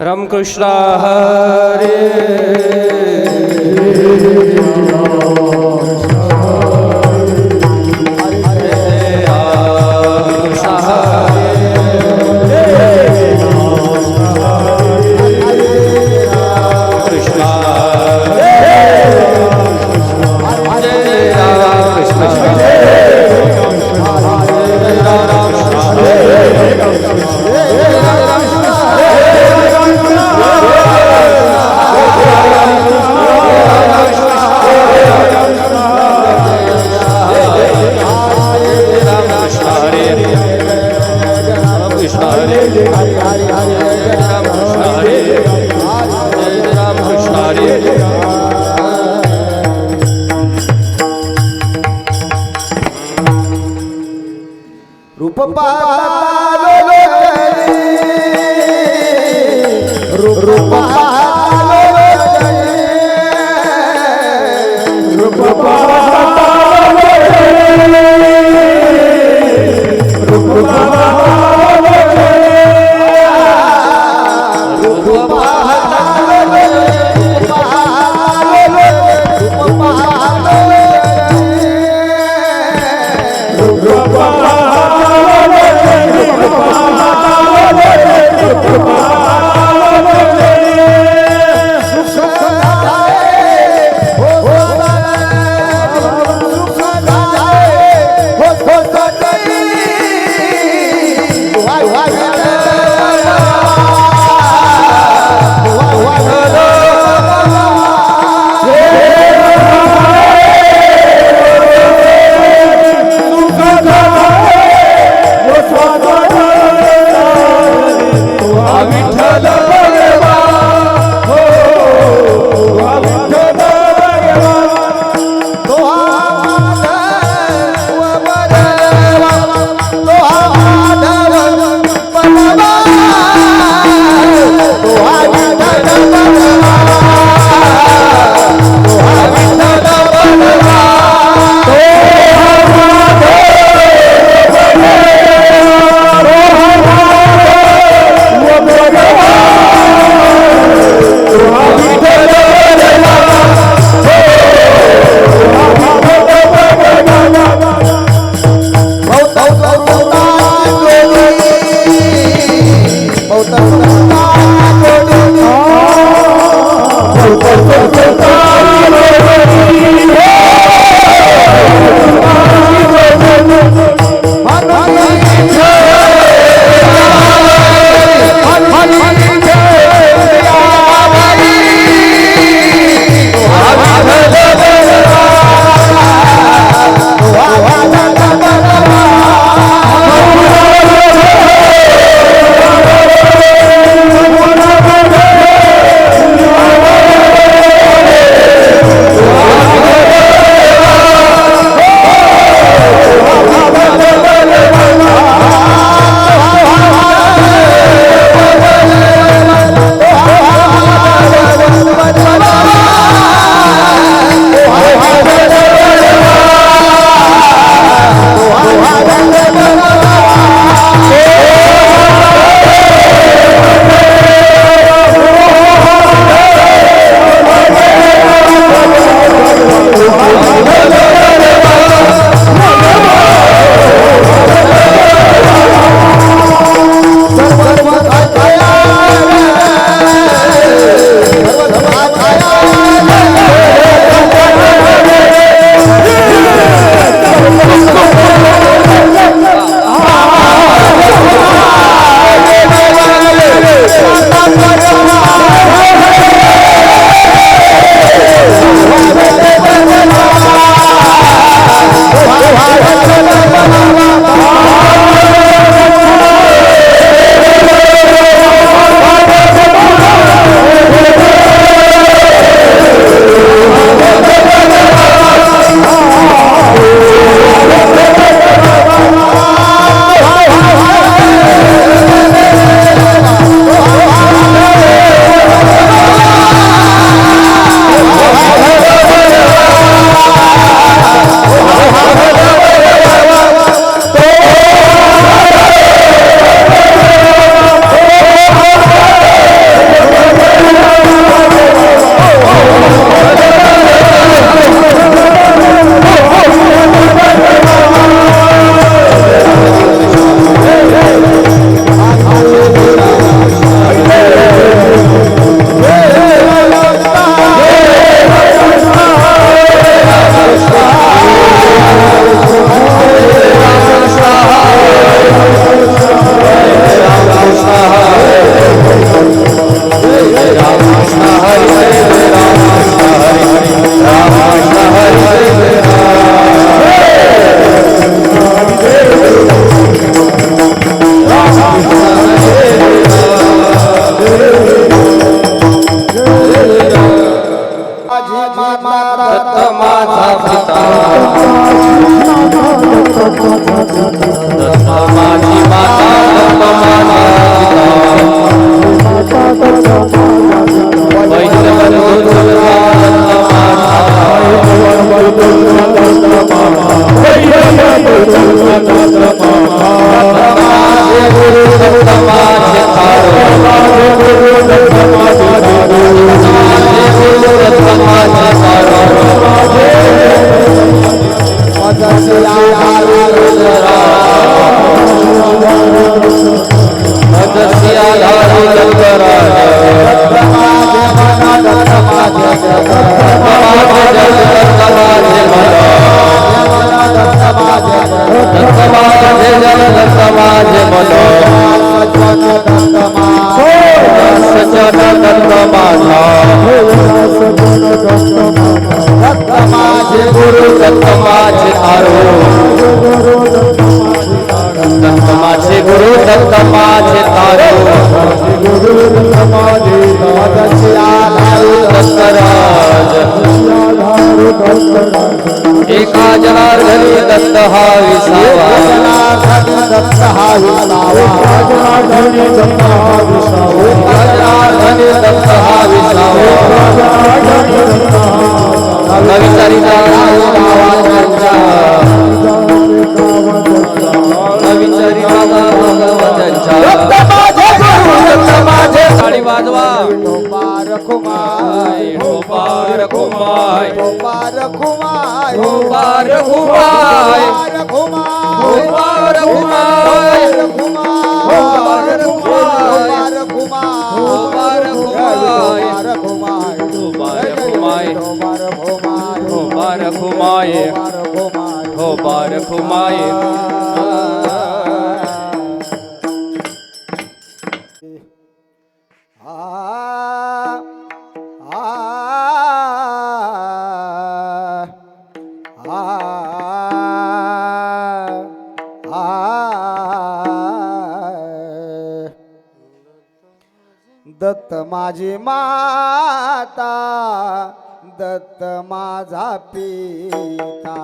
रामकृष्ण हरे दत्त माझे तारू माझे आधारू दत्तराज एका जनार्दनी दत्त हा विसावा दत्त हा जनार्दनी दत्त हा विसावा नविचारिता भगवंतांच्या टाळी वाजवा रखुमाय रखुमाय रखुमाय रखुमाय दत्त माझी माता दत्त माझा पिता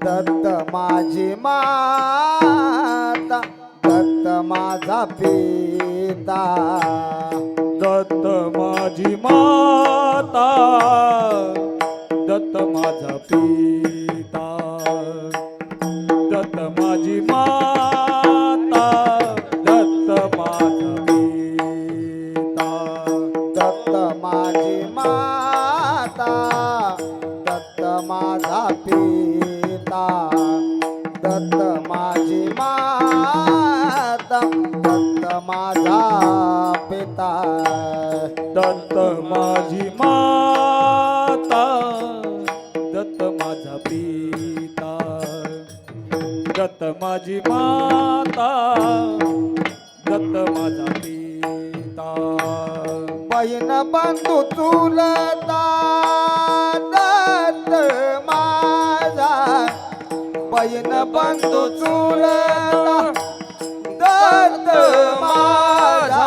दत्त माझी माता दत्त माझा पिता दत्त माझी माता दत्त माझा पिता दत्त माझी माता दत्त माझा पिता दत्त माझी माता दत्त माझा पिता दत्त माझी माता दत्त माझा पिता दत्त माझी माता दत्त माझा पिता दत्त माझी माता दत्त माझा पिता बहीण बंधू चुलता दत्त माझा बहीण बंधू चुलता दत्त माझा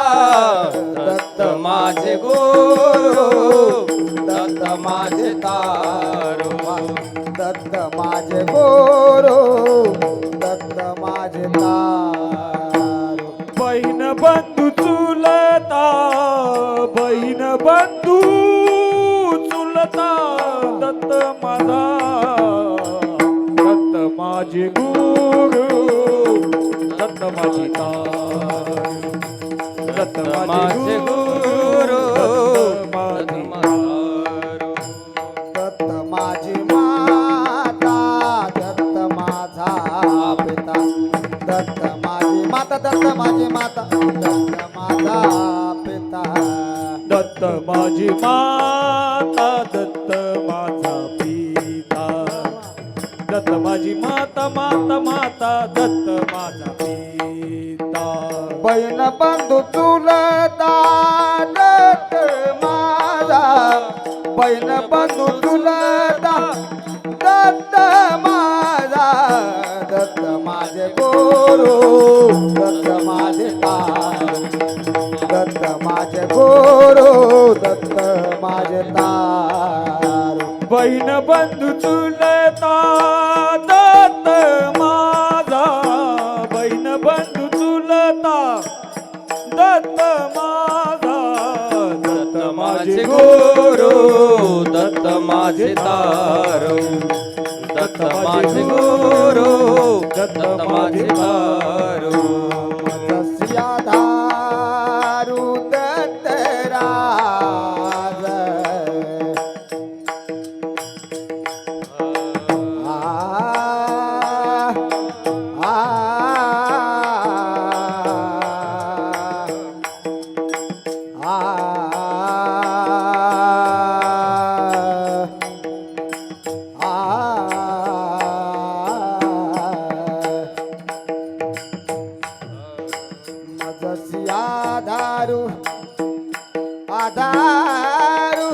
दत्त माझे गुरु दत्त माझे तारू दत्त माझे गोरो दत्त माझे तारू बहीण बंधू चुलता बहीण बंधू चुलता दत्त माझा दत्त माझे गुरु दत्त माझी तारू दत्त माझे गुरु दत्त दत्त माझी माता दत्त माझा पिता दत्त माझी माता दत्त माझी माता दत्त माझा पिता दत्त माझी माता दत्त माझा पिता दत्त माझी माता माता माता दत्त माझा पिता बहीण बंधू चुलता दत्त माझा बहीण बंधू चुलता दत्त माझा दत्त माझे गोरो दत्त माझे तारू दत्त माझे गोरो दत्त माझे तारू बहीण बंधू चुलता दत्त माझा बहीण बंधू चुलता दत्त माझा दत्त माझे गुरु दत्त माझे तारू दत्त माझे गुरु दत्त माझे तारू जसिया धारू दत्त राज जसिया धारू आधारू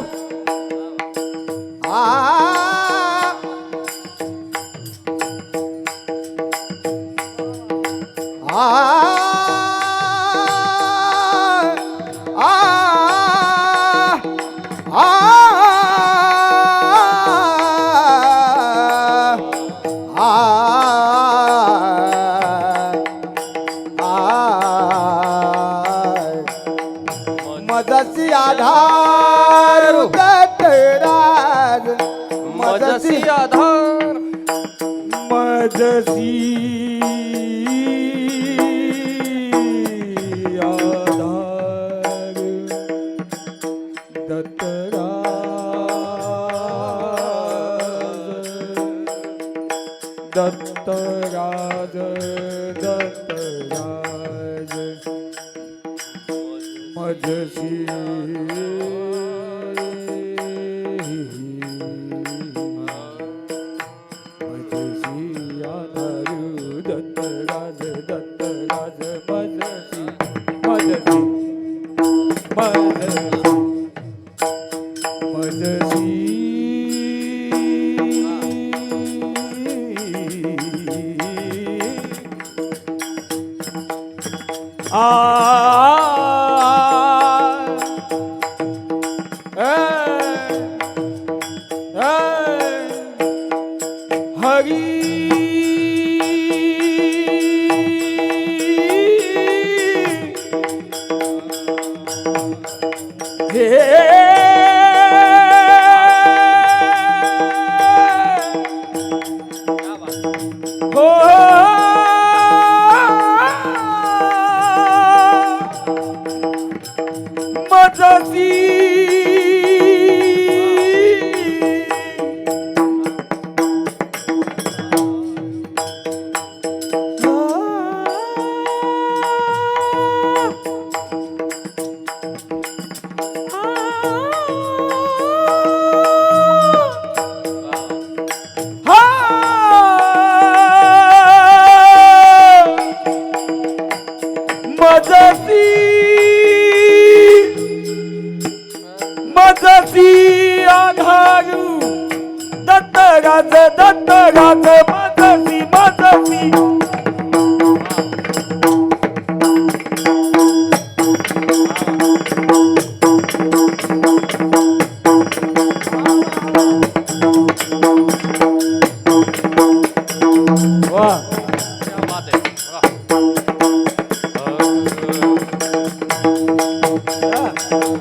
आ मजसी आधार दत्तराज मजसी आधार मजसी आधार दत्तराज मजसी मजसी आधारू दत्तराज मजसी वाह क्या बात है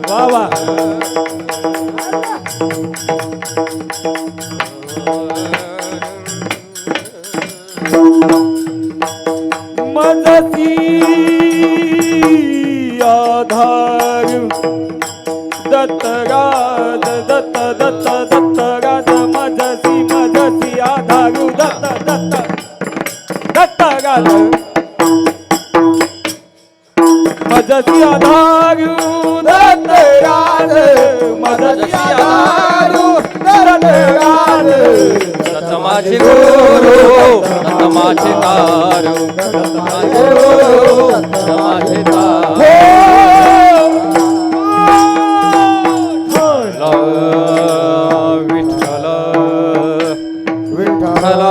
वाह वाह मजसी आधार दत्तराज दत्तराज मजसी आधार दत्तराज मजसी आधार दत्तराज मजसी आधार दत्तराज दत्त माझे गुरु दत्त माझे तारू दत्त माझे गुरु दत्त माझे तारू विठ्ठल विठ्ठल विठ्ठल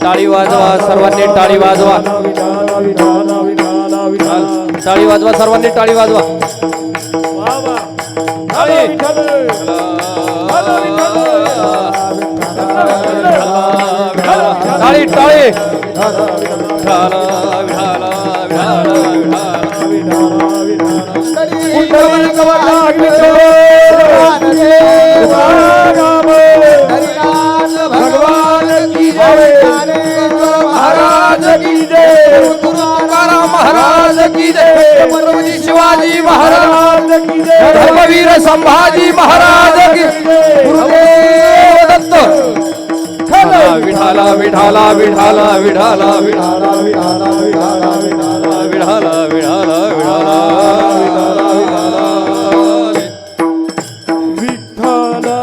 टाळी वाजवा सर्वांनी टाळी वाजवा टाळी वाजवा सर्वांनी टाळी वाजवा टाळी टाळी भगवान की जय महाराज की जय तुकाराम महाराज की जय छत्रपती शिवाजी महाराज की जय धर्मवीर संभाजी महाराज की गुरुदेव दत्त विठाला विठाला विठाला विठाला विठाला विठाला विठाला विठाला विठाला विठाला विठाला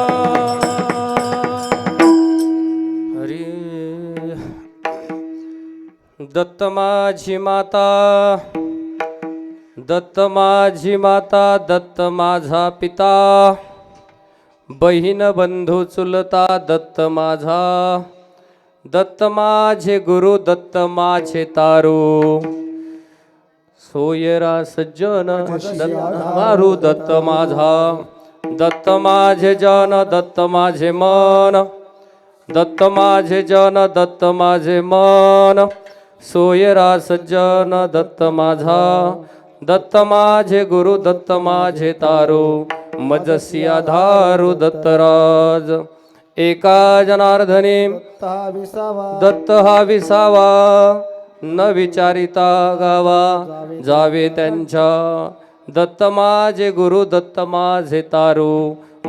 हरी दत्त माझी माता, दत्त माझी माता, दत्त माझा पिता, बहीण बंधू चुलता दत्त माझा, दत्त माझे गुरु, दत्त माझे तारू, सोयरा सज्जन दत्त मारू, दत्त माझा, दत्त माझे जन, दत्त माझे मन, दत्त माझे जन, दत्त माझे मन, सोयरा सज्जन दत्त माझा, दत्त माझे गुरु, दत्त माझे तारू, मजसी आधारू दत्तराज. एका जनार्दनी दत्त हा विसावा, न विचारिता गावा जावे त्यांच्या, दत्त माझे गुरु, दत्त माझे तारू,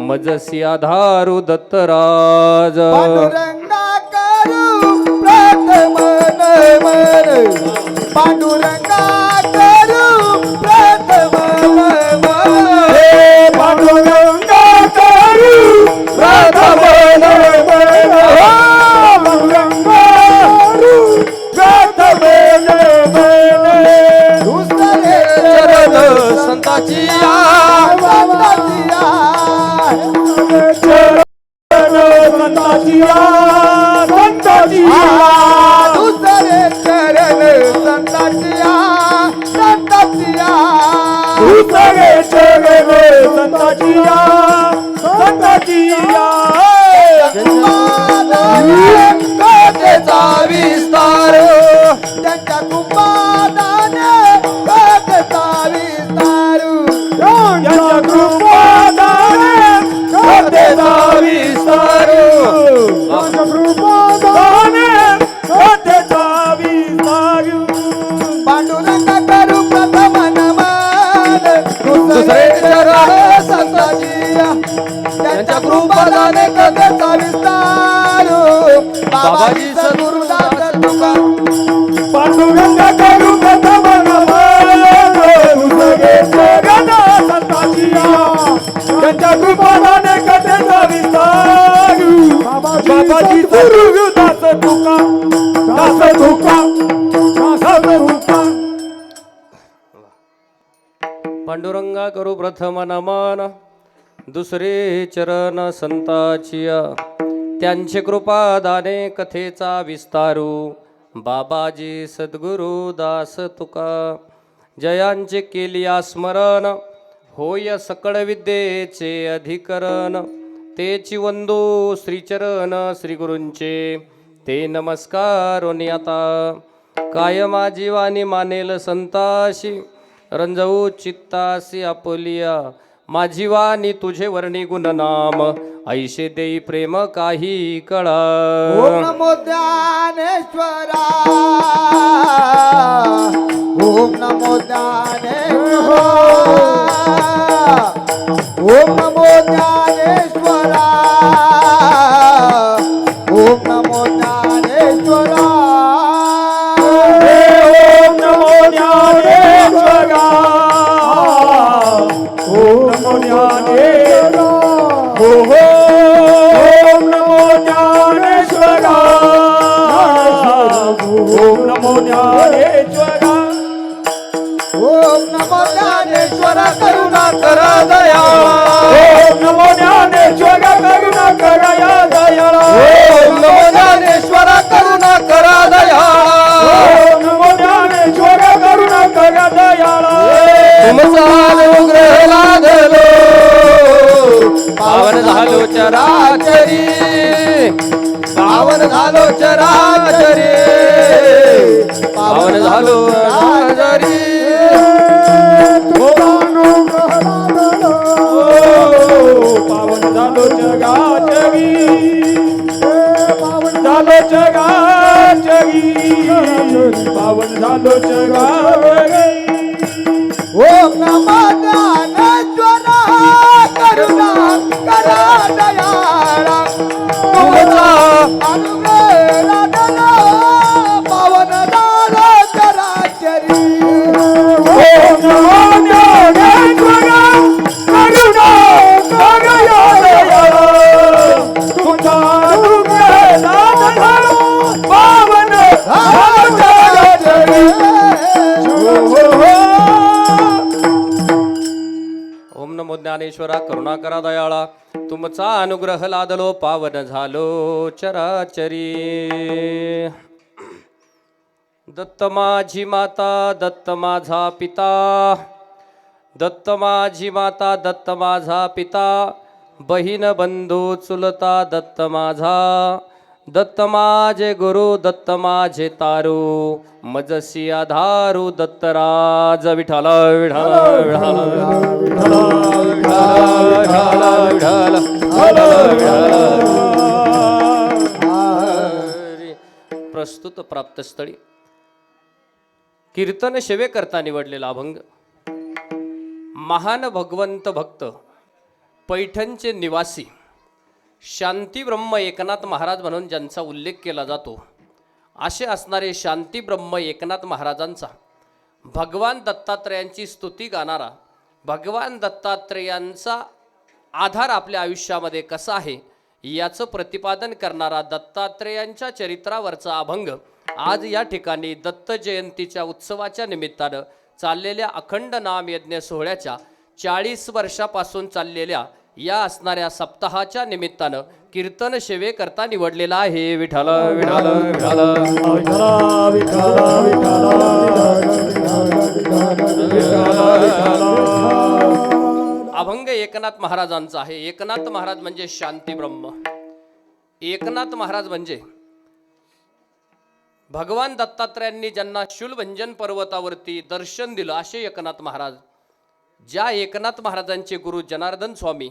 मजसी आधारू दत्तराज. पांडुरंगा करू प्रथम मन, पांडुरंगा करू प्रथम मन, पांडुरंगा करू प्रथम मन, पांडुरंगा करू प्रथम मन, दुसरे चरण संताची दुसरे चरण संताचिया, संताचिया, दुसरे चरण संताचिया, संताचिया, कथेचा विस्तार, त्यांच्या कृपादाने कथेचा विस्तार, त्यांच्या कृपादाने कथेचा विस्तार, त्यांच्या कृपादाने कथेचा विस्तार. पांडुरंग करू प्रथम नमन, दुसरे चरण संताचिया, त्यांच्या कृपादाने कथेचा विस्तार, बाबाजी सद्गुरुदास तुका. पांडुरंग करू प्रथम नमन, दुसरे चरण संताचिया, त्यांच्या कृपादाने कथेचा विस्तार, बाबाजी सद्गुरुदास तुका, दास तुका, दास तुका. पांडुरंगा करू प्रथम नमन, दुसरे चरण संताचिया, त्यांचे कृपादाने कथेचा विस्तारू, बाबाजी सद्गुरु दास तुका. जयांचे केलिया स्मरण, होय सकळ विद्येचे अधिकरण, तेची वंदो श्रीचरण श्रीगुरूंचे, ते नमस्कारोनी आता. काय माझी वाणी मानेल संताशी, रंजवू चित्तासी आपुलिया, माझी वाणी तुझे वर्णी गुणनाम, ऐशे देई प्रेम काही कळा. ओम नमो ज्ञानेश्वरा, ओम नमो ज्ञानेश्वरा, ओम नमो ज्ञानेश्वरा, ओम नमो ज्ञानेश्वरा, ओम नमो ज्ञानेश्वरा, ओम नमो ज्ञानेश्वरा, ओम नमो ज्ञानेश्वरा, ओम नमो ज्ञानेश्वरा, ओम नमो ज्ञानेश्वरा, करुणा करा दया, ओम नमो ज्ञानेश्वरा, करुणा करा या दयाळा, ओम नमो ज्ञानेश्वरा, करुणा करा दया, ओम नमो ज्ञानेश्वरा, करुणा करा दयाळा. तुमचा अनुग्रह लादलो, पावन झालो चराचरी, पावन झालो चराचरी, पावन झालो चराचरी. पावन झालो जगाचरी, पावन झालो जगाचरी, पावन झालो जगाचरी. ओम नमो ज्ञानेश्वरा, करुणा करा दयाळा, तुमचा अनुग्रह लादला, पावन झालो चराचरी. ओम नमो ज्ञानेश्वरा, करुणा करा या दयाळा, तुमचा अनुग्रह लादला, पावन झालो जगाचरी. ज्ञानेश्वरा करुणा करा दयाळा, तुमचा अनुग्रह लादलो पावन झालो चराचरी. दत्त माझी माता दत्त माझा पिता, दत्त माझी माता दत्त माझा पिता, बहीण बंधू चुलता दत्त माझा, दत्त माझे गुरु दत्त माझे तारू, मजसी आधारू दत्तराज. विठाला विठाला विठाला विठाला विठाला विठाला विठाला. प्रस्तुत प्राप्तस्थळी कीर्तन सेवे करता निवडलेला अभंग. महान भगवंत भक्त पैठणचे निवासी शांती ब्रह्म एकनाथ महाराज म्हणून ज्यांचा उल्लेख केला जातो, असे असणारे शांती ब्रह्म एकनाथ महाराजांचा भगवान दत्तात्रेयांची स्तुती गाणारा, भगवान दत्तात्रेयांचा आधार आपल्या आयुष्यामध्ये कसा आहे याचं प्रतिपादन करणारा दत्तात्रेयांच्या चरित्रावरचा अभंग आज या ठिकाणी दत्त जयंतीच्या उत्सवाच्या निमित्तानं चाललेल्या अखंड नाम यज्ञ सोहळ्याच्या 40 वर्षापासून चाललेल्या या असणाऱ्या सप्ताहाच्या निमित्तानं कीर्तन सेवे करता निवडलेला आहे. विठाल विठाल विठाल अभंग एकनाथ महाराजांचा आहे. एकनाथ महाराज म्हणजे शांती ब्रह्म. एकनाथ महाराज म्हणजे भगवान दत्तात्रेयांनी ज्यांना शूलभंजन पर्वतावरती दर्शन दिलं असे एकनाथ महाराज. ज्या एकनाथ महाराजांचे गुरु जनार्दन स्वामी,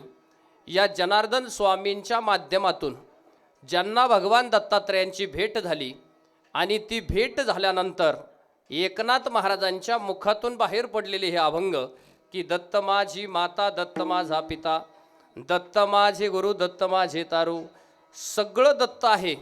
या जनार्दन स्वामींच्या माध्यमातून ज्यांना भगवान दत्तात्रेयांची भेट झाली आणि ती भेट झाल्यानंतर एकनाथ महाराजांच्या मुखातून बाहेर पडलेले हे अभंग की दत्त माझी माता दत्त माझा पिता, दत्त माझे गुरु दत्त माझे तारू, सगळं दत्त आहे.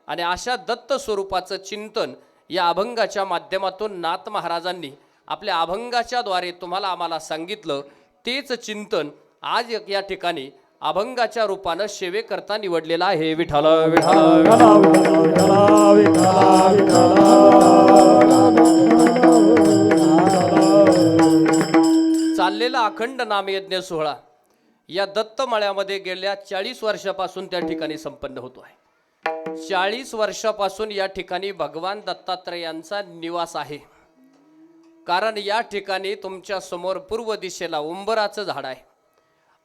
आणि अशा दत्त स्वरूपाचं चिंतन या अभंगाच्या माध्यमातून नाथ महाराजांनी आपल्या अभंगाच्या द्वारे तुम्हाला आम्हाला सांगितलं. तेच चिंतन आज या ठिकाणी अभंगाच्या रूपानं सेवे करता निवडलेला आहे. विठाल विठाल चाललेला अखंड नामयज्ञ सोहळा या दत्तमळ्यामध्ये गेल्या 40 वर्षापासून त्या ठिकाणी संपन्न होतो आहे. 40 वर्षापासून या ठिकाणी भगवान दत्तात्रेयांचा निवास आहे. कारण या ठिकाणी तुमच्या समोर पूर्व दिशेला उंबराचं झाड आहे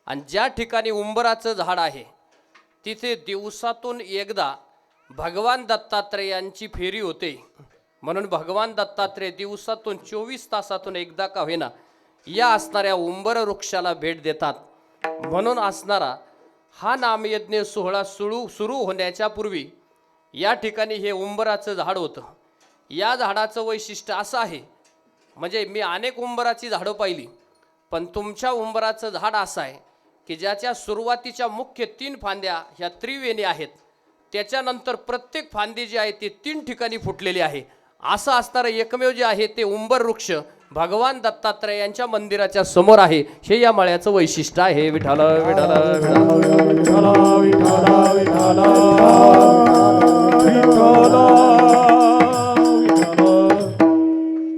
आणि ज्या ठिकाणी उंबराचं झाड आहे तिथे दिवसातून एकदा भगवान दत्तात्रेयांची फेरी होते. म्हणून भगवान दत्तात्रेय दिवसातून 24 तासातून एकदा का होईना या असणाऱ्या उंबर वृक्षाला भेट देतात. म्हणून असणारा हा नामयज्ञ सोहळा सुरू होण्याच्या पूर्वी या ठिकाणी हे उंबराचं झाड होतं. या झाडाचं वैशिष्ट्य असं आहे, म्हणजे मी अनेक उंबराची झाडं पाहिली, पण तुमच्या उंबराचं झाड असं आहे की ज्याच्या सुरुवातीच्या मुख्य 3 फांद्या ह्या त्रिवेणी आहेत, त्याच्यानंतर प्रत्येक फांदी जी आहे ती 3 ठिकाणी फुटलेली आहे. असं असणारं एकमेव जे आहे ते उंबर वृक्ष भगवान दत्तात्रेयांच्या मंदिराच्या समोर आहे. हे या मळ्याचं वैशिष्ट्य आहे. विठाल विठाल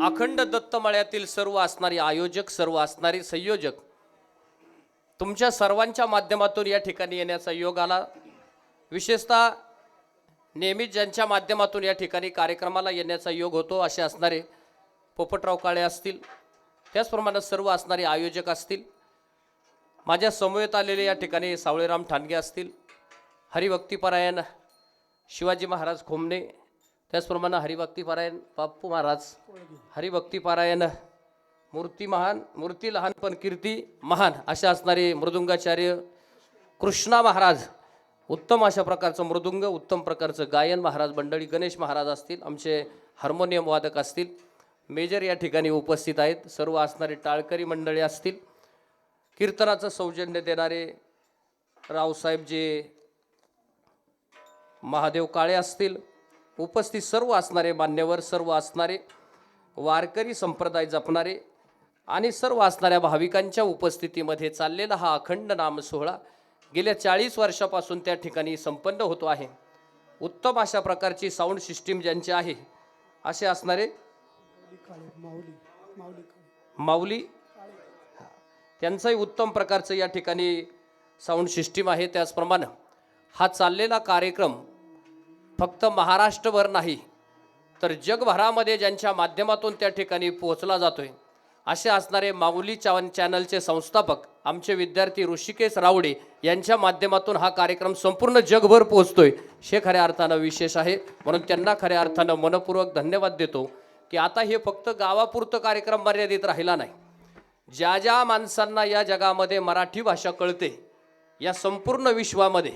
अखंड दत्तमळ्यातील सर्व असणारे आयोजक, सर्व असणारे संयोजक, तुमच्या सर्वांच्या माध्यमातून या ठिकाणी येण्याचा योग आला. विशेषतः नेहमीच ज्यांच्या माध्यमातून या ठिकाणी कार्यक्रमाला येण्याचा योग होतो असे असणारे पोपटराव काळे असतील, त्याचप्रमाणे सर्व असणारे आयोजक असतील, माझ्या समवेत आलेले या ठिकाणी सावळेराम ठाणगे असतील, हरिभक्तीपरायण शिवाजी महाराज खोमणे, त्याचप्रमाणे हरिभक्तीपरायण बाप्पू महाराज, हरिभक्तीपरायण मूर्ती महान, मूर्ती लहान पण कीर्ती महान असे असणारे मृदुंगाचार्य कृष्णा महाराज, उत्तम अशा प्रकारचं मृदुंग, उत्तम प्रकारचं गायन महाराज मंडळी, गणेश महाराज असतील, आमचे हार्मोनियम वादक असतील, मेजर या ठिकाणी उपस्थित आहेत, सर्व असणारे टाळकरी मंडळी असतील, कीर्तनाचं सौजन्य देणारे रावसाहेबजी महादेव काळे असतील, उपस्थित सर्व असणारे मान्यवर, सर्व असणारे वारकरी संप्रदाय जपणारे आणि सर्व असणाऱ्या भाविकांच्या उपस्थितीमध्ये चाललेला हा अखंड नाम सोहळा गेल्या 40 वर्षापासून त्या ठिकाणी संपन्न होतो आहे. उत्तम अशा प्रकारची साऊंड सिस्टीम ज्यांची आहे असे असणारे माऊली त्यांचंही उत्तम प्रकारचं या ठिकाणी साऊंड सिस्टीम आहे. त्याचप्रमाणे हा चाललेला कार्यक्रम फक्त महाराष्ट्रभर नाही तर जगभरामध्ये ज्यांच्या माध्यमातून त्या ठिकाणी पोहोचला जातोय असे असणारे माऊली चॅनलचे संस्थापक आमचे विद्यार्थी ऋषिकेश रावडे यांच्या माध्यमातून हा कार्यक्रम संपूर्ण जगभर पोहोचतोय हे खऱ्या अर्थानं विशेष आहे. म्हणून त्यांना खऱ्या अर्थानं मनपूर्वक धन्यवाद देतो की आता हे फक्त गावापुरतं कार्यक्रम मर्यादित राहिला नाही. ज्या ज्या माणसांना या जगामध्ये मराठी भाषा कळते या संपूर्ण विश्वामध्ये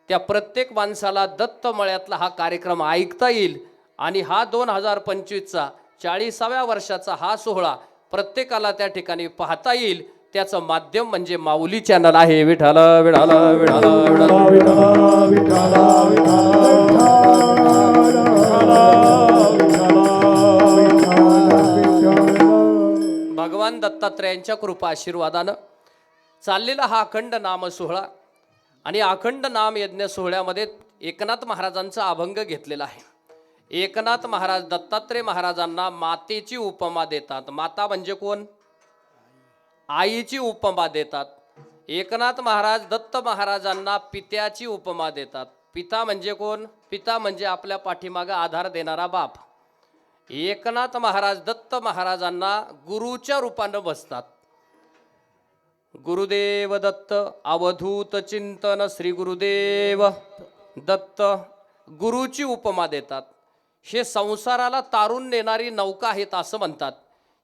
त्या प्रत्येक माणसाला दत्तमळ्यातला हा कार्यक्रम ऐकता येईल आणि हा 2025चा 40व्या वर्षाचा हा सोहळा प्रत्येकाला त्या ठिकाणी पाहता येईल. त्याचं माध्यम म्हणजे माऊली चॅनल आहे. विठाला विठाला विठाला भगवान दत्तात्रयांच्या कृपा आशीर्वादानं चाललेला हा अखंड नाम सोहळा आणि अखंड नाम यज्ञ सोहळ्यामध्ये एकनाथ महाराजांचा अभंग घेतलेला आहे. एकनाथ महाराज दत्तात्रय महाराजांना मातेची उपमा देतात. माता म्हणजे कोण? आईची उपमा देतात. एकनाथ महाराज दत्त महाराजांना पित्याची उपमा देतात. पिता म्हणजे कोण? पिता म्हणजे आपल्या पाठीमागे आधार देणारा बाप. एकनाथ महाराज दत्त महाराजांना गुरुच्या रूपानं बसतात. गुरुदेव दत्त अवधूत चिंतन श्री गुरुदेव दत्त गुरुची उपमा देतात. हे संसाराला तारून नेणारी नौका आहेत असं म्हणतात.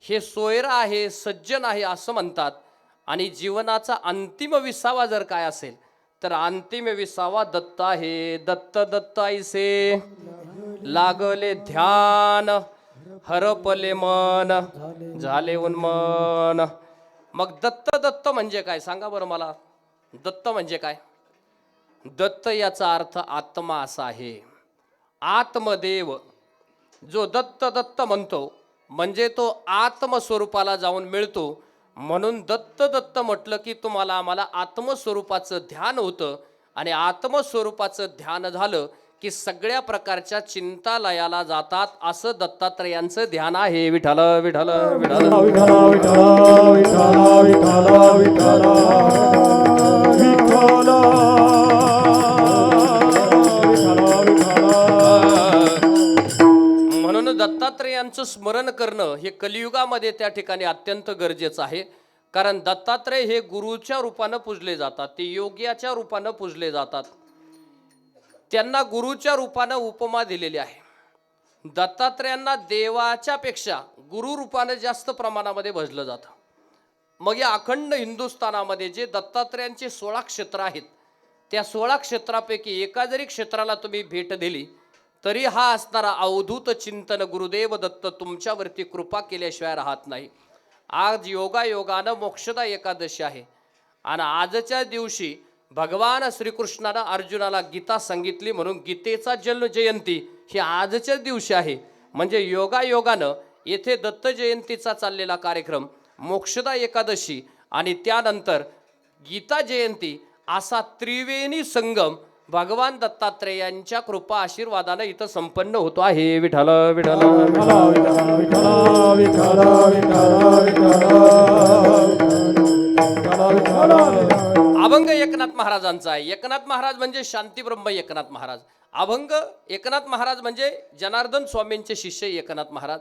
हे सोयरा आहे, सज्जन आहे असं म्हणतात. आणि जीवनाचा अंतिम विसावा जर काय असेल तर अंतिम विसावा दत्त आहे. दत्त दत्त ऐसे लागले ध्यान हरपले मन झाले उन्मन. मग दत्त दत्त म्हणजे काय सांगा बरं मला. दत्त म्हणजे काय? दत्त याचा अर्थ आत्मा असा आहे. आत्मदेव जो दत्त दत्त म्हणतो म्हणजे तो आत्मस्वरूपाला जाऊन मिळतो. म्हणून दत्त दत्त म्हटलं की तुम्हाला आम्हाला आत्मस्वरूपाचं ध्यान होतं आणि आत्मस्वरूपाचं ध्यान झालं की सगळ्या प्रकारच्या चिंतालयाला जातात असं दत्तात्रयांचं ध्यान आहे. विठ्ठल विठ्ठल विठ्ठल म्हणून दत्तात्रयांचं स्मरण करणं हे कलियुगामध्ये त्या ठिकाणी अत्यंत गरजेचं आहे. कारण दत्तात्रय हे गुरुच्या रूपानं पूजले जातात. ते योग्याच्या रूपानं पूजले जातात. त्यांना गुरुच्या रूपानं उपमा दिलेली आहे. दत्तात्रयांना देवाच्या पेक्षा गुरु रूपानं जास्त प्रमाणामध्ये भजलं जातं. मग या अखंड हिंदुस्थानामध्ये जे दत्तात्रयांचे 16 क्षेत्र आहेत त्या 16 क्षेत्रापैकी एका जरी क्षेत्राला तुम्ही भेट दिली तरी हा असणारा अवधूत चिंतन गुरुदेव दत्त तुमच्यावरती कृपा केल्याशिवाय राहत नाही. आज योगायोगानं मोक्षदा एकादशी आहे आणि आजच्या दिवशी भगवान श्रीकृष्णानं अर्जुनाला गीता सांगितली म्हणून गीतेचा जन्म जयंती ही आजच्या दिवशी आहे. म्हणजे योगायोगानं येथे दत्त जयंतीचा चाललेला कार्यक्रम मोक्षदा एकादशी आणि त्यानंतर गीता जयंती असा त्रिवेणी संगम भगवान दत्तात्रयांच्या कृपा आशीर्वादानं इथं संपन्न होतो आहे. विठ्ठल विठ्ठल अभंग एकनाथ महाराजांचा आहे. एकनाथ महाराज म्हणजे शांतीब्रह्म एकनाथ महाराज. अभंग एकनाथ महाराज म्हणजे जनार्दन स्वामींचे शिष्य एकनाथ महाराज.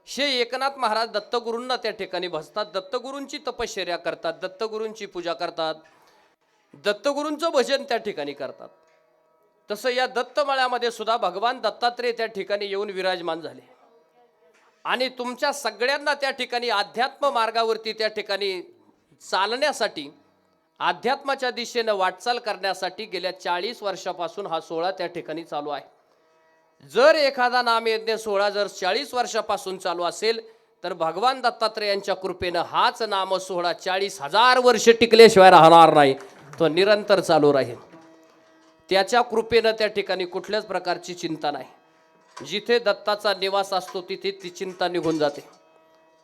हे एकनाथ महाराज दत्तगुरूंना त्या ठिकाणी बसतात. दत्तगुरूंची तपश्चर्या करतात. दत्तगुरूंची पूजा करतात. दत्तगुरूंचं भजन त्या ठिकाणी करतात. तसं या दत्तमळ्यामध्ये सुद्धा भगवान दत्तात्रय त्या ठिकाणी येऊन विराजमान झाले आणि तुमच्या सगळ्यांना त्या ठिकाणी अध्यात्म मार्गावरती त्या ठिकाणी चालण्यासाठी अध्यात्माच्या दिशेनं वाटचाल करण्यासाठी गेल्या 40 वर्षापासून हा सोहळा त्या ठिकाणी चालू आहे. जर एखादा नामयज्ञ सोहळा जर 40 वर्षापासून चालू असेल तर भगवान दत्तात्रयांच्या कृपेनं हाच नाम सोहळा 40,000 वर्ष टिकल्याशिवाय राहणार नाही. तो निरंतर चालू राहील. त्याच्या कृपेनं त्या ठिकाणी कुठल्याच प्रकारची चिंता नाही. जिथे दत्ताचा निवास असतो तिथे ती चिंता निघून जाते.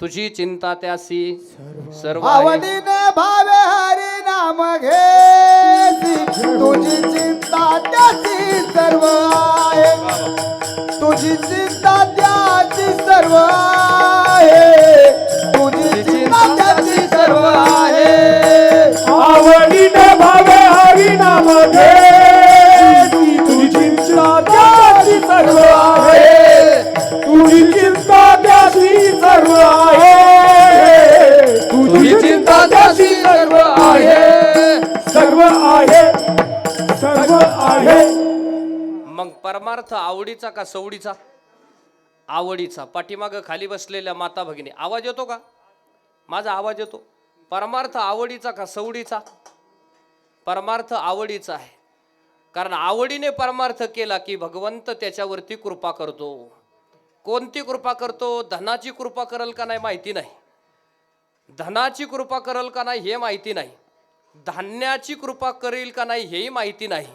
तुझी चिंता त्यासी सर्व आवडीने भावे हरी नाम घेसी तुझी चिंता त्याची सर्व आहे. तुझी चिंता त्याची सर्व आहे. तुझी चिंता त्याची सर्व आहे. परमार्थ आवडीचा का सवडीचा? आवडीचा. पाठीमागं खाली बसलेल्या माता भगिनी आवाज येतो का? माझा आवाज येतो? परमार्थ आवडीचा का सवडीचा? परमार्थ आवडीचा आहे. कारण आवडीने परमार्थ केला की भगवंत त्याच्यावरती कृपा करतो. कोणती कृपा करतो? धनाची कृपा करल का नाही माहिती नाही, धनाची कृपा करल का नाही हे माहिती नाही, धान्याची कृपा करेल का नाही हेही माहिती नाही,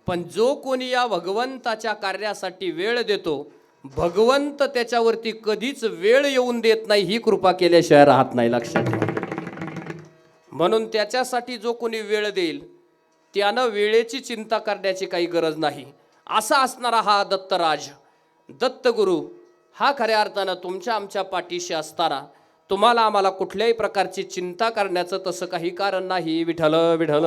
पण जो कोणी या भगवंताच्या कार्यासाठी वेळ देतो भगवंत त्याच्यावरती कधीच वेळ येऊन देत नाही. ही कृपा केल्याशिवाय राहत नाही, लक्षात ठेवा. म्हणून त्याच्यासाठी जो कोणी वेळ देईल त्यानं वेळेची चिंता करण्याची काही गरज नाही. असा असणारा हा दत्तराज दत्तगुरु हा खऱ्या अर्थानं तुमच्या आमच्या पाठीशी असताना तुम्हाला आम्हाला कुठल्याही प्रकारची चिंता करण्याचं तसं काही कारण नाही. विठ्ठल विठ्ठल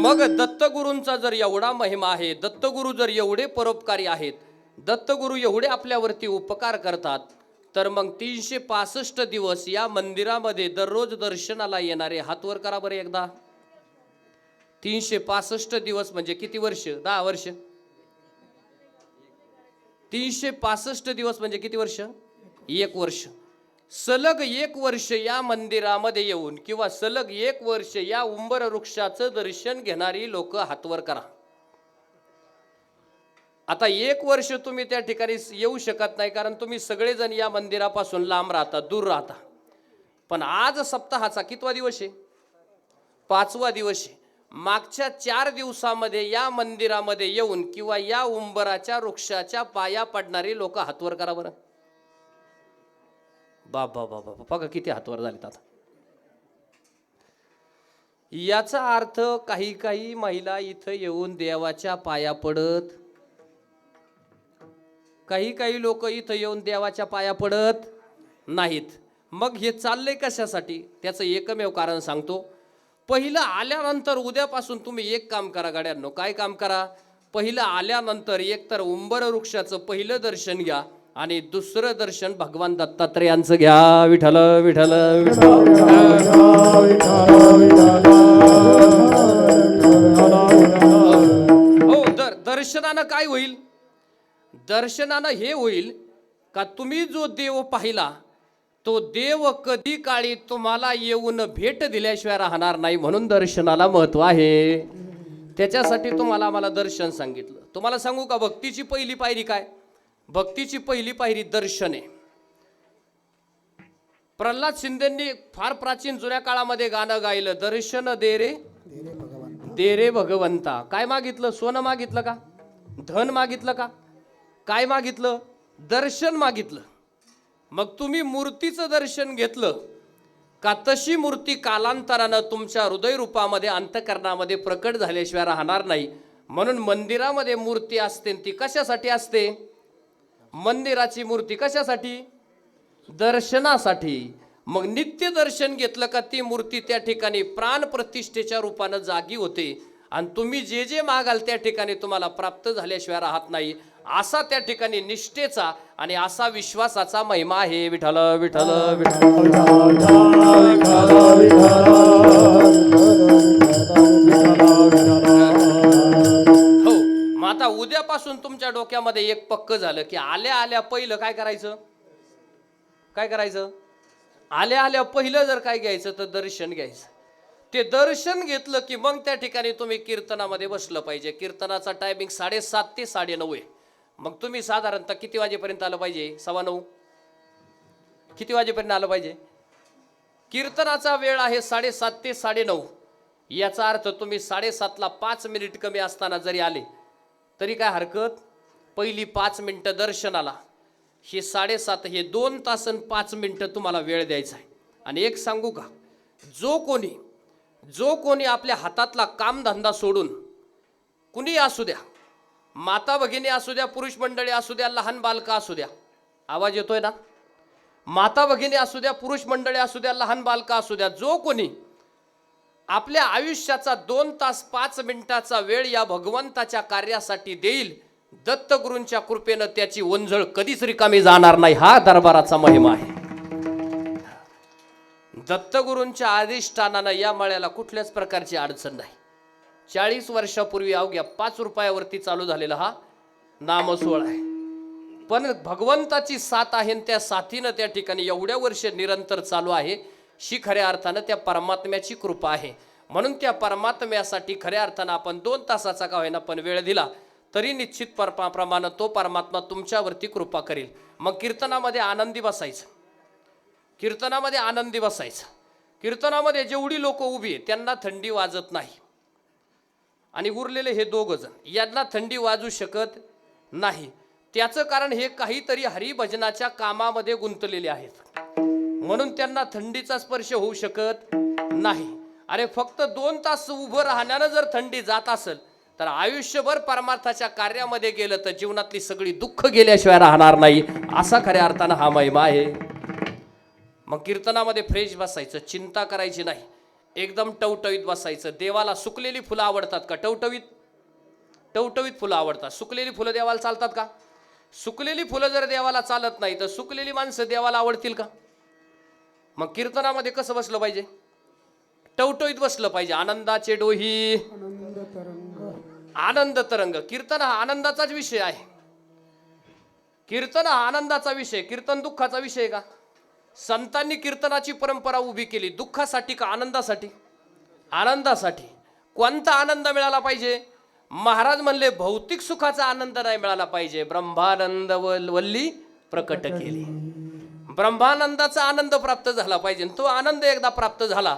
मग दत्तगुरूंचा जर एवढा महिमा आहे, दत्तगुरू जर एवढे परोपकारी आहेत, दत्तगुरू एवढे आपल्यावरती उपकार करतात, तर मग 365 दिवस या मंदिरामध्ये दररोज दर्शनाला येणारे हात वर करा बरे एकदा. 365 दिवस म्हणजे किती वर्ष? 10 वर्ष. 365 दिवस म्हणजे किती वर्ष? 1 वर्ष. सलग 1 वर्ष या मंदिरामध्ये येऊन किंवा सलग 1 वर्ष या उंबर वृक्षाचं दर्शन घेणारी लोक हातवर करा. आता 1 वर्ष तुम्ही त्या ठिकाणी येऊ शकत नाही कारण तुम्ही सगळेजण या मंदिरापासून लांब राहता, दूर राहता. पण आज सप्ताहाचा कितवा दिवस आहे? 5वा दिवस आहे. मागच्या 4 दिवसामध्ये या मंदिरामध्ये येऊन किंवा या उंबराच्या वृक्षाच्या पाया पडणारी लोक हातवर करा बरं. बाबा बाबा बघा किती हातवर झालेत आता. याचा अर्थ काही काही महिला इथं येऊन देवाच्या पाया पडत, काही काही लोक इथं येऊन देवाच्या पाया पडत नाहीत. मग हे चाललंय कशासाठी? त्याचं एकमेव कारण सांगतो. पहिलं आल्यानंतर उद्यापासून तुम्ही एक काम करा गाड्यांनो. काय काम करा? पहिलं आल्यानंतर एकतर उंबर वृक्षाचं पहिलं दर्शन घ्या आणि दुसरं दर्शन भगवान दत्तात्रेयांचं घ्या. विठ्ठल विठ्ठल हो. दर्शनानं काय होईल? दर्शनानं हे होईल का तुम्ही जो देव पाहिला तो देव कधी काळी तुम्हाला येऊन भेट दिल्याशिवाय राहणार नाही. म्हणून दर्शनाला महत्व आहे. त्याच्यासाठी तुम्हाला आम्हाला दर्शन सांगितलं. तुम्हाला सांगू का भक्तीची पहिली पायरी काय? भक्तीची पहिली पायरी दर्शन आहे. प्रल्हाद शिंदेंनी फार प्राचीन जुन्या काळामध्ये गाणं गायलं, दर्शन दे रे दे रे भगवंता. काय मागितलं? सोनं मागितलं का? धन मागितलं का? काय मागितलं? दर्शन मागितलं. मग तुम्ही मूर्तीचं दर्शन घेतलं का तशी मूर्ती कालांतरानं तुमच्या हृदय रूपामध्ये अंतःकरणामध्ये प्रकट झाल्याशिवाय राहणार नाही. म्हणून मंदिरामध्ये मूर्ती असते. ती कशासाठी असते? मंदिराची मूर्ती कशासाठी? दर्शनासाठी. मग नित्य दर्शन घेतलं का ती मूर्ती त्या ठिकाणी प्राण प्रतिष्ठेच्या रूपानं जागी होते आणि तुम्ही जे जे मागाल त्या ठिकाणी तुम्हाला प्राप्त झाल्याशिवाय राहत नाही. असा त्या ठिकाणी निष्ठेचा आणि असा विश्वासाचा महिमा आहे. विठ्ठल विठ्ठल हो. मग आता उद्यापासून तुमच्या डोक्यामध्ये एक पक्क झालं की आल्या आल्या पहिलं काय करायचं? काय करायचं? आल्या आल्या पहिलं जर काय घ्यायचं तर दर्शन घ्यायचं. ते दर्शन घेतलं की मग त्या ठिकाणी तुम्ही कीर्तनामध्ये बसलं पाहिजे. कीर्तनाचा टायमिंग 7:30 ते 9:30 आहे. मग तुम्ही साधारणतः किती वाजेपर्यंत आलं पाहिजे? 9:15. किती वाजेपर्यंत आलं पाहिजे? कीर्तनाचा वेळ आहे 7:30 ते 9:30. याचा अर्थ तुम्ही 7:30ला 5 मिनिट कमी असताना जरी आले तरी काय हरकत? पहिली 5 मिनिटं दर्शनाला, हे 7:30, हे 2 तास आणि 5 मिनिटं तुम्हाला वेळ द्यायचा आहे. आणि एक सांगू का, जो कोणी आपल्या हातातला कामधंदा सोडून, कुणी असू द्या, माता भगिनी असू द्या, पुरुष मंडळी असू द्या, लहान बालका असू द्या, आवाज येतोय ना? माता भगिनी असू द्या, पुरुष मंडळी असू द्या, लहान बालका असू द्या, जो कोणी आपल्या आयुष्याचा 2 तास 5 मिनिटाचा वेळ या भगवंताच्या कार्यासाठी देईल, दत्तगुरूंच्या कृपेनं त्याची ओंजळ कधीच रिकामी जाणार नाही. हा दरबाराचा महिमा आहे. दत्तगुरूंच्या अधिष्ठानानं या मळ्याला कुठल्याच प्रकारची अडचण नाही. 40 वर्षापूर्वी अवघ्या 5 रुपयावरती चालू झालेला हा नामसोहळा आहे. पण भगवंताची साथ आहे आणि त्या साथीनं त्या ठिकाणी एवढ्या वर्ष निरंतर चालू आहे. शी खऱ्या अर्थानं त्या परमात्म्याची कृपा आहे. म्हणून त्या परमात्म्यासाठी खऱ्या अर्थानं आपण 2 तासाचा का होईना पण वेळ दिला तरी निश्चित प्रमाणे तो परमात्मा तुमच्यावरती कृपा करेल. मग कीर्तनामध्ये आनंदी बसायचं. कीर्तनामध्ये आनंदी बसायचं. कीर्तनामध्ये जेवढी लोक उभी आहे त्यांना थंडी वाजत नाही आणि उरलेले हे 2 जण यांना थंडी वाजू शकत नाही. त्याचं कारण हे काहीतरी हरिभजनाच्या कामामध्ये गुंतलेले आहेत म्हणून त्यांना थंडीचा स्पर्श होऊ शकत नाही. अरे फक्त 2 तास उभं राहण्यानं जर थंडी जात असेल तर आयुष्यभर परमार्थाच्या कार्यामध्ये गेलं तर जीवनातली सगळी दुःख गेल्याशिवाय राहणार नाही. असा खऱ्या अर्थानं हा महिमा आहे. मग कीर्तनामध्ये फ्रेश बसायचं, चिंता करायची नाही, एकदम टवटवीत बसायचं. देवाला सुकलेली फुलं आवडतात का? टवटवीत फुलं आवडतात. सुकलेली फुलं देवाला चालतात का? सुकलेली फुलं जर देवाला चालत नाही तर सुकलेली माणसं देवाला आवडतील का? मग कीर्तनामध्ये कसं बसलं पाहिजे? टवटवीत बसलं पाहिजे. आनंदाचे डोही आनंद तरंग. कीर्तन हा आनंदाचाच विषय आहे. कीर्तन हा आनंदाचा विषय. कीर्तन दुःखाचा विषय का? संतांनी कीर्तनाची परंपरा उभी केली दुःखासाठी का आनंदासाठी? आनंदासाठी. कोणता आनंद मिळाला पाहिजे? महाराज म्हणले भौतिक सुखाचा आनंद नाही मिळाला पाहिजे. ब्रह्मानंद वल्ली प्रकट केली. ब्रह्मानंदाचा आनंद प्राप्त झाला पाहिजे. तो आनंद एकदा प्राप्त झाला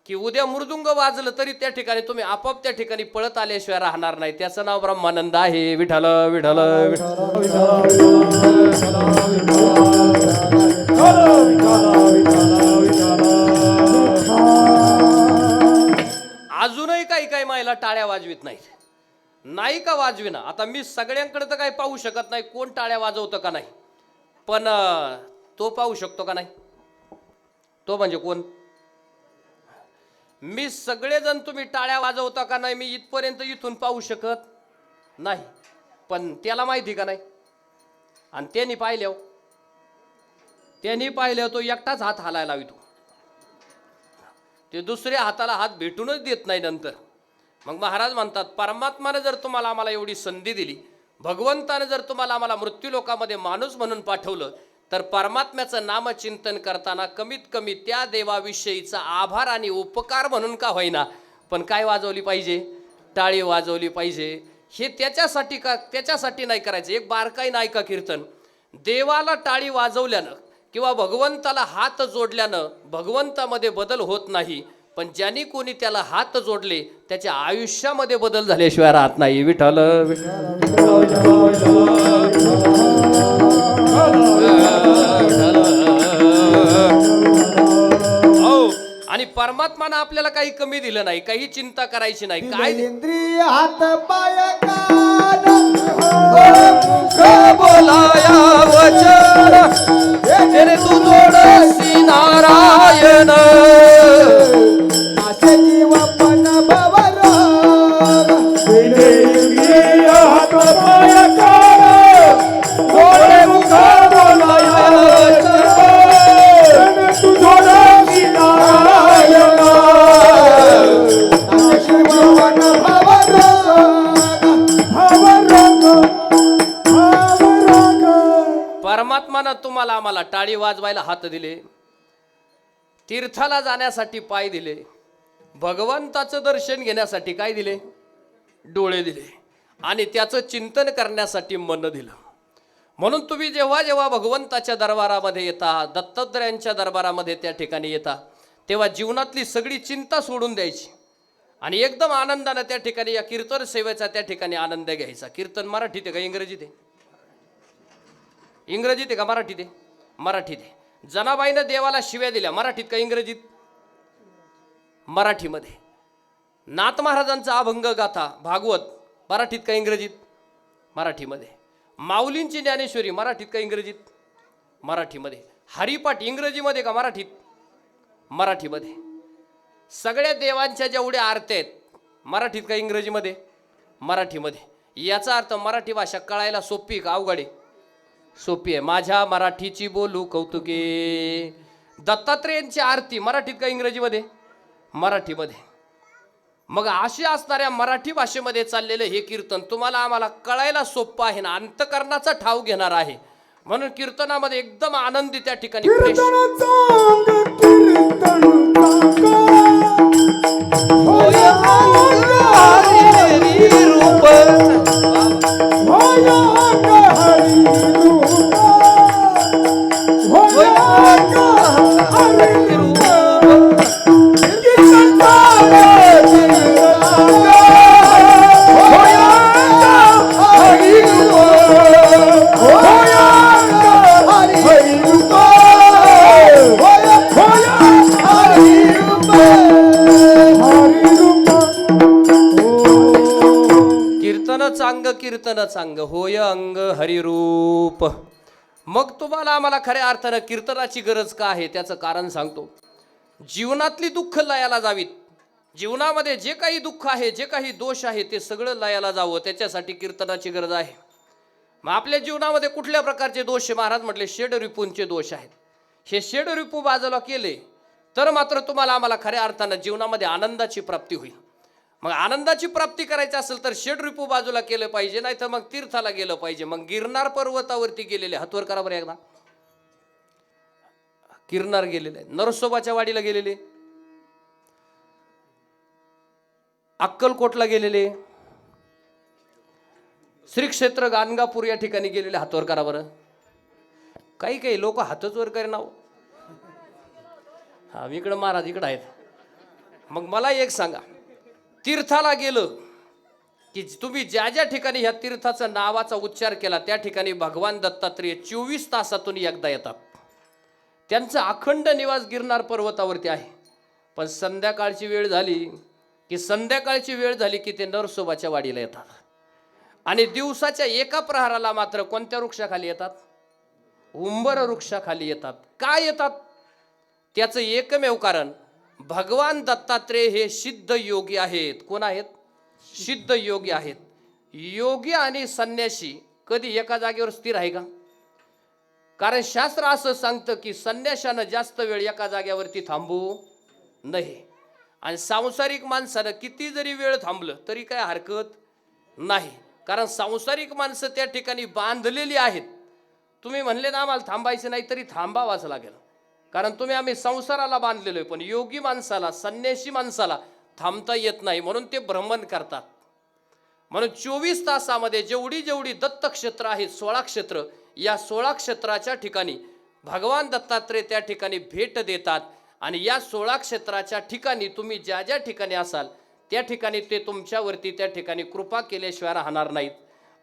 की उद्या मृदुंग वाजलं तरी त्या ठिकाणी तुम्ही आपोआप त्या ठिकाणी पळत आल्याशिवाय राहणार नाही. त्याचं नाव ब्रह्मानंद आहे. विठ्ठल विठ्ठल अजूनही काही महिला टाळ्या वाजवित नाहीत. नाही का वाजविना? आता मी सगळ्यांकडे तर काही पाहू शकत नाही कोण टाळ्या वाजवतं का नाही, पण तो पाहू शकतो का नाही? तो म्हणजे कोण? मी सगळेजण तुम्ही टाळ्या वाजवता का नाही मी इथपर्यंत इथून पाहू शकत नाही, पण त्याला माहिती का नाही? आणि त्यांनी पाहिल्यावर तो एकटाच हात हालायला लावितो. ते दुसऱ्या हाताला हात भेटूनच देत नाही नंतर. मग महाराज म्हणतात परमात्माने जर तुम्हाला आम्हाला एवढी संधी दिली, भगवंताने जर तुम्हाला आम्हाला मृत्यूलोकामध्ये माणूस म्हणून पाठवलं, तर परमात्म्याचं नामचिंतन करताना कमीत कमी त्या देवाविषयीचा आभार आणि उपकार म्हणून का होईना पण काय वाजवली पाहिजे? टाळी वाजवली पाहिजे. हे त्याच्यासाठी नाही करायचं. एक बारकाई नाही का कीर्तन? देवाला टाळी वाजवल्यानं किंवा भगवंताला हात जोडल्यानं भगवंतामध्ये बदल होत नाही, पण ज्यांनी कोणी त्याला हात जोडले त्याच्या आयुष्यामध्ये बदल झाल्याशिवाय राहत नाही. विठ्ठल आणि परमात्मानं आपल्याला काही कमी दिलं नाही, काही चिंता करायची नाही. काय इंद्रिय हात पाय कान मुख बोलाया वचन तेरे तू जोडसी नारायण नाचे जीव पण भवर इंद्रिय हात पाय कान डोळे मुख बोलाया वचन तू जोडसी नारायण नाचे जीव पण भवर परमात्मानं तुम्हाला आम्हाला टाळी वाजवायला हात दिले, तीर्थाला जाण्यासाठी पाय दिले, भगवंताचं दर्शन घेण्यासाठी काय दिले? डोळे दिले, आणि त्याचं चिंतन करण्यासाठी मन दिलं. म्हणून तुम्ही जेव्हा जेव्हा भगवंताच्या दरबारामध्ये येता, दत्तात्रयांच्या दरबारामध्ये त्या ठिकाणी येता, तेव्हा जीवनातली सगळी चिंता सोडून द्यायची आणि एकदम आनंदाने त्या ठिकाणी या कीर्तन सेवेचा त्या ठिकाणी आनंद घ्यायचा. कीर्तन मराठीत आहे का इंग्रजीत आहे? इंग्रजीत आहे का मराठीत आहे? मराठीत आहे. जनाबाईनं देवाला शिव्या दिल्या, मराठीत का इंग्रजीत? मराठीमध्ये. नाथ महाराजांचा अभंग गाथा भागवत मराठीत का इंग्रजीत? मराठीमध्ये. माऊलींची ज्ञानेश्वरी मराठीत का इंग्रजीत? मराठीमध्ये. हरिपाठ इंग्रजीमध्ये का मराठीत? मराठीमध्ये. सगळ्या देवांच्या जेवढ्या आरत्या आहेत मराठीत का इंग्रजीमध्ये? मराठीमध्ये. याचा अर्थ मराठी भाषा कळायला सोपी का अवघड आहे? सोपी आहे. माझ्या मराठीची बोलू कौतुके दत्तात्रेयांची आरती मराठीत का इंग्रजीमध्ये? मराठीमध्ये. मग अशी असणाऱ्या मराठी भाषेमध्ये चाललेलं हे कीर्तन तुम्हाला आम्हाला कळायला सोपं आहे ना, अंतकरणाचा ठाव घेणार आहे. म्हणून कीर्तनामध्ये एकदम आनंदी त्या ठिकाणी fresh. कीर्तन चांग होय अंग हरिरूप. मग तुम्हाला आम्हाला खऱ्या अर्थानं कीर्तनाची गरज का आहे त्याचं कारण सांगतो. जीवनातली दुःख लयाला जावीत. जीवनामध्ये जे काही दुःख आहे, जे काही दोष आहे ते सगळं लयाला जावं, त्याच्यासाठी कीर्तनाची गरज आहे. मग आपल्या जीवनामध्ये कुठल्या प्रकारचे दोष? महाराज म्हटले षडरिपूंचे दोष आहेत. हे षडरिपू बाजूला केले तर मात्र तुम्हाला आम्हाला खऱ्या अर्थानं जीवनामध्ये आनंदाची प्राप्ती होईल. मग आनंदाची प्राप्ती करायची असेल तर षडरिपू बाजूला केलं पाहिजे, नाही तर मग तीर्थाला गेलं पाहिजे. मग गिरनार पर्वतावरती गेलेले, हातवर करा बरं एकदा. गिरनार गेलेले, नरसोबाच्या वाडीला गेलेले, अक्कलकोटला गेलेले, श्री क्षेत्र गाणगापूर या ठिकाणी गेलेले, हातवर करा बरं. काही काही लोक हातच वर करे नाव. हा इकडं महाराज इकडं आहेत. मग मला एक सांगा, तीर्थाला गेलं की तुम्ही ज्या ज्या ठिकाणी ह्या तीर्थाचा नावाचा उच्चार केला त्या ठिकाणी भगवान दत्तात्रेय 24 तासातून एकदा येतात. त्यांचा अखंड निवास गिरनार पर्वतावरती आहे. पण संध्याकाळची वेळ झाली की ते नरसोबाच्या वाडीला येतात. आणि दिवसाच्या एका प्रहाराला मात्र कोणत्या वृक्षाखाली येतात? उंबर वृक्षाखाली येतात. का येतात? त्याचं एकमेव कारण, भगवान दत्तात्रेय हे सिद्ध योगी आहेत. कोण आहेत? सिद्ध योगी आहेत. योगी आणि संन्यासी कधी एका जागेवर स्थिर आहे का? कारण शास्त्र असं सांगतं की संन्याशानं जास्त वेळ एका जागेवरती थांबू नये. आणि सांसारिक माणसानं किती जरी वेळ थांबलं तरी काय हरकत नाही. कारण सांसारिक माणसं त्या ठिकाणी बांधलेली आहेत. तुम्ही म्हणले ना आम्हाला थांबायचं नाही तरी थांबावाच लागेल, कारण आम्ही संसाराला बांधलेलो आहे. पण योगी माणसाला, संन्यासी माणसाला थांबता येत नाही, म्हणून ते भ्रमण करतात. म्हणून 24 तासामध्ये जेवढी जेवढी दत्त क्षेत्र आहेत, 16 क्षेत्र, या 16 क्षेत्राच्या ठिकाणी भगवान दत्तात्रेय त्या ठिकाणी भेट देतात. आणि या 16 क्षेत्राच्या ठिकाणी तुम्ही ज्या ज्या ठिकाणी असाल त्या ठिकाणी ते तुमच्यावरती त्या ठिकाणी कृपा केल्याशिवाय राहणार नाहीत.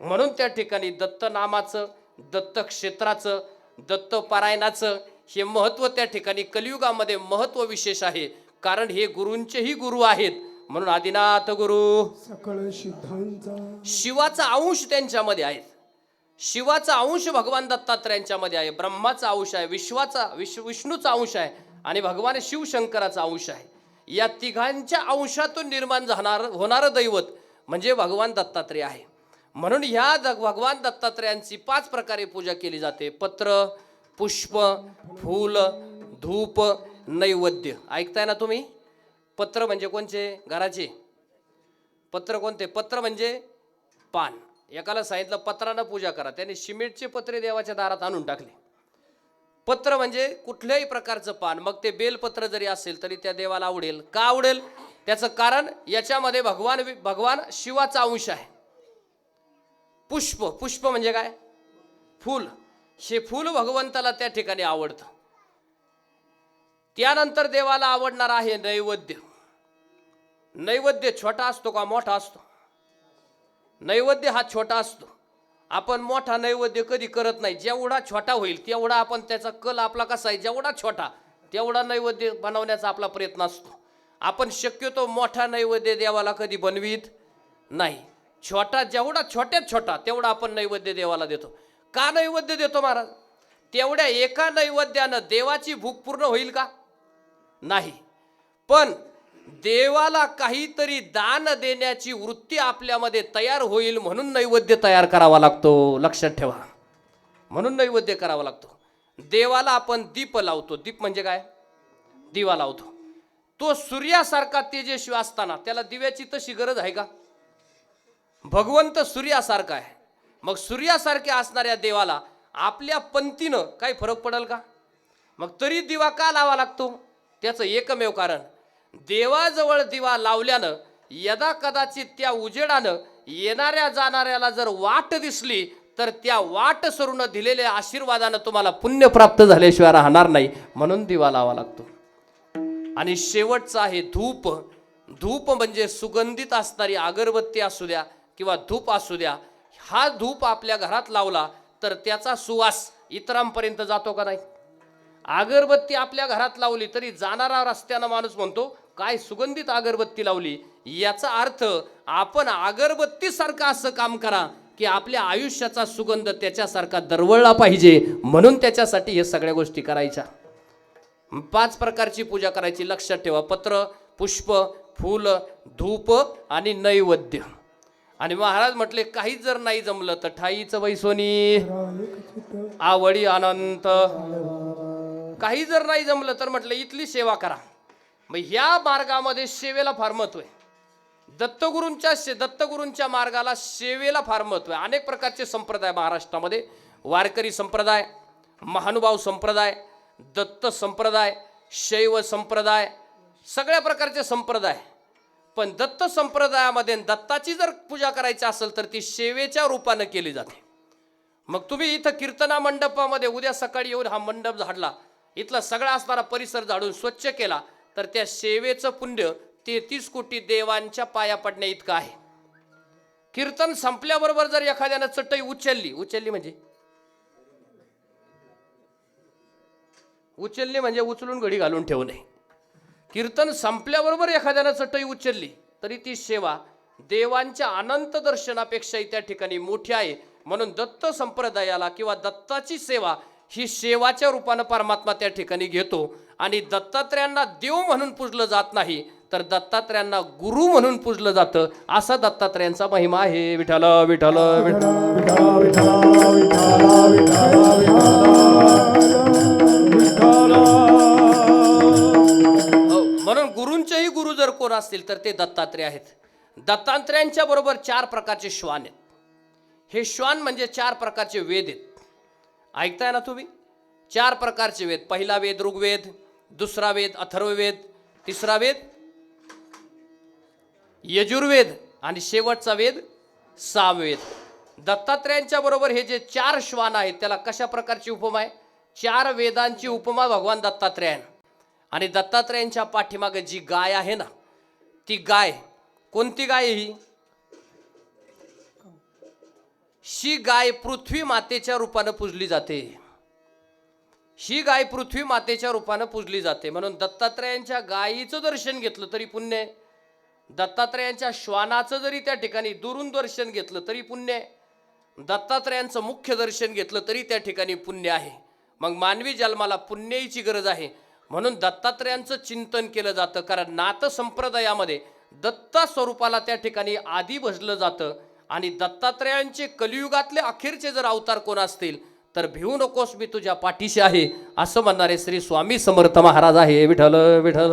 म्हणून त्या ठिकाणी दत्त नामाचं, दत्त क्षेत्राचं, दत्त पारायणाचं हे महत्त्व त्या ठिकाणी कलियुगामध्ये महत्त्व विशेष आहे. कारण हे गुरूंचेही गुरु आहेत. म्हणून आदिनाथ गुरु सकळ सिद्धांचा, शिवाचा अंश त्यांच्यामध्ये आहे. शिवाचा अंश भगवान दत्तात्रेयांच्यामध्ये आहे. ब्रह्माचा अंश आहे, विष्णूचा अंश आहे आणि भगवान शिवशंकराचा अंश आहे. या तिघांच्या अंशातून निर्माण होणारं दैवत म्हणजे भगवान दत्तात्रेय आहे. म्हणून ह्या भगवान दत्तात्रेयांची 5 प्रकारे पूजा केली जाते. पत्र, पुष्प, फूल, धूप, नैवेद्य. ऐकताय ना तुम्ही? पत्र म्हणजे कोणचे? घराचे पत्र. कोणते? पत्र म्हणजे पान. एकाला सांगितलं पत्रानं पूजा करा, त्याने सिमेंटचे पत्रे देवाच्या दारात आणून टाकले. पत्र म्हणजे कुठल्याही प्रकारचं पान, मग ते बेलपत्र जरी असेल तरी त्या देवाला आवडेल. का आवडेल? त्याचं कारण याच्यामध्ये भगवान शिवाचा अंश आहे. पुष्प म्हणजे काय? फूल. हे फूल भगवंताला त्या ठिकाणी आवडतं. त्यानंतर देवाला आवडणार आहे नैवेद्य. नैवेद्य छोटा असतो का मोठा असतो? नैवेद्य हा छोटा असतो. आपण मोठा नैवेद्य कधी करत नाही. जेवढा छोटा होईल तेवढा आपण त्याचा कल आपला कसा आहे, जेवढा छोटा तेवढा नैवेद्य बनवण्याचा आपला प्रयत्न असतो. आपण शक्यतो मोठा नैवेद्य देवाला कधी बनवीत नाही. जेवढा छोट्यात छोटा तेवढा आपण नैवेद्य देवाला देतो. का नैवेद्य देतो महाराज? तेवढ्या एका नैवेद्यानं देवाची भूक पूर्ण होईल का? नाही. पण देवाला काहीतरी दान देण्याची वृत्ती आपल्यामध्ये तयार होईल म्हणून नैवेद्य तयार करावा लागतो. लक्षात ठेवा, म्हणून नैवेद्य करावा लागतो. देवाला आपण दीप लावतो. दीप म्हणजे काय? दिवा लावतो. तो सूर्यासारखा तेजस्वी असताना त्याला दिव्याची तशी गरज आहे का? भगवंत सूर्यासारखा आहे. मग सूर्यासारख्या असणाऱ्या देवाला आपल्या पंथीनं काही फरक पडेल का? मग तरी दिवा का लावा लागतो? त्याचं एकमेव कारण, देवाजवळ दिवा लावल्यानं यदा कदाचित त्या उजेडानं येणाऱ्या जाणाऱ्याला जर वाट दिसली तर त्या वाट सरून दिलेल्या आशीर्वादानं तुम्हाला पुण्य प्राप्त झाल्याशिवाय राहणार नाही, म्हणून दिवा लावा लागतो. आणि शेवटचा आहे धूप. धूप म्हणजे सुगंधित असणारी अगरबत्ती असू द्या किंवा धूप असू द्या. हा धूप आपल्या घरात लावला तर त्याचा सुवास इतरांपर्यंत जातो का नाही? अगरबत्ती आपल्या घरात लावली तरी जाणारा रस्त्यानं माणूस म्हणतो काय सुगंधित अगरबत्ती लावली. याचा अर्थ आपण अगरबत्तीसारखं असं काम करा की आपल्या आयुष्याचा सुगंध त्याच्यासारखा दरवळला पाहिजे, म्हणून त्याच्यासाठी हे सगळ्या गोष्टी करायच्या. 5 प्रकारची पूजा करायची, लक्षात ठेवा. पत्र, पुष्प, फूल, धूप आणि नैवेद्य. आणि महाराज म्हटले काहीच जर नाही जमलं तर ठाईचं बैसोनी आवडी अनंत. काही जर नाही जमलं तर म्हटलं इथली सेवा करा. मग ह्या मार्गामध्ये सेवेला फार महत्व आहे. दत्तगुरूंच्या मार्गाला सेवेला फार महत्व आहे. अनेक प्रकारचे संप्रदाय महाराष्ट्रामध्ये, वारकरी संप्रदाय, महानुभाव संप्रदाय, दत्त संप्रदाय, शैव संप्रदाय, सगळ्या प्रकारचे संप्रदाय. पण दत्त संप्रदायामध्ये दत्ताची जर पूजा करायची असेल तर ती सेवेच्या रूपानं केली जाते. मग तुम्ही इथं कीर्तना मंडपामध्ये उद्या सकाळी येऊन हा मंडप झाडला, इथला सगळा असणारा परिसर झाडून स्वच्छ केला तर त्या सेवेचं पुण्य 33 कोटी देवांच्या पाया पडण्या इतकं आहे. कीर्तन संपल्याबरोबर जर एखाद्यानं चटई उचलली म्हणजे उचलून घडी घालून ठेवू नये. कीर्तन संपल्याबरोबर एखाद्यानं चटई उचलली तरी ती सेवा देवांच्या अनंत दर्शनापेक्षाही त्या ठिकाणी मोठी आहे. म्हणून दत्त संप्रदायाला किंवा दत्ताची सेवा ही सेवाच्या रूपानं परमात्मा त्या ठिकाणी घेतो. आणि दत्तात्रयांना देव म्हणून पूजलं जात नाही तर दत्तात्रयांना गुरु म्हणून पूजलं जातं. असा दत्तात्रयांचा महिमा आहे. विठ्ठल विठ्ठल म्हणून गुरूंचेही गुरु जर कोण असतील तर ते दत्तात्रय आहेत. दत्तात्रयांच्या बरोबर 4 प्रकारचे श्वान आहेत. हे श्वान म्हणजे 4 प्रकारचे वेद आहेत. ऐकताय ना तुम्ही? 4 प्रकारचे वेद. पहिला वेद ऋग्वेद, दुसरा वेद अथर्ववेद, तिसरा वेद यजुर्वेद आणि शेवटचा वेद सामवेद. दत्तात्रयांच्या बरोबर हे जे 4 श्वान आहेत त्याला कशा प्रकारची उपमा आहे? 4 वेदांची उपमा भगवान दत्तात्रयान. आणि दत्तात्रयांच्या पाठीमागे जी गाय आहे ना, ती गाय कोणती गाय? ही गाय पृथ्वी मातेच्या रूपानं पूजली जाते. ही गाय पृथ्वी मातेच्या रूपानं पूजली जाते. म्हणून दत्तात्रयांच्या गायीचं दर्शन घेतलं तरी पुण्य आहे. दत्तात्रयांच्या श्वानाचं जरी त्या ठिकाणी दुरून दर्शन घेतलं तरी पुण्य आहे. दत्तात्रयांचं मुख्य दर्शन घेतलं तरी त्या ठिकाणी पुण्य आहे. मग मानवी जन्माला पुण्याची गरज आहे. म्हणून दत्तात्रयांचं चिंतन केलं जातं. कारण नाथ संप्रदायामध्ये दत्ता स्वरूपाला त्या ठिकाणी आधी भजलं जातं. आणि दत्तात्रयांचे कलियुगातले अखेरचे जर अवतार कोण असतील तर भिवू नकोस मी तुझ्या पाठीशी आहे असं म्हणणारे श्री स्वामी समर्थ महाराज आहे. विठ्ठल विठ्ठल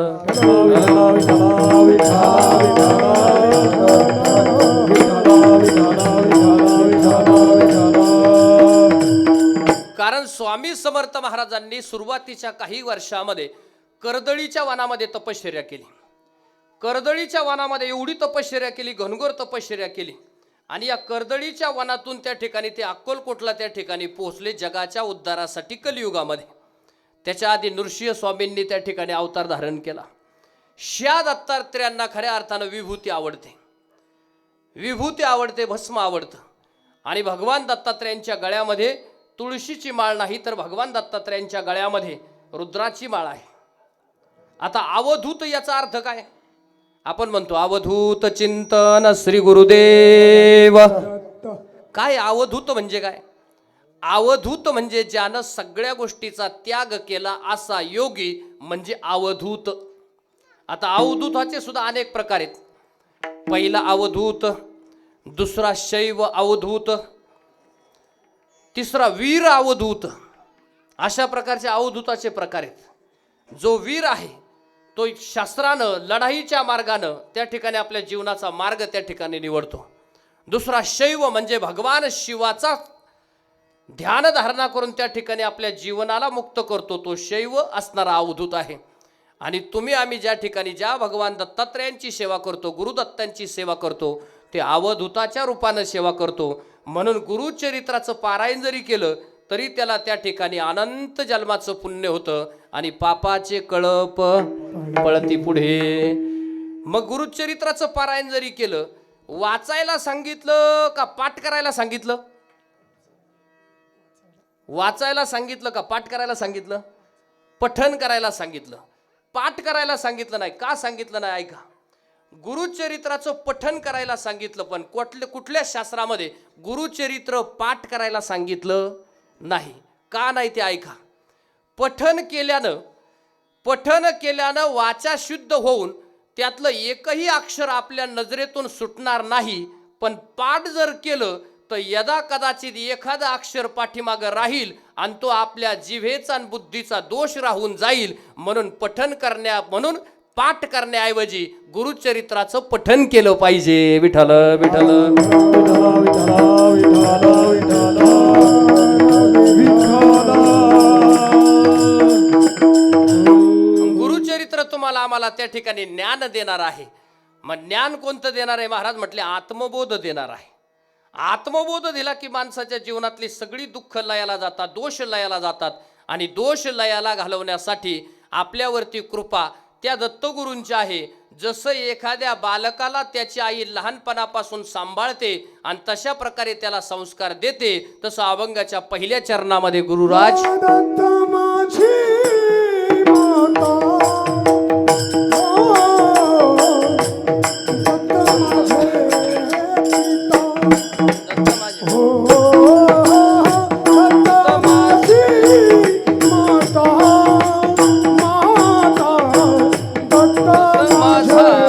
कारण स्वामी समर्थ महाराजांनी सुरुवातीच्या काही वर्षामध्ये कर्दळीच्या वनामध्ये तपश्चर्या केली. कर्दळीच्या वनामध्ये एवढी तपश्चर्या केली, घनघोर तपश्चर्या केली. आणि या कर्दळीच्या वनातून त्या ठिकाणी ते अक्कलकोटला त्या ठिकाणी पोहोचले जगाच्या उद्धारासाठी कलियुगामध्ये. त्याच्या आधी नृसिंह स्वामींनी त्या ठिकाणी अवतार धारण केला. श्या दत्तात्रयांना खऱ्या अर्थानं विभूती आवडते. विभूती आवडते, भस्म आवडतं. आणि भगवान दत्तात्रयांच्या गळ्यामध्ये तुळशीची माळ नाही तर भगवान दत्तात्रयांच्या गळ्यामध्ये रुद्राची माळ आहे. आता अवधूत याचा अर्थ काय? आपण म्हणतो अवधूत चिंतन श्री गुरुदेव. काय अवधूत म्हणजे काय? अवधूत म्हणजे ज्यानं सगळ्या गोष्टीचा त्याग केला असा योगी म्हणजे अवधूत. आता अवधूताचे सुद्धा अनेक प्रकार आहेत. पहिला अवधूत, दुसरा शैव अवधूत, तिसरा वीर अवधूत अशा प्रकारचे अवधूताचे प्रकार आहेत. जो वीर आहे तो शास्त्रानं लढाईच्या मार्गानं त्या ठिकाणी आपल्या जीवनाचा मार्ग त्या ठिकाणी निवडतो. दुसरा शैव म्हणजे भगवान शिवाचा ध्यान धारणा करून त्या ठिकाणी आपल्या जीवनाला मुक्त करतो, तो शैव असणारा अवधूत आहे. आणि तुम्ही आम्ही ज्या ठिकाणी ज्या भगवान दत्तात्रयांची सेवा करतो, गुरुदत्तांची सेवा करतो, ते अवधूताच्या रूपानं सेवा करतो. म्हणून गुरुचरित्राचं पारायण जरी केलं तरी त्याला त्या ठिकाणी अनंत जन्माचं पुण्य होतं आणि पापाचे कळप पळती पुढे. मग गुरुचरित्राचं पारायण जरी केलं, वाचायला सांगितलं का पाठ करायला सांगितलं? वाचायला सांगितलं का पाठ करायला सांगितलं? पठण करायला सांगितलं, पाठ करायला सांगितलं नाही. का सांगितलं नाही ऐका. गुरुचरित्राचं पठण करायला सांगितलं, पण कुठल्या शास्त्रामध्ये गुरुचरित्र पाठ करायला सांगितलं नाही. का नाही ते ऐका. पठण केल्यानं वाचा शुद्ध होऊन त्यातलं एकही अक्षर आपल्या नजरेतून सुटणार नाही. पण पाठ जर केलं तर यदा कदाचित एखादा अक्षर पाठीमागं राहील आणि तो आपल्या जिव्हेचा आणि बुद्धीचा दोष राहून जाईल. म्हणून म्हणून पाठ करण्याऐवजी गुरुचरित्राचं पठण केलं पाहिजे. विठ्ठल विठ्ठल गुरुचरित्र तुम्हाला आम्हाला त्या ठिकाणी ज्ञान देणार आहे. मग ज्ञान कोणतं देणार आहे? महाराज म्हटले आत्मबोध देणार आहे. आत्मबोध दिला की माणसाच्या जीवनातली सगळी दुःख लयाला जातात, दोष लयाला जातात. आणि दोष लयाला घालवण्यासाठी आपल्यावरती कृपा त्या दत्तगुरूंची आहे. जसं एखाद्या बालकाला त्याची आई लहानपणापासून सांभाळते आणि तशा प्रकारे त्याला संस्कार देते, तसं अभंगाच्या पहिल्या चरणामध्ये गुरुराज माझा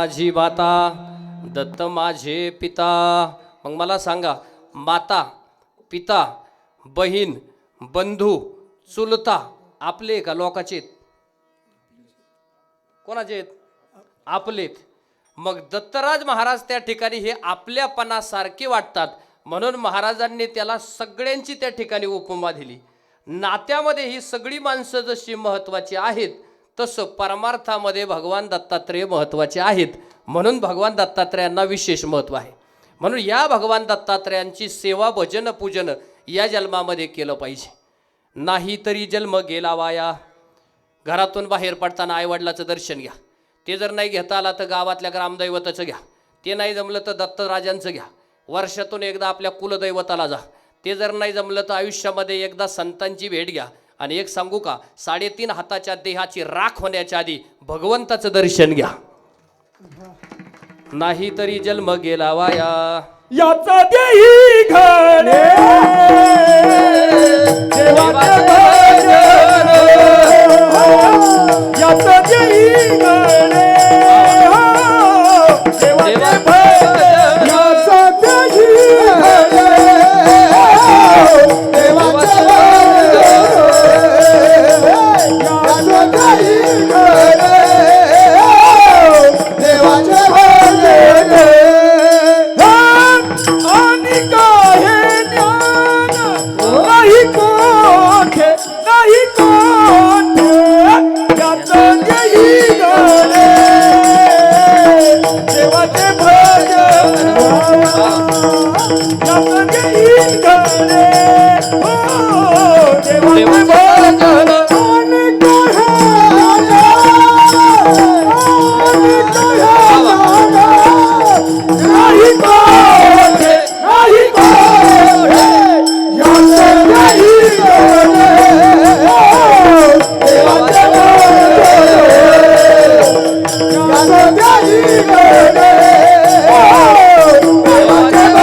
माझी माता दत्त माझे पिता. मग मला सांगा, माता, पिता, बहीण, बंधू, चुलता आपले का लोकाचे आहेत? कोणाचे आहेत? आपलेत. मग दत्तराज महाराज त्या ठिकाणी हे आपल्यापणासारखे वाटतात, म्हणून महाराजांनी त्याला सगळ्यांची त्या ठिकाणी उपमा दिली. नात्यामध्ये ही सगळी माणसं जशी महत्वाची आहेत, तसं परमार्थामध्ये भगवान दत्तात्रेय महत्वाचे आहेत, म्हणून भगवान दत्तात्रेयांना विशेष महत्व आहे. म्हणून या भगवान दत्तात्रेयांची सेवा, भजन, पूजन या जन्मामध्ये केलं पाहिजे. नाही तरी जन्म गेला वाया. घरातून बाहेर पडताना आईवडिलाचं दर्शन घ्या. ते जर नाही घेता आला तर गावातल्या ग्रामदैवताचं घ्या. ते नाही जमलं तर दत्तराजांचं घ्या. वर्षातून एकदा आपल्या कुलदैवताला जा. ते जर नाही जमलं तर आयुष्यामध्ये एकदा संतांची भेट घ्या. आणि एक सांगू का, 3.5 हाताच्या देहाची राख होण्याच्या आधी भगवंताचं दर्शन घ्या. नाही तरी जन्म गेला वाया. याचा देही घडे देवाचे भजन, याचा देही घडे देवाचे भजन, याचा देही घडे देवाचे भजन, याचा देही घडे देवाचे भजन. आणि काय ज्ञान नाही कोठे, नाही कोठे, याचं देही घडे देवाचे भजन, याचं देही घडे हो देवाचे भजन. आणि नाही कोठे, नाही कोठे, याचं देही घडे देवाचे भजन, याचं देही घडे देवाचे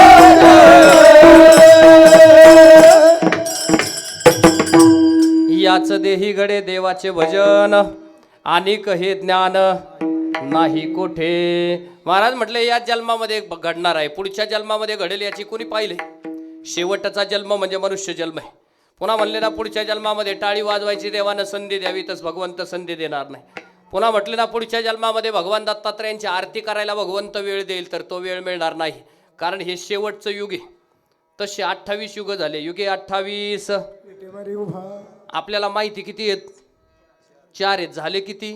भजन. याच देही घडे देवाचे भजन, आणि हे ज्ञान नाही कोठे. महाराज म्हटले या जन्मामध्ये घडणार आहे, पुढच्या जन्मामध्ये घडेल याची कोणी पाहिले? शेवटचा जन्म म्हणजे मनुष्य जन्म आहे. पुन्हा म्हणले ना, पुढच्या जन्मामध्ये टाळी वाजवायची देवानं संधी द्यावी, तस भगवंत संधी देणार नाही. पुन्हा म्हटले ना, पुढच्या जन्मामध्ये भगवान दत्तात्रेयांची आरती करायला भगवंत वेळ देईल, तर तो वेळ मिळणार नाही, कारण हे शेवटचं युग आहे. तसे 28 युग झाले. युगे 28. आपल्याला माहिती किती आहेत? 4 आहेत. झाले किती?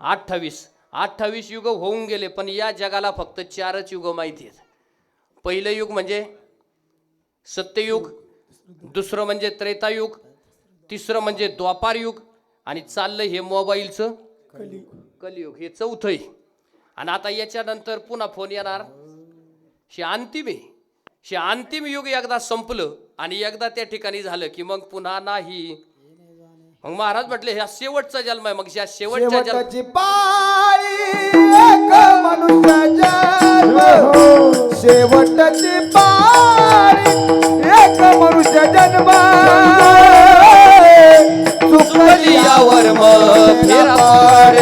28. 28 युग होऊन गेले, पण या जगाला फक्त 4च युग माहिती आहेत. पहिलं युग म्हणजे सत्ययुग, दुसरं म्हणजे त्रेतायुग, तिसरं म्हणजे द्वापार युग, आणि चाललं हे मोबाईलचं कलियुग, हे चौथं आहे. आणि आता याच्यानंतर पुन्हा फोन येणार, हे अंतिम आहे. हे अंतिम युग एकदा संपलं आणि एकदा त्या ठिकाणी झालं की मग पुन्हा नाही. मग महाराज म्हटले ह्या शेवटचा जन्म आहे. मग ह्या शेवटच्या शेवटची पाळी एक मनुष्य जन्म, शेवटची पाळी एक मनुष्य जन्म, चुकलियावर मग फेरा पड,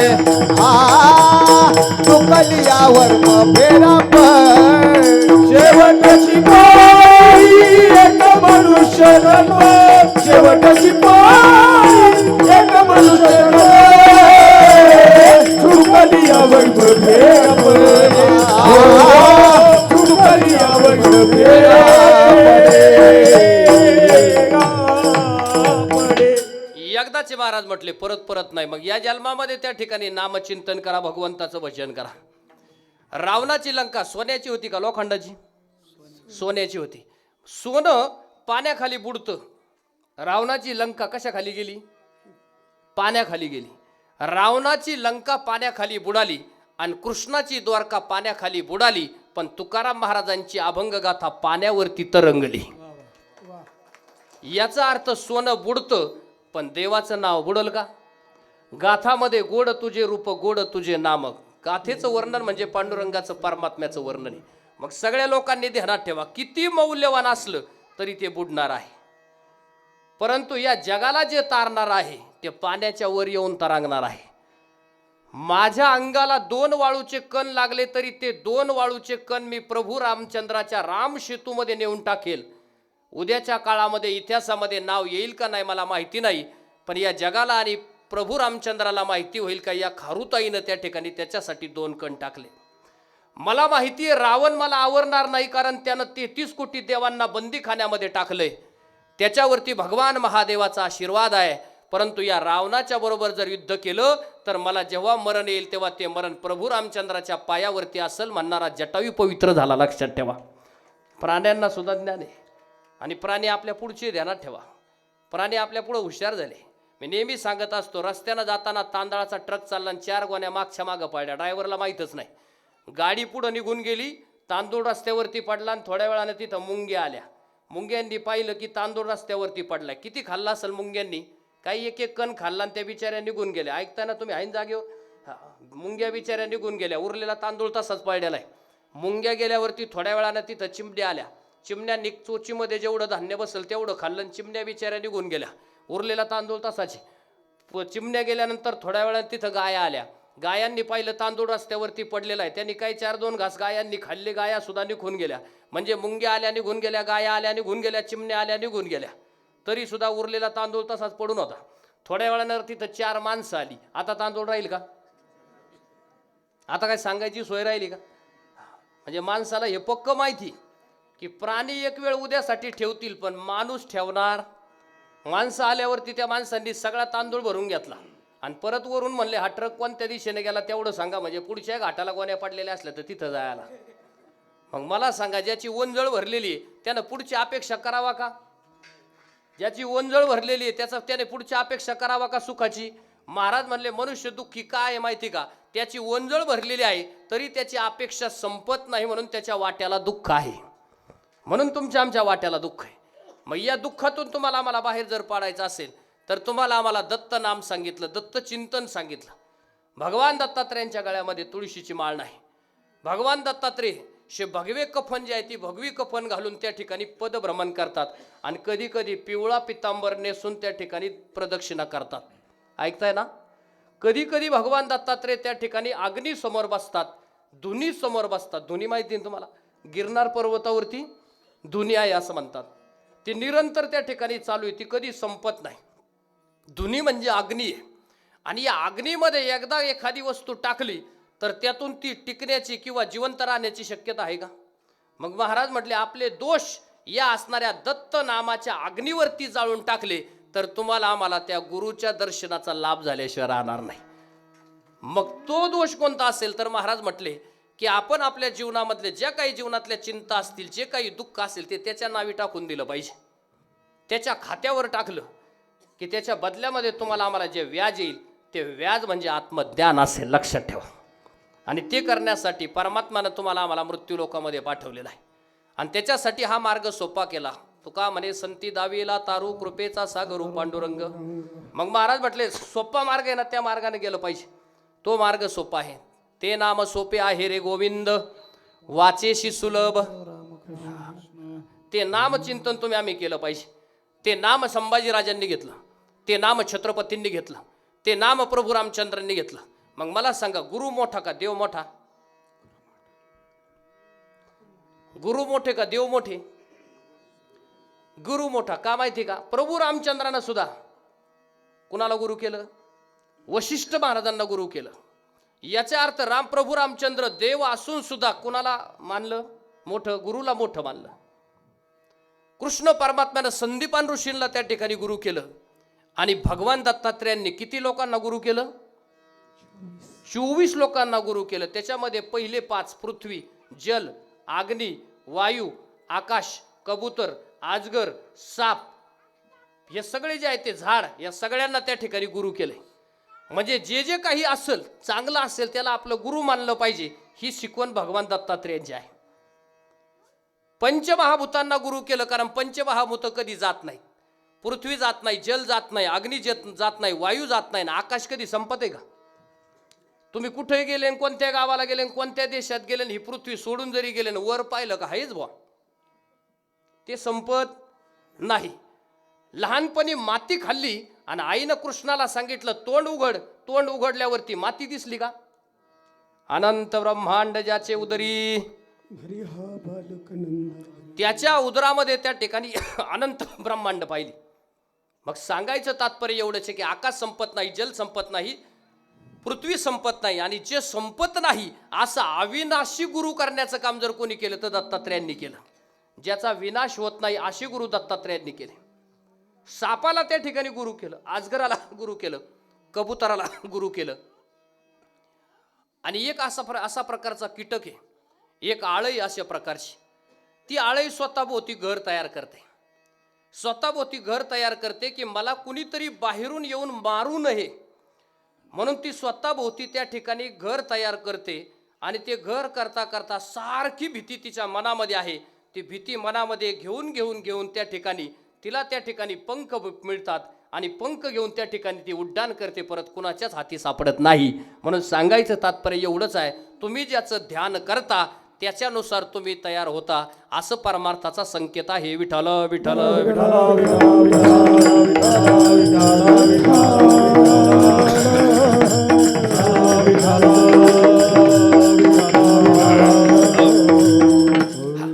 चुकलियावर मग फेरा पड. शेवटची पाळी एक मनुष्य जन्म, शेवटची पाळी एक मनुष्य जन्म, चुकलियावर मग फेरा पड, चुकलियावर मग फेरा पड. एकदाचे महाराज म्हटले, परत परत नाही. मग या जन्मामध्ये त्या ठिकाणी नामचिंतन करा, भगवंताचं भजन करा. रावणाची लंका सोन्याची होती का लोखंडाची? सोन्याची होती. सोनं पाण्याखाली बुडतं. रावणाची लंका कशाखाली गेली? पाण्याखाली गेली. रावणाची लंका पाण्याखाली बुडाली आणि कृष्णाची द्वारका पाण्याखाली बुडाली, पण तुकाराम महाराजांची अभंग गाथा पाण्यावरती तरंगली. याचा अर्थ सोनं बुडतं, पण देवाचं नाव बुडल का? गाथामध्ये गोड तुझे रूप, गोड तुझे नाम. गाथेचं वर्णन म्हणजे पांडुरंगाचं, परमात्म्याचं वर्णन आहे. मग सगळ्या लोकांनी ध्यानात ठेवा, किती मौल्यवान असलं तरी ते बुडणार आहे, परंतु या जगाला जे तारणार आहे ते पाण्याच्या वर येऊन तरंगणार आहे. माझ्या अंगाला 2 वाळूचे कण लागले तरी ते 2 वाळूचे कण मी प्रभू रामचंद्राच्या राम सेतूमध्ये नेऊन टाकेल. उद्याच्या काळामध्ये इतिहासामध्ये नाव येईल का नाही मला माहिती नाही, पण या जगाला आणि प्रभू रामचंद्राला माहिती होईल का या खारुताईनं त्या ठिकाणी त्याच्यासाठी 2 कण टाकले. मला माहिती आहे रावण मला आवरणार नाही, कारण त्यानं 33 कोटी देवांना बंदीखान्यामध्ये टाकलंय. त्याच्यावरती भगवान महादेवाचा आशीर्वाद आहे. परंतु या रावणाच्या बरोबर जर युद्ध केलं तर मला जेव्हा मरण येईल तेव्हा ते मरण प्रभू रामचंद्राच्या पायावरती असेल म्हणणारा जटायू पवित्र झाला. लक्षात ठेवा. प्राण्यांना सुद्धा ज्ञान आहे आणि प्राणी आपल्या पुढचे ध्यानात ठेवा. प्राणी आपल्या पुढे हुशार झाले. मी नेहमी सांगत असतो, रस्त्यानं जाताना तांदळाचा ट्रक चालला आणि 4 गोण्या मागच्या मागं पडल्या. ड्रायव्हरला माहीतच नाही. गाडी पुढं निघून गेली, तांदूळ रस्त्यावरती पडला आणि थोड्या वेळानं तिथं मुंग्या आल्या. मुंग्यांनी पाहिलं की तांदूळ रस्त्यावरती पडला. किती खाल्ला असेल मुंग्यांनी? काही एक एक कण खाल्ला आणि त्या बिचाऱ्या निघून गेल्या. ऐकताना तुम्ही ऐन जागेवर मुंग्या बिचाऱ्या निघून गेल्या. उरलेला तांदूळ तसाच पडलेला आहे. मुंग्या गेल्यावरती थोड्या वेळानं तिथं चिमण्या आल्या. चिमण्या चोचीमध्ये जेवढं धान्य बसेल तेवढं खाल्लं आणि चिमण्या बिचाऱ्या निघून गेल्या. उरलेला तांदूळ तसाच. चिमण्या गेल्यानंतर थोड्या वेळानं तिथं गाया आल्या. गायांनी पाहिलं तांदूळ रस्त्यावरती पडलेला आहे. त्यांनी काही 4-2 घास गायांनी खाल्ले. गाया सुद्धा निघून गेल्या. म्हणजे मुंग्या आल्या निघून गेल्या, गाया आल्या निघून गेल्या, चिमण्या आल्या निघून गेल्या. तरी सुद्धा उरलेला तांदूळ तसाच पडून होता. थोड्या वेळानं तिथं 4 माणसं आली. आता तांदूळ राहील का? आता काय सांगायची सोय राहिली का? म्हणजे माणसाला हे पक्क माहिती की प्राणी एक वेळ उद्यासाठी ठेवतील, पण माणूस ठेवणार. माणसं आल्यावरती त्या माणसांनी सगळा तांदूळ भरून घेतला आणि परत वरून म्हणले हा ट्रक कोणत्या दिशेने गेला तेवढं सांगा, म्हणजे पुढच्या घाटाला गोण्या पडलेल्या असल्या तर तिथं जायला. मग मला सांगा, ज्याची ओंजळ भरलेली आहे त्यानं पुढची अपेक्षा करावा का? ज्याची ओंजळ भरलेली आहे त्याने पुढची अपेक्षा करावा का सुखाची? महाराज म्हणले मनुष्य दुःखी काय आहे माहिती का? त्याची ओंजळ भरलेली आहे तरी त्याची अपेक्षा संपत नाही, म्हणून त्याच्या वाट्याला दुःख आहे. म्हणून तुमच्या आमच्या वाट्याला दुःख आहे. मग या दुःखातून तुम्हाला आम्हाला बाहेर जर पाडायचं असेल तर तुम्हाला आम्हाला दत्त नाम सांगितलं, दत्त चिंतन सांगितलं. भगवान दत्तात्रेयांच्या गळ्यामध्ये तुळशीची माळ नाही. भगवान दत्तात्रेय शे भगवे कफन जी आहे ती भगवी कफन घालून त्या ठिकाणी पदभ्रमण करतात आणि कधी कधी पिवळा पितांबर नेसून त्या ठिकाणी प्रदक्षिणा करतात. ऐकताय ना? कधी कधी भगवान दत्तात्रेय त्या ठिकाणी अग्नी समोर बसतात, धुनी समोर बसतात. धुनी माहिती आहे तुम्हाला? गिरनार पर्वतावरती धुनी आहे असं म्हणतात. ती निरंतर त्या ठिकाणी चालू आहे, ती कधी संपत नाही. धुनी म्हणजे अग्नी आहे आणि या अग्नीमध्ये एकदा एखादी वस्तू टाकली तर त्यातून ती टिकण्याची किंवा जिवंत राहण्याची शक्यता आहे का? मग महाराज म्हटले आपले दोष या असणाऱ्या दत्त नामाच्या अग्नीवरती जाळून टाकले तर तुम्हाला आम्हाला त्या गुरुच्या दर्शनाचा लाभ झाल्याशिवाय राहणार नाही. मग तो दोष कोणता असेल तर महाराज म्हटले की आपण आपल्या जीवनामधले ज्या काही जीवनातल्या चिंता असतील, जे काही दुःख असेल ते त्याच्या नावी टाकून दिलं पाहिजे. त्याच्या खात्यावर टाकलं की त्याच्या बदल्यामध्ये तुम्हाला आम्हाला जे व्याज येईल ते व्याज म्हणजे आत्मज्ञान असेल. लक्षात ठेवा. आणि ते करण्यासाठी परमात्मानं तुम्हाला आम्हाला मृत्यू लोकामध्ये पाठवलेला आहे आणि त्याच्यासाठी हा मार्ग सोपा केला. तुका म्हणे संती दावीला तारू कृपेचा सागरू पांडुरंग. मग महाराज म्हटले सोपा मार्ग आहे ना, त्या मार्गाने गेलं पाहिजे. तो मार्ग सोपा आहे. ते नाम सोपे आहे रे गोविंद वाचेशी सुलभ. ते नाम चिंतन तुम्ही आम्ही केलं पाहिजे. ते नाम संभाजीराजांनी घेतलं, ते नाम छत्रपतींनी घेतलं, ते नाम प्रभू रामचंद्रांनी घेतलं. मग मला सांगा गुरु मोठा का देव मोठा? गुरु मोठे का देव मोठे? गुरु मोठा का माहिती का? प्रभू रामचंद्रांना सुद्धा कुणाला गुरु केलं? वशिष्ठ महाराजांना गुरु केलं. याचा अर्थ प्रभू रामचंद्र देव असून सुद्धा कुणाला मानलं? मोठं, गुरुला मोठं मानलं. कृष्ण परमात्म्यानं संदीपान ऋषींना त्या ठिकाणी गुरु केलं आणि भगवान दत्तात्रेयांनी किती लोकांना गुरु केलं? 24 लोकांना गुरु केलं. त्याच्यामध्ये पहिले 5 पृथ्वी, जल, अग्नी, वायू, आकाश, कबूतर, आजगर, साप, हे सगळे जे आहे ते झाड, या सगळ्यांना त्या ठिकाणी गुरु केले. म्हणजे जे जे काही असेल चांगलं असेल त्याला आपलं गुरु मानलं पाहिजे. ही शिकवण भगवान दत्तात्रेयांची आहे. पंचमहाभूतांना गुरु केलं कारण पंचमहाभूत कधी जात नाही. पृथ्वी जात नाही, जल जात नाही, अग्नी जात नाही, वायू जात नाही ना आकाश कधी संपत आहे का? तुम्ही कुठेही गेले, कोणत्या गावाला गेले, कोणत्या देशात गेले, ही पृथ्वी सोडून जरी गेले ना वर पाहिलं का आहेच बुवा, ते संपत नाही. लहानपणी माती खाल्ली आणि आईनं कृष्णाला सांगितलं तोंड उघड तोंड उघडल्यावरती माती दिसली का? अनंत ब्रह्मांड ज्याचे उदरी, त्याच्या उदरामध्ये त्या ठिकाणी अनंत ब्रह्मांड पाहिली. मग सांगायचं तात्पर्य एवढंच आहे की आकाश संपत नाही, जल संपत नाही, पृथ्वी संपत नाही, आणि जे संपत नाही असं अविनाशी गुरु करण्याचं काम जर कोणी केलं तर दत्तात्रेयांनी केलं. ज्याचा विनाश होत नाही अशी गुरु दत्तात्रेयांनी केले. सापाला त्या ठिकाणी गुरु केलं, अजगराला गुरु केलं, कबुतराला गुरु केलं. आणि एक असा प्रकारचा कीटक आहे, एक आळई अशा प्रकारची. ती आळई स्वतःभोवती घर तयार करते, स्वतःभोवती घर तयार करते की मला कुणीतरी बाहेरून येऊन मारू नये म्हणून ती स्वतःभोवती त्या ठिकाणी घर तयार करते. आणि ते घर करता करता सारखी भीती तिच्या मनामध्ये आहे. ती भीती मनामध्ये घेऊन त्या ठिकाणी तिला त्या ठिकाणी पंख मिळतात आणि पंख घेऊन त्या ठिकाणी ती उड्डाण करते, परत कुणाच्याच हाती सापडत नाही. म्हणून सांगायचं तात्पर्य एवढंच आहे, तुम्ही ज्याचं ध्यान करता त्याच्यानुसार तुम्ही तयार होता, असं परमार्थाचा संकेत आहे. विठ्ठल विठ्ठल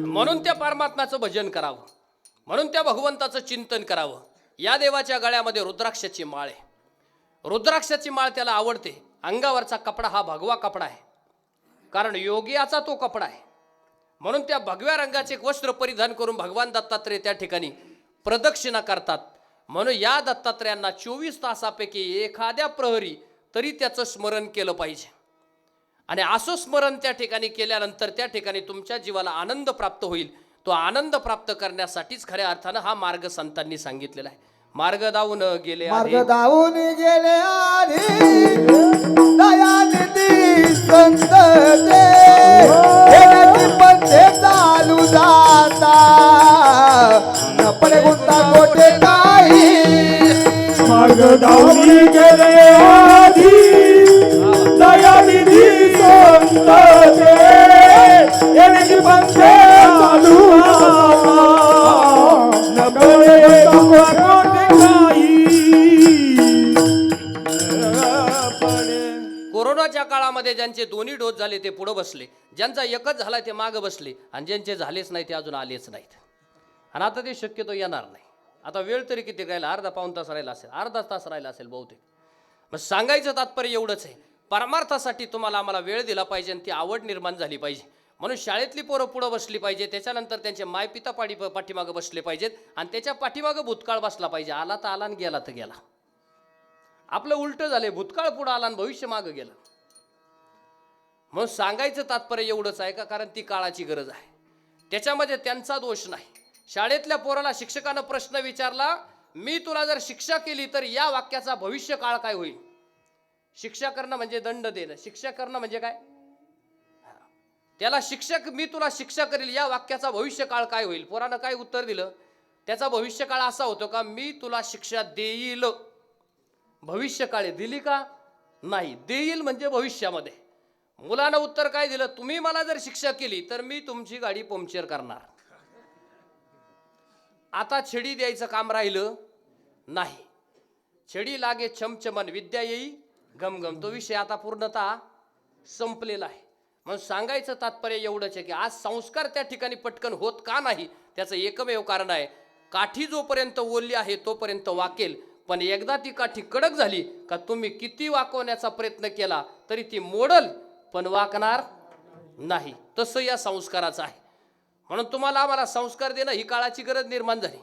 म्हणून त्या परमात्म्याचं भजन करावं, म्हणून त्या भगवंताचं चिंतन करावं. या देवाच्या गळ्यामध्ये रुद्राक्षाची माळ आहे. रुद्राक्षाची माळ त्याला आवडते. अंगावरचा कपडा हा भगवा कपडा आहे, कारण योगियाचा तो कपडा आहे. म्हणून त्या भगव्या रंगाचे वस्त्र परिधान करून भगवान दत्तात्रेय त्या ठिकाणी प्रदक्षिणा करतात. म्हणून या दत्तात्रेयांना 24 तासापैकी एखाद्या प्रहरी तरी त्याचं स्मरण केलं पाहिजे. आणि असं स्मरण त्या ठिकाणी केल्यानंतर त्या ठिकाणी तुमच्या जीवाला आनंद प्राप्त होईल. तो आनंद प्राप्त करण्यासाठीच खऱ्या अर्थानं हा मार्ग संतांनी सांगितलेला आहे. मार्ग दावून गेले मार्ग दावून गेले आधी दयानिधी संत ते येण्याची पद्धे चालू जाता न पडे गुंता गोटे काही. मार्ग दावून गेले आधी दयानिधी संत ते येण्याची पद्धे चालू न पडे गुंता कोरोनाच्या काळामध्ये ज्यांचे दोन्ही डोस झाले ते पुढे बसले, ज्यांचा एकच झाला ते मागे बसले, आणि ज्यांचे झालेच नाही ते अजून आलेच नाहीत. आणि आता ते शक्यतो येणार नाही. आता वेळ तरी किती राहिला? अर्धा पाऊण तास राहिला असेल, अर्धा तास राहिला असेल बहुतेक. मग सांगायचं तात्पर्य एवढंच आहे, परमार्थासाठी तुम्हाला आम्हाला वेळ दिला पाहिजे आणि ती आवड निर्माण झाली पाहिजे. म्हणून शाळेतली पोरं पुढं बसली पाहिजे, त्याच्यानंतर त्यांचे मायपिता पाठीमागं बसले पाहिजेत, आणि त्याच्या पाठीमागं भूतकाळ बसला पाहिजे. आला तर आला आणि गेला तर गेला. आपलं उलट झालंय, भूतकाळ पुढं आला आणि भविष्य मागं गेलं. म्हणून सांगायचं तात्पर्य एवढंच आहे का, कारण ती काळाची गरज आहे, त्याच्यामध्ये त्यांचा दोष नाही. शाळेतल्या पोराला शिक्षकानं प्रश्न विचारला, मी तुला जर शिक्षा केली तर या वाक्याचा भविष्य काळ काय होईल? शिक्षा करणं म्हणजे दंड देणं, शिक्षा करणं म्हणजे काय? त्याला शिक्षक, मी तुला शिक्षा करील या वाक्याचा भविष्य काळ काय होईल? पोरानं काय उत्तर दिलं? त्याचा भविष्य काळ असा होतो का, मी तुला शिक्षा देईल. भविष्य काळे दिली का? नाही. देईल म्हणजे भविष्यामध्ये. मुलानं उत्तर काय दिलं? तुम्ही मला जर शिक्षा केली तर मी तुमची गाडी पंक्चर करणार. आता छडी द्यायचं काम राहिलं नाही. छडी लागे चमचमन विद्या येई घमघम, तो विषय आता पूर्णतः संपलेला आहे. म्हणून सांगायचं तात्पर्य एवढंच आहे की आज संस्कार त्या ठिकाणी पटकन होत का नाही, त्याचं एकमेव कारण आहे, काठी जोपर्यंत ओली आहे तोपर्यंत वाकेल, पण एकदा ती काठी कडक झाली का तुम्ही किती वाकवण्याचा प्रयत्न केला तरी ती मोडल पण वाकणार नाही. तसं या संस्काराचं आहे. म्हणून तुम्हाला आम्हाला संस्कार देणं ही काळाची गरज निर्माण झाली.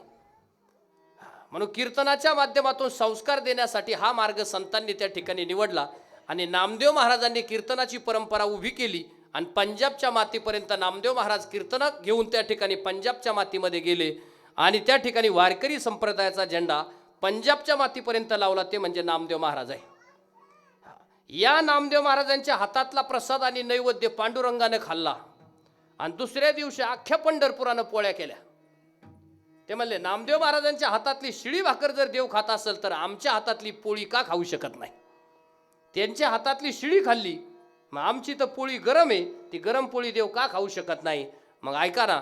म्हणून कीर्तनाच्या माध्यमातून संस्कार देण्यासाठी हा मार्ग संतांनी त्या ठिकाणी निवडला. आणि नामदेव महाराजांनी कीर्तनाची परंपरा उभी केली आणि पंजाबच्या मातीपर्यंत नामदेव महाराज कीर्तन घेऊन त्या ठिकाणी पंजाबच्या मातीमध्ये गेले आणि त्या ठिकाणी वारकरी संप्रदायाचा झेंडा पंजाबच्या मातीपर्यंत लावला, ते म्हणजे नामदेव महाराज आहे. या नामदेव महाराजांच्या हातातला प्रसाद आणि नैवेद्य पांडुरंगाने खाल्ला आणि दुसऱ्या दिवशी अख्ख्या पंढरपुरानं पोळ्या केल्या. ते म्हणले, नामदेव महाराजांच्या हातातली शिळी भाकर जर देव खात असेल तर आमच्या हातातली पोळी का खाऊ शकत नाही? त्यांच्या हातातली शिळी खाल्ली, मग आमची तर पोळी गरम आहे, ती गरम पोळी देव का खाऊ शकत नाही? मग ऐका ना,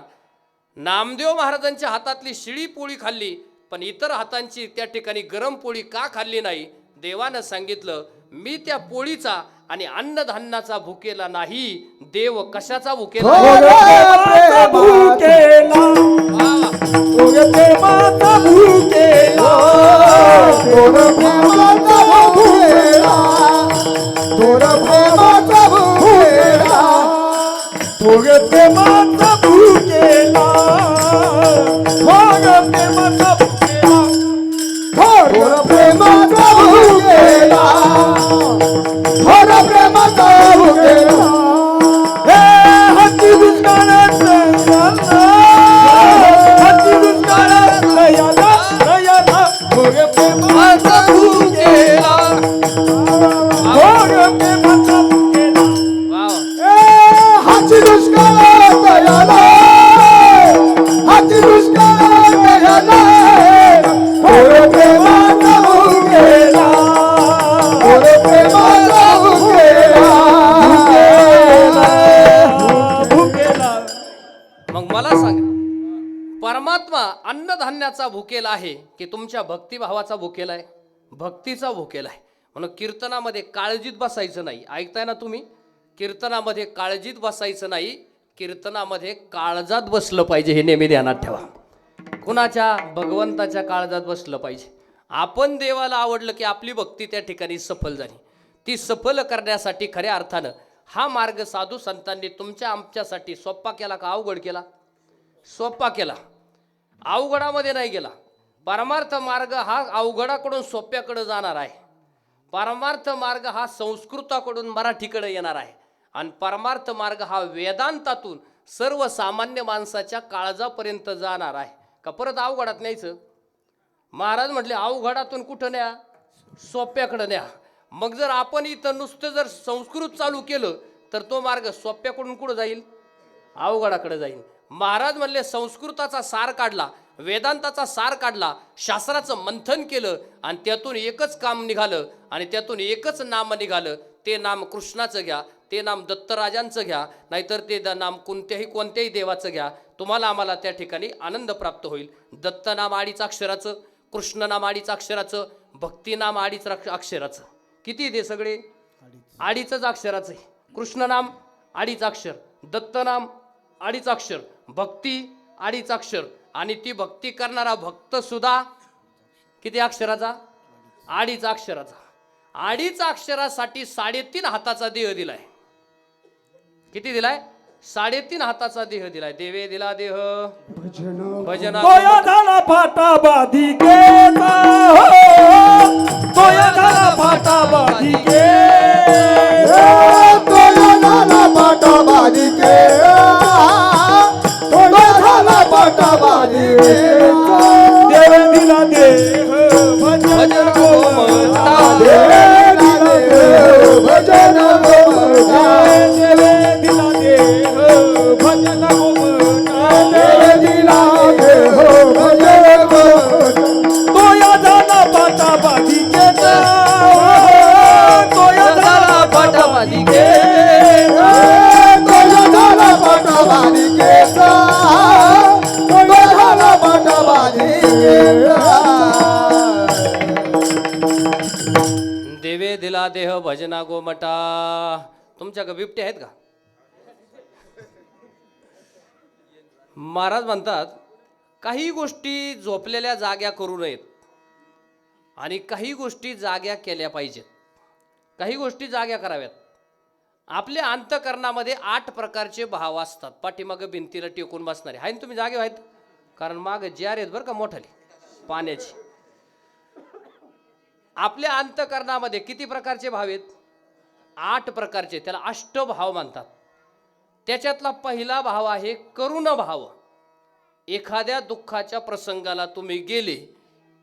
नामदेव महाराजांच्या हातातली शिळी पोळी खाल्ली पण इतर हातांची त्या ठिकाणी गरम पोळी का खाल्ली नाही? देवानं सांगितलं, मी त्या पोळीचा आणि अन्नधान्याचा भुकेला नाही, देव कशाचा भुकेला प्रेमाचा भुकेला वा वा. प्रेमाचा भुकेला प्रेमाचा भुकेला प्रेमाचा भुकेला प्रेमाचा भुकेला प्रेमाचा भुकेला प्रेमाचा भुकेला प्रेमाचा भुकेला हे हत्ती दुष्काळात हत्ती दुष्काळात लयाला लयाला प्रेमाचा भुकेला प्रेमाचा भुकेला वा वा. हाती दुष्काळात लयाला हाती दुष्काळात लयाला प्रेमाचा भुकेला प्रेमाचा भुकेला मग मला सांग, परमात्मा अन्नधान्याचा भुकेला आहे की तुमच्या भक्तिभावाचा भुकेला आहे? भक्तीचा भुकेला आहे. म्हणून कीर्तनामध्ये काळजीत बसायचं नाही. ऐकताय ना तुम्ही? कीर्तनामध्ये काळजीत बसायचं नाही, कीर्तनामध्ये काळजात बसलं पाहिजे. हे नेहमी ध्यानात ठेवा. कुणाच्या? भगवंताच्या काळजात बसलं पाहिजे. आपण देवाला आवडलं की आपली भक्ती त्या ठिकाणी सफल झाली. ती सफल करण्यासाठी खऱ्या अर्थानं हा मार्ग साधू संतांनी तुमच्या आमच्यासाठी सोप्पा केला का अवघड केला? सोप्पा केला. अवघडामध्ये नाही गेला. परमार्थ मार्ग हा अवघडाकडून सोप्याकडे जाणार आहे. परमार्थ मार्ग हा संस्कृताकडून मराठीकडे येणार आहे. आणि परमार्थ मार्ग हा वेदांतातून सर्वसामान्य माणसाच्या काळजापर्यंत जाणार आहे. का परत अवघडात न्यायचं? महाराज म्हटले अवघडातून कुठं न्या? सोप्याकडे न्या. मग जर आपण इथं नुसतं जर संस्कृत चालू केलं तर तो मार्ग सोप्याकडून कुठं जाईल? अवघडाकडे जाईल. महाराज म्हणले संस्कृताचा सार काढला, वेदांताचा सार काढला, शास्त्राचं मंथन केलं आणि त्यातून एकच काम निघालं आणि त्यातून एकच नाम निघालं. ते नाम कृष्णाचं घ्या, ते नाम दत्तराजांचं घ्या, नाहीतर ते नाम कोणत्याही देवाचं घ्या. तुम्हाला आम्हाला त्या ठिकाणी आनंद प्राप्त होईल. दत्त नाम अडीच अक्षराचं, कृष्ण नाम अडीच अक्षराचं, भक्ती नाम अडीच अक्षराचं. किती ते सगळे? अडीचच अक्षराचं आहे. कृष्ण नाम अडीच अक्षर, दत्त नाम अडीच अक्षर, भक्ती अडीच अक्षर. आणि ती भक्ती करणारा भक्त सुद्धा किती अक्षराचा? अडीच अक्षराचा. अडीच अक्षरासाठी 3.5 हाताचा देह दिलाय. किती दिलाय? 3.5 हाताचा देह दिलाय. देवे दिला देह भजना तोया झाला फाटा बाधिकेचा तोया झाला फाटा बाधिकेचा तोया झाला फाटा बाधिकेचा तोया झाला फाटा बाधिकेचा देव दिला देह भजन गोमता देव दिला देह भजन गोमता देव दिला देह भजन गोमता देव दिला देह भजन गोमता तोया झाला फाटा बाधिकेचा तोया झाला फाटा बाधिकेचा तोया झाला फाटा बाधिकेचा तोया झाला फाटा बाधिकेचा देवे दिला देह भजना गोमटा. तुमच्याकडे बिबटे आहेत का? महाराज म्हणतात काही गोष्टी झोपलेल्या जाग्या करू नयेत आणि काही गोष्टी जाग्या केल्या पाहिजेत. काही गोष्टी जाग्या कराव्यात. आपल्या अंतकरणामध्ये 8 प्रकारचे भाव असतात. पाठीमागं भिंतीला टेकून बसणारे आहे ना तुम्ही जागे आहेत? कारण मागं जार आहेत बरं का मोठाले पाण्याची. आपल्या अंतकरणामध्ये किती प्रकारचे भाव आहेत? 8 प्रकारचे. त्याला अष्टभाव म्हणतात. त्याच्यातला पहिला भाव आहे करुण भाव. एखाद्या दुःखाच्या प्रसंगाला तुम्ही गेले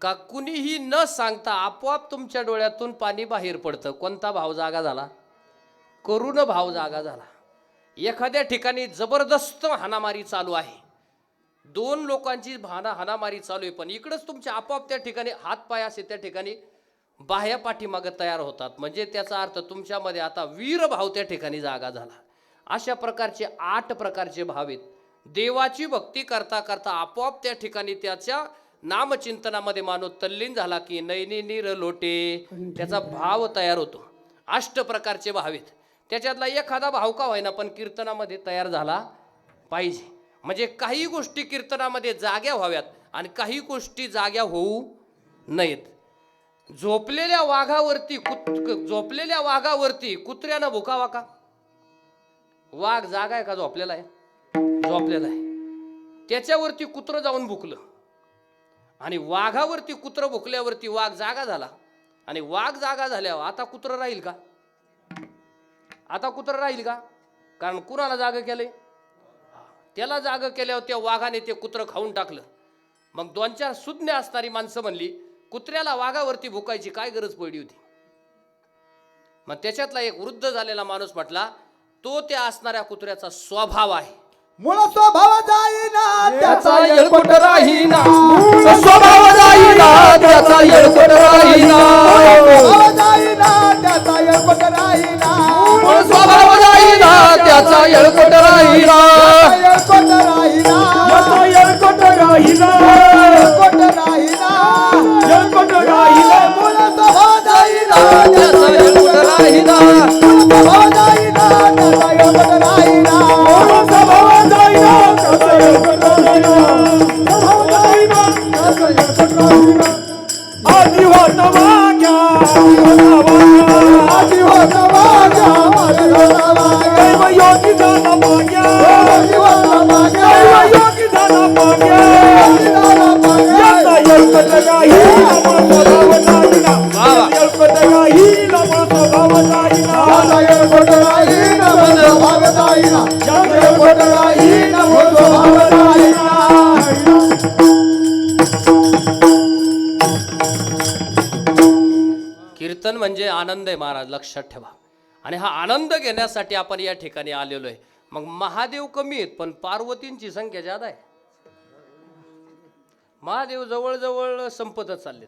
का कुणीही न सांगता आपोआप तुमच्या डोळ्यातून पाणी बाहेर पडतं. कोणता भाव जागा झाला? करुण भाव जागा झाला. एखाद्या ठिकाणी जबरदस्त हाणामारी चालू आहे, 2 लोकांची हाणामारी चालू आहे, पण इकडंच तुमच्या आपोआप त्या ठिकाणी हातपाय असे त्या ठिकाणी बाह्य पाठीमागं तयार होतात. म्हणजे त्याचा अर्थ तुमच्यामध्ये आता वीर भाव त्या ठिकाणी जागा झाला. अशा प्रकारचे 8 प्रकारचे भाव आहेत. देवाची भक्ती करता करता आपोआप त्या ठिकाणी त्याच्या नामचिंतनामध्ये माणूस तल्लीन झाला की नैनी नीर लोटे त्याचा भाव तयार होतो. 8 प्रकारचे भाव आहेत. त्याच्यातला एखादा भाव का होईना पण कीर्तनामध्ये तयार झाला पाहिजे. म्हणजे काही गोष्टी कीर्तनामध्ये जाग्या व्हाव्यात आणि काही गोष्टी जाग्या होऊ नयेत. झोपलेल्या वाघावरती कुत्र्यानं भुकावा का? वाघ जागा आहे का? झोपलेला आहे. झोपलेला आहे. त्याच्यावरती कुत्रं जाऊन भुकलं आणि वाघावरती कुत्रं भुकल्यावरती वाघ जागा झाला. आणि वाघ जागा झाल्यावर आता कुत्रं राहील का? आता कुत्रं राहील का? कारण कुणाला जागा केलंय? त्याला जागा केल्यावर त्या वाघाने ते कुत्रं खाऊन टाकलं. मग 2-4 सुज्ञ असणारी माणसं म्हणली कुत्र्याला वाघावरती भुकायची काय गरज पडली होती? मग त्याच्यातला एक वृद्ध झालेला माणूस म्हटला तो त्या असणाऱ्या कुत्र्याचा स्वभाव आहे. मूळ स्वभाव जाईना त्याचा येळकोट राहीना, स्वभाव जाईना त्याचा येळकोट राहीना, त्याचा येळकोट राहीना, स्वभाव जाईना त्याचा येळकोट राहीना, येळकोट राहीना, येळकोट राहीना, येळकोट राहीना, येळकोट राहीना. मूळ स्वभाव जाईना त्याचा येळकोट राहीना, स्वभाव जाईना त्याचा येळकोट राहीना, स्वभाव जाईना त्याचा येळकोट राहीना, स्वभाव जाईना त्याचा येळकोट राहीना. आदि होता वाग्या, आदि होता वाग्या, आदि होता वाग्या, दैव योगी झाला भाग्या, आदि होता वाग्या, दैव योगी झाला भाग्या, योगी झाला भाग्या. याचा येळकोट राहीना, स्वभाव जाईना, येळकोट राहीना, स्वभाव जाईना, याचा येळकोट राहीना, स्वभाव जाईना, याचा येळकोट राहीना, स्वभाव जाईना. कीर्तन म्हणजे आनंद आहे महाराज, लक्षात ठेवा. आणि हा आनंद घेण्यासाठी आपण या ठिकाणी आलेलो आहे. मग महादेव कमी आहेत पण पार्वतींची संख्या जादा आहे. महादेव जवळजवळ संपतच चाललेत.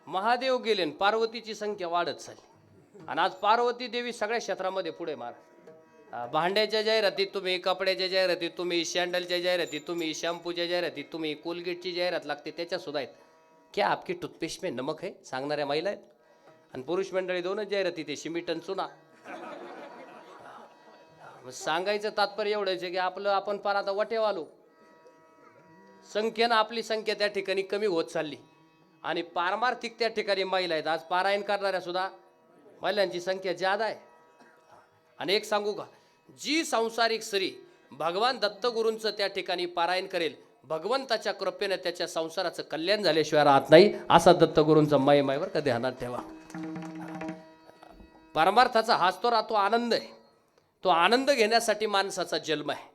महादेव गेले आणि पार्वतीची संख्या वाढत चालली. आणि आज पार्वती देवी सगळ्या क्षेत्रामध्ये पुढे महाराज. भांड्याच्या जाहिरातीत तुम्ही, कपड्याच्या जाहिरातीत तुम्ही, सँडलच्या जाहिरातीत तुम्ही, शॅम्पूच्या जाहिरातीत तुम्ही, कोलगेटची जाहिरात लागते त्याच्या सुद्धा आहेत. क्या आपकी टूथपेस्ट में नमक है सांगणाऱ्या महिला आहेत. आणि पुरुष मंडळी 2च जाहिराती ते शिमीट आणि चुना. सांगायचं तात्पर्य एवढंच आहे की आपण पार आता वटेव आलो. संख्येनं आपली संख्या त्या ठिकाणी कमी होत चालली आणि पारमार्थिक त्या ठिकाणी महिला आहेत. आज पारायण करणाऱ्या सुद्धा महिलांची संख्या जादा आहे. आणि एक सांगू का, जी सांसारिक स्त्री भगवान दत्तगुरूंचं त्या ठिकाणी पारायण करेल भगवंताच्या कृपेने त्याच्या संसाराचं कल्याण झाल्याशिवाय राहत नाही. असा दत्तगुरूंचा महिमेवर कधी ध्यानात ठेवा. परमार्थाचा हाच तो राहतो आनंद आहे. तो आनंद घेण्यासाठी माणसाचा जन्म आहे.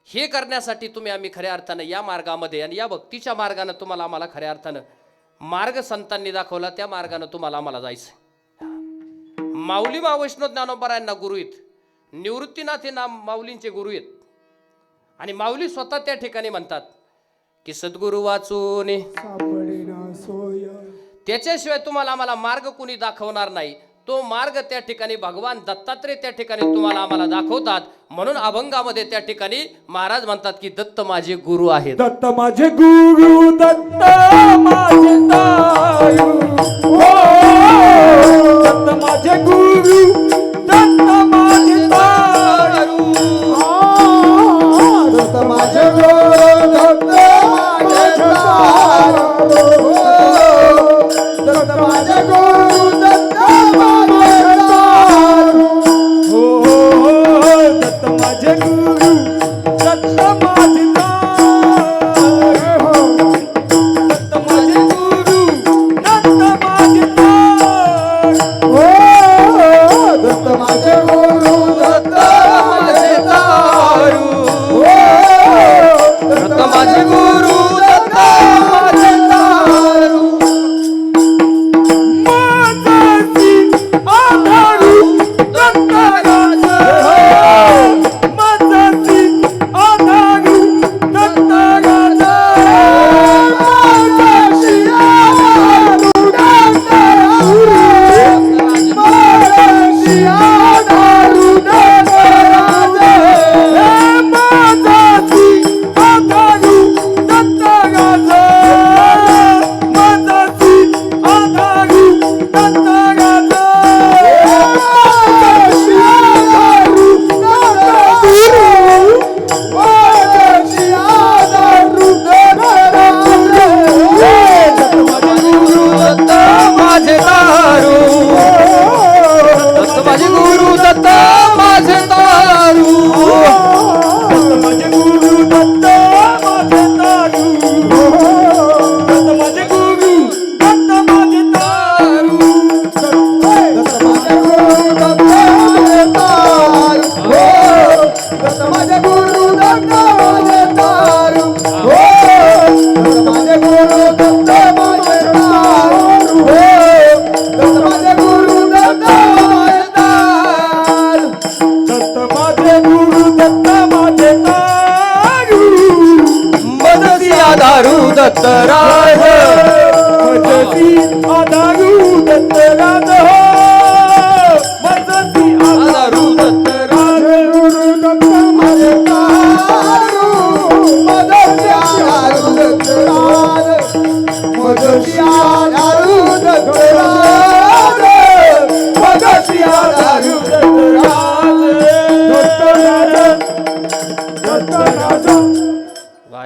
हे करण्यासाठी आम्ही खऱ्या अर्थानं या मार्गामध्ये आणि या भक्तीच्या मार्गानं आम्हाला खऱ्या अर्थानं मार्ग संतांनी दाखवला. त्या मार्गानं आम्हाला जायचं. माऊली वैष्णव ज्ञानोबरायांना गुरु आहेत. निवृत्तीनाथ हे नाम माऊलींचे गुरु आहेत. आणि माऊली स्वतः त्या ठिकाणी म्हणतात की सद्गुरु वाचून त्याच्याशिवाय आम्हाला मार्ग कोणी दाखवणार नाही. तो मार्ग त्या ठिकाणी भगवान दत्तात्रय त्या ठिकाणी आम्हाला दाखवतात. म्हणून अभंगामध्ये त्या ठिकाणी महाराज म्हणतात की दत्त माझे गुरु आहेत. दत्त माझे गुरु, दत्त माझे तारू, हो दत्त माझे गुरु, दत्त माझे तारू, दत्त माझे गुरु, दत्त माझे तारू, दत्त माझे गुरु, दत्त माझे तारू, हो दत्त माझे गुरु, दत्त माझे तारू, दत्त माझे गुरु, दत्त माझे तारू, हो दत्त माझे गुरु, दत्त माझे तारू, हो दत्त माझे गुरु, दत्त माझे तारू, माझा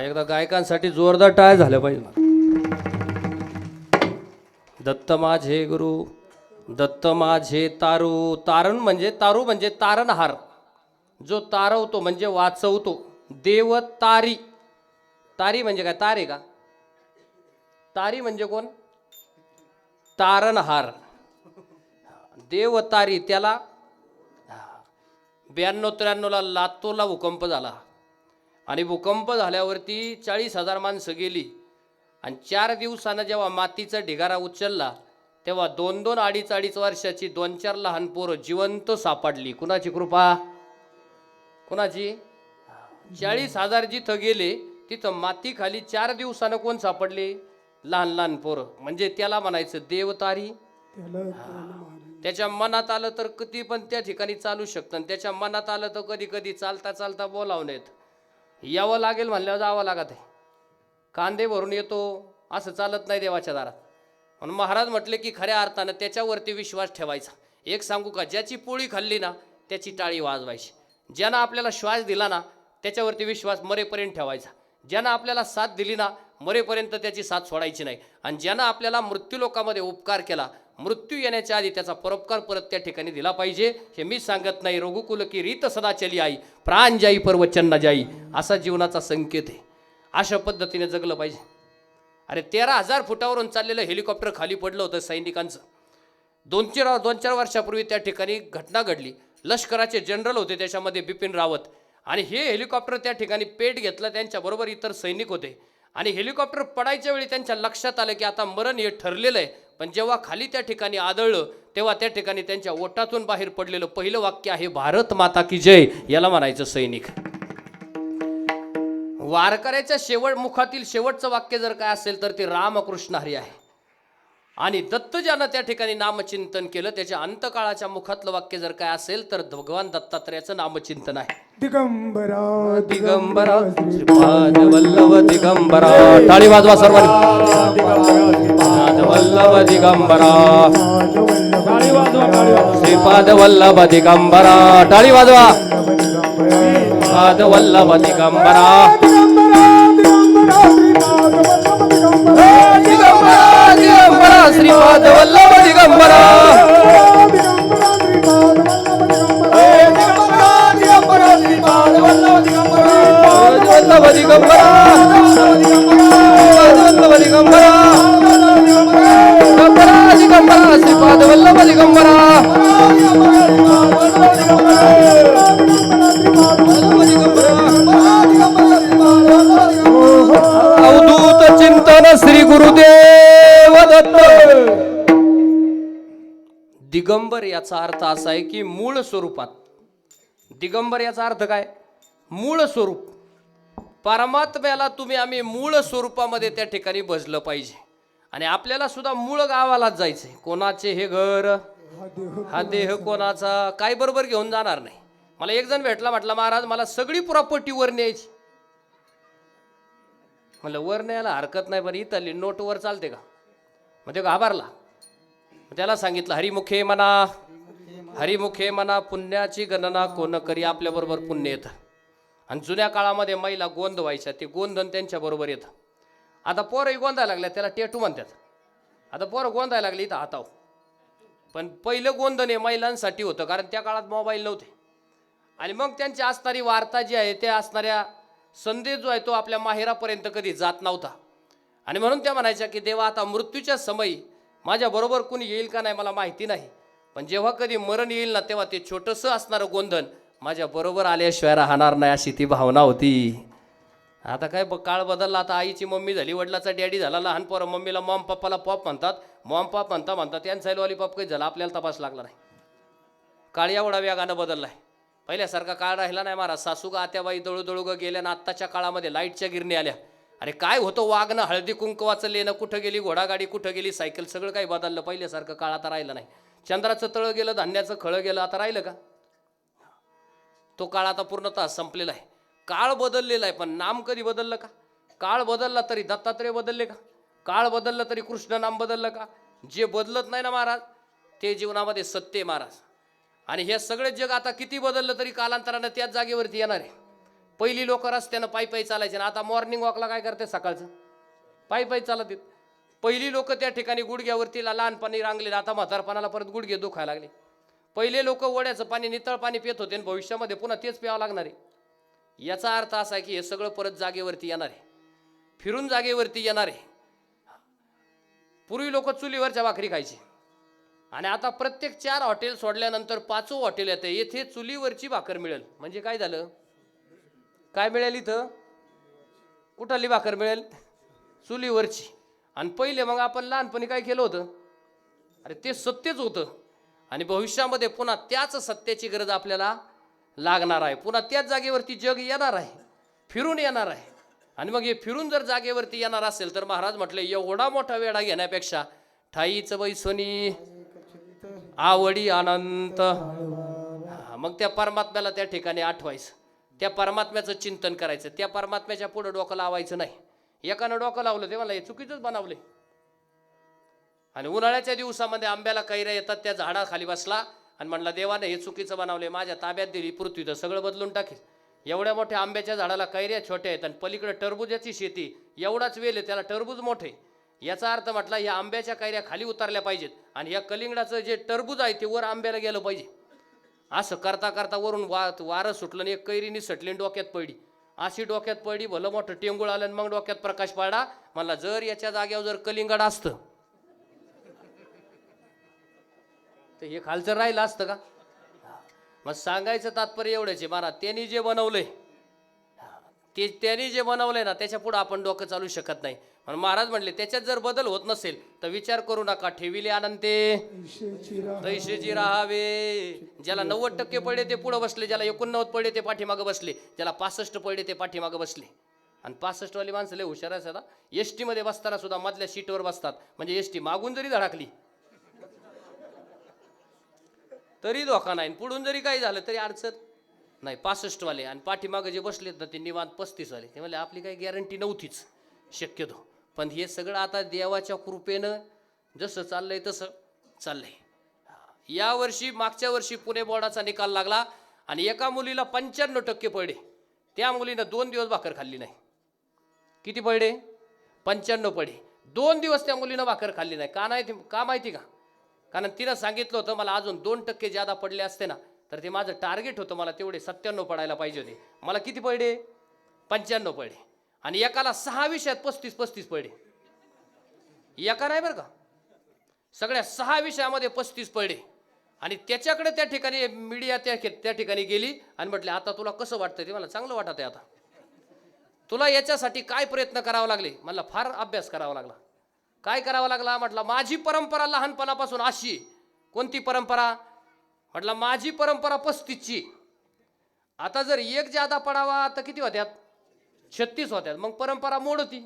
एकदा गायकांसाठी जोरदार टाळ झालं पाहिजे. दत्त माझे गुरु, दत्त माझे तारू. तारू म्हणजे तारणहार, जो तारवतो म्हणजे वाचवतो. देव तारी. तारी म्हणजे काय? तारे का? तारी म्हणजे कोण? तारणहार. देव तारी. त्याला 92-93ला लातूरला भूकंप झाला आणि भूकंप झाल्यावरती 40,000 माणसं गेली आणि 4 दिवसानं जेव्हा मातीचा ढिगारा उचलला तेव्हा 2-2, 2.5 वर्षाची 2-4 लहान पोरं जिवंत सापडली. कुणाची कृपा? कुणाची? 40,000 जिथं गेले तिथं माती खाली 4 दिवसानं कोण सापडले? लहान लहान पोरं. म्हणजे त्याला म्हणायचं देवतारी. त्याच्या मनात आलं तर किती पण त्या ठिकाणी चालू शकतं आणि त्याच्या मनात आलं तर कधी कधी चालता चालता बोलावून येत. यावं लागेल म्हणल्यावर जावं लागत आहे. कांदे भरून येतो असं चालत नाही देवाच्या दारात. म्हणून महाराज म्हटले की खऱ्या अर्थानं त्याच्यावरती विश्वास ठेवायचा. एक सांगू का? ज्याची पोळी खाल्ली ना त्याची टाळी वाजवायची. ज्यानं आपल्याला श्वास दिला ना त्याच्यावरती विश्वास मरेपर्यंत ठेवायचा. ज्यानं आपल्याला साथ दिली ना मरेपर्यंत त्याची साथ सोडायची नाही. आणि ज्यानं आपल्याला मृत्यूलोकामध्ये उपकार केला, मृत्यू येण्याच्या आधी त्याचा परोपकार परत त्या ठिकाणी दिला पाहिजे. हे मी सांगत नाही. रघुकुल की रीत सदा चली आई, प्राण जाई पर वचन न जाई, असा जीवनाचा संकेत आहे. अशा पद्धतीने जगलं पाहिजे. अरे 13,000 फुटावरून चाललेलं हेलिकॉप्टर खाली पडलं होतं सैनिकांचं. 2-4 वर्षापूर्वी त्या ठिकाणी घटना घडली. लष्कराचे जनरल होते त्याच्यामध्ये बिपिन रावत, आणि हे हेलिकॉप्टर त्या ठिकाणी पेट घेतलं. त्यांच्याबरोबर इतर सैनिक होते आणि हेलिकॉप्टर पडायच्या वेळी त्यांच्या लक्षात आलं की आता मरण हे ठरलेलं आहे. पण जेव्हा खाली त्या ठिकाणी आदळलं तेव्हा त्या ठिकाणी त्यांच्या ओठातून बाहेर पडलेलं पहिलं वाक्य आहे भारत माता की जय. याला म्हणायचं सैनिक. वारकऱ्याच्या मुखातील शेवटचं वाक्य जर काय असेल तर ते रामकृष्ण हरी आहे. आणि दत्त ज्यानं त्या ठिकाणी नामचिंतन केलं त्याच्या अंतकाळाच्या मुखातलं वाक्य जर काय असेल तर भगवान दत्तात्रयाचं नामचिंतन आहे. दिगंबरा दिगंबरा श्रीपाद वल्लभ दिगंबरा. टाळी वाजवा सर्वांनी. वल्लभ दिगंबरा. श्रीपाद वल्लभ दिगंबरा. टाळी वाजवा. पाद वल्लभ दिगंबरा. दिगंबरा श्रीपाद वल्लभ दिगंबरा. वल्लभ दिगंबरा. वल्लभ दिगंबरा. दिगंबरा श्रीपाद वल्लभ दिगंबरा. अवधूत चिंतन श्री गुरुदेव दत्त. दिगंबर याचा अर्थ असा आहे की मूळ स्वरूपात. दिगंबर याचा अर्थ काय? मूळ स्वरूप. परमात्म्याला आम्ही मूळ स्वरूपामध्ये त्या ठिकाणी भजलं पाहिजे. आणि आपल्याला सुद्धा मूळ गावालाच जायचंय. कोणाचे हे घर, हा देह कोणाचा, काय बरोबर घेऊन जाणार नाही. मला एक जण भेटला, म्हटला महाराज मला सगळी प्रॉपर्टी वर न्यायची. म्हणलं वर न्यायला हरकत नाही, पण इथली नोट वर चालते का? मग ते घाबरला. त्याला सांगितलं हरिमुखे म्हणा, हरिमुखे म्हणा, पुण्याची गणना कोण करी. आपल्याबरोबर पुण्य येतं. आणि जुन्या काळामध्ये महिला गोंद व्हायच्या, ते गोंधन त्यांच्या बरोबर येतं. आता पोरही गोंधायला लागल्या, त्याला टेटू म्हणतात. आता पोरं गोंधायला लागली इथं हाताव. पण पहिलं गोंधन हे महिलांसाठी होतं, कारण त्या काळात मोबाईल नव्हते. आणि मग त्यांची असणारी वार्ता जी आहे, त्या असणाऱ्या संदेश जो आहे तो आपल्या माहेरापर्यंत कधी जात नव्हता. आणि म्हणून त्या म्हणायच्या की देवा आता मृत्यूच्या समयी माझ्याबरोबर कुणी येईल का नाही मला माहिती नाही, पण जेव्हा कधी मरण येईल ना तेव्हा ते छोटंसं असणारं गोंधन माझ्याबरोबर आल्याशिवाय राहणार नाही, अशी ती भावना होती. आता काय काळ बदलला. आता आईची मम्मी झाली, वडिलाचा डॅडी झाला. लहान पोरं मम्मीला मॉम पप्पाला पॉप म्हणतात. मॉम पॉप म्हणतात त्यांचा लॉलीपॉप काही झाला, आपल्याला तपास लागला नाही. काळ एवढा वेगानं बदललाय. पहिल्यासारखा काळ राहिला नाही महाराज. सासू ग आत्याबाई दळू ग गेल्या ना आत्ताच्या काळामध्ये लाईटच्या गिरणी आल्या. अरे काय होतं वागणं, हळदी कुंकवाचं लेणं, कुठं गेली घोडागाडी, कुठं गेली सायकल, सगळं काही बदललं. पहिल्यासारखं काळ आता राहिलं नाही. चंद्राचं तळं गेलं, धान्याचं खळं गेलं, आता राहिलं का? तो काळ आता पूर्णतः संपलेला आहे. काळ बदललेला आहे, पण नाम कधी बदललं का? काळ बदलला तरी दत्तात्रय बदलले का? काळ बदललं तरी कृष्ण नाम बदललं का? जे बदलत नाही ना महाराज ते जीवनामध्ये सत्य आहे महाराज. आणि हे सगळे जग आता किती बदललं तरी कालांतरानं त्याच जागेवरती येणार आहे. पहिली लोक रस्त्यानं पायी पायी चालायचे ना, आता मॉर्निंग वॉकला काय करते सकाळचं पायी पायी चालत आहेत. पहिली लोक त्या ठिकाणी गुडघ्यावरती लहानपणी रांगले, आता म्हातारपणाला परत गुडघे दुखायला लागले. पहिले लोक ओढ्याचं पाणी नितळ पाणी पित होते आणि भविष्यामध्ये पुन्हा तेच प्यावं लागणार आहे. याचा अर्थ असा आहे की हे सगळं परत जागेवरती येणार आहे, फिरून जागेवरती येणार आहे. पूर्वी लोक चुलीवरच्या भाकरी खायची आणि आता प्रत्येक 4 हॉटेल सोडल्यानंतर 5वं हॉटेल येतं, येथे चुलीवरची भाकर मिळेल. म्हणजे काय झालं? काय मिळेल इथं? कुठाली भाकर मिळेल? चुलीवरची. आणि पहिले मग आपण लहानपणी काय केलं होतं? अरे ते सत्यच होतं. आणि भविष्यामध्ये पुन्हा त्याच सत्याची गरज आपल्याला लागणार आहे. पुन्हा त्याच जागेवरती जग येणार आहे, फिरून येणार आहे. आणि मग हे फिरून जर जागेवरती येणार असेल तर महाराज म्हटले एवढा मोठा वेढा घेण्यापेक्षा ठाईच बैसोनी आवडी अनंत. मग त्या परमात्म्याला त्या ठिकाणी आठवायचं, त्या परमात्म्याचं चिंतन करायचं, त्या परमात्म्याच्या पुढे डोकं लावायचं नाही. एकानं डोकं लावलं ते मला हे चुकीचंच बनवले. आणि उन्हाळ्याच्या दिवसामध्ये आंब्याला कैऱ्या येतात, त्या झाडाखाली बसला आणि म्हणला देवाने हे चुकीचं बनवले, माझ्या ताब्यात दिली पृथ्वी तर सगळं बदलून टाकेल. एवढ्या मोठ्या आंब्याच्या झाडाला कैऱ्या छोट्या आहेत आणि पलीकडे टरबुजाची शेती, एवढाच वेल आहे त्याला टरबूज मोठे. याचा अर्थ म्हटला ह्या आंब्याच्या कैऱ्या खाली उतरल्या पाहिजेत आणि या कलिंगडाचं जे टरबूज आहे ते वर आंब्याला गेलं पाहिजे. असं करता करता वरून वारं सुटलं आणि एक कैरी निसटली डोक्यात पडली. अशी डोक्यात पडली, भलं मोठं टेंगुळ आलं आणि मग डोक्यात प्रकाश पडला. म्हणला जर याच्या जाग्यावर जर कलिंगड असतं तर हे खालचं राहिलं असतं का? मग सांगायचं तात्पर्य एवढंच आहे महाराज, त्यांनी जे बनवलंय त्यांनी जे बनवलंय ना त्याच्या पुढे आपण डोकं चालू शकत नाही. म्हणून महाराज म्हणले त्याच्यात जर बदल होत नसेल तर विचार करू नका. ठेविले आनंते तैसेची राहावे. ज्याला 90% पडले ते पुढे बसले, ज्याला 89 पडले ते पाठीमागं बसले, ज्याला 65 पडले ते पाठीमागं बसले. आणि 65 वाली माणसं लय हुशार आहेत. आता एसटी मध्ये बसताना सुद्धा मधल्या सीटवर बसतात, म्हणजे एसटी मागून जरी धडकली तरी धोका नाही, पुढून जरी काही झालं तरी अडचण नाही. 65 वाले आणि पाठीमागं जे बसलेत ना ते निवांत 35 वाले. ते म्हणले आपली काही गॅरंटी नव्हतीच शक्यतो, पण हे सगळं आता देवाच्या कृपेनं जसं चाललंय तसं चाललंय. या वर्षी मागच्या वर्षी पुणे बोर्डाचा निकाल लागला आणि एका मुलीला 95% पडले. त्या मुलीनं 2 दिवस भाकर खाल्ली नाही. किती पडले? 95 पडले. 2 दिवस त्या मुलीनं भाकर खाल्ली नाही. का नाही? का माहिती का? कारण तिनं सांगितलं होतं मला अजून 2% ज्यादा पडले असते ना तर ते माझं टार्गेट होतं, मला तेवढे 97 पडायला पाहिजे होते. मला किती पडले? 95 पडले. आणि एकाला 6 विषयात 35 पडले. एका नाही बरं का, सगळ्या 6 विषयामध्ये 35 पडले. आणि त्याच्याकडे त्या ठिकाणी मीडिया त्या ठिकाणी गेली आणि म्हटले आता तुला कसं वाटतं? ते मला चांगलं वाटत आहे. आता तुला याच्यासाठी काय प्रयत्न करावा लागले? मला फार अभ्यास करावा लागला. काय करावं लागला? म्हटलं माझी परंपरा लहानपणापासून अशी. कोणती परंपरा? म्हटलं माझी परंपरा 35ची. आता जर एक ज्यादा पडावा तर किती होत्यात? 36 होत्यात. मग परंपरा मोडती.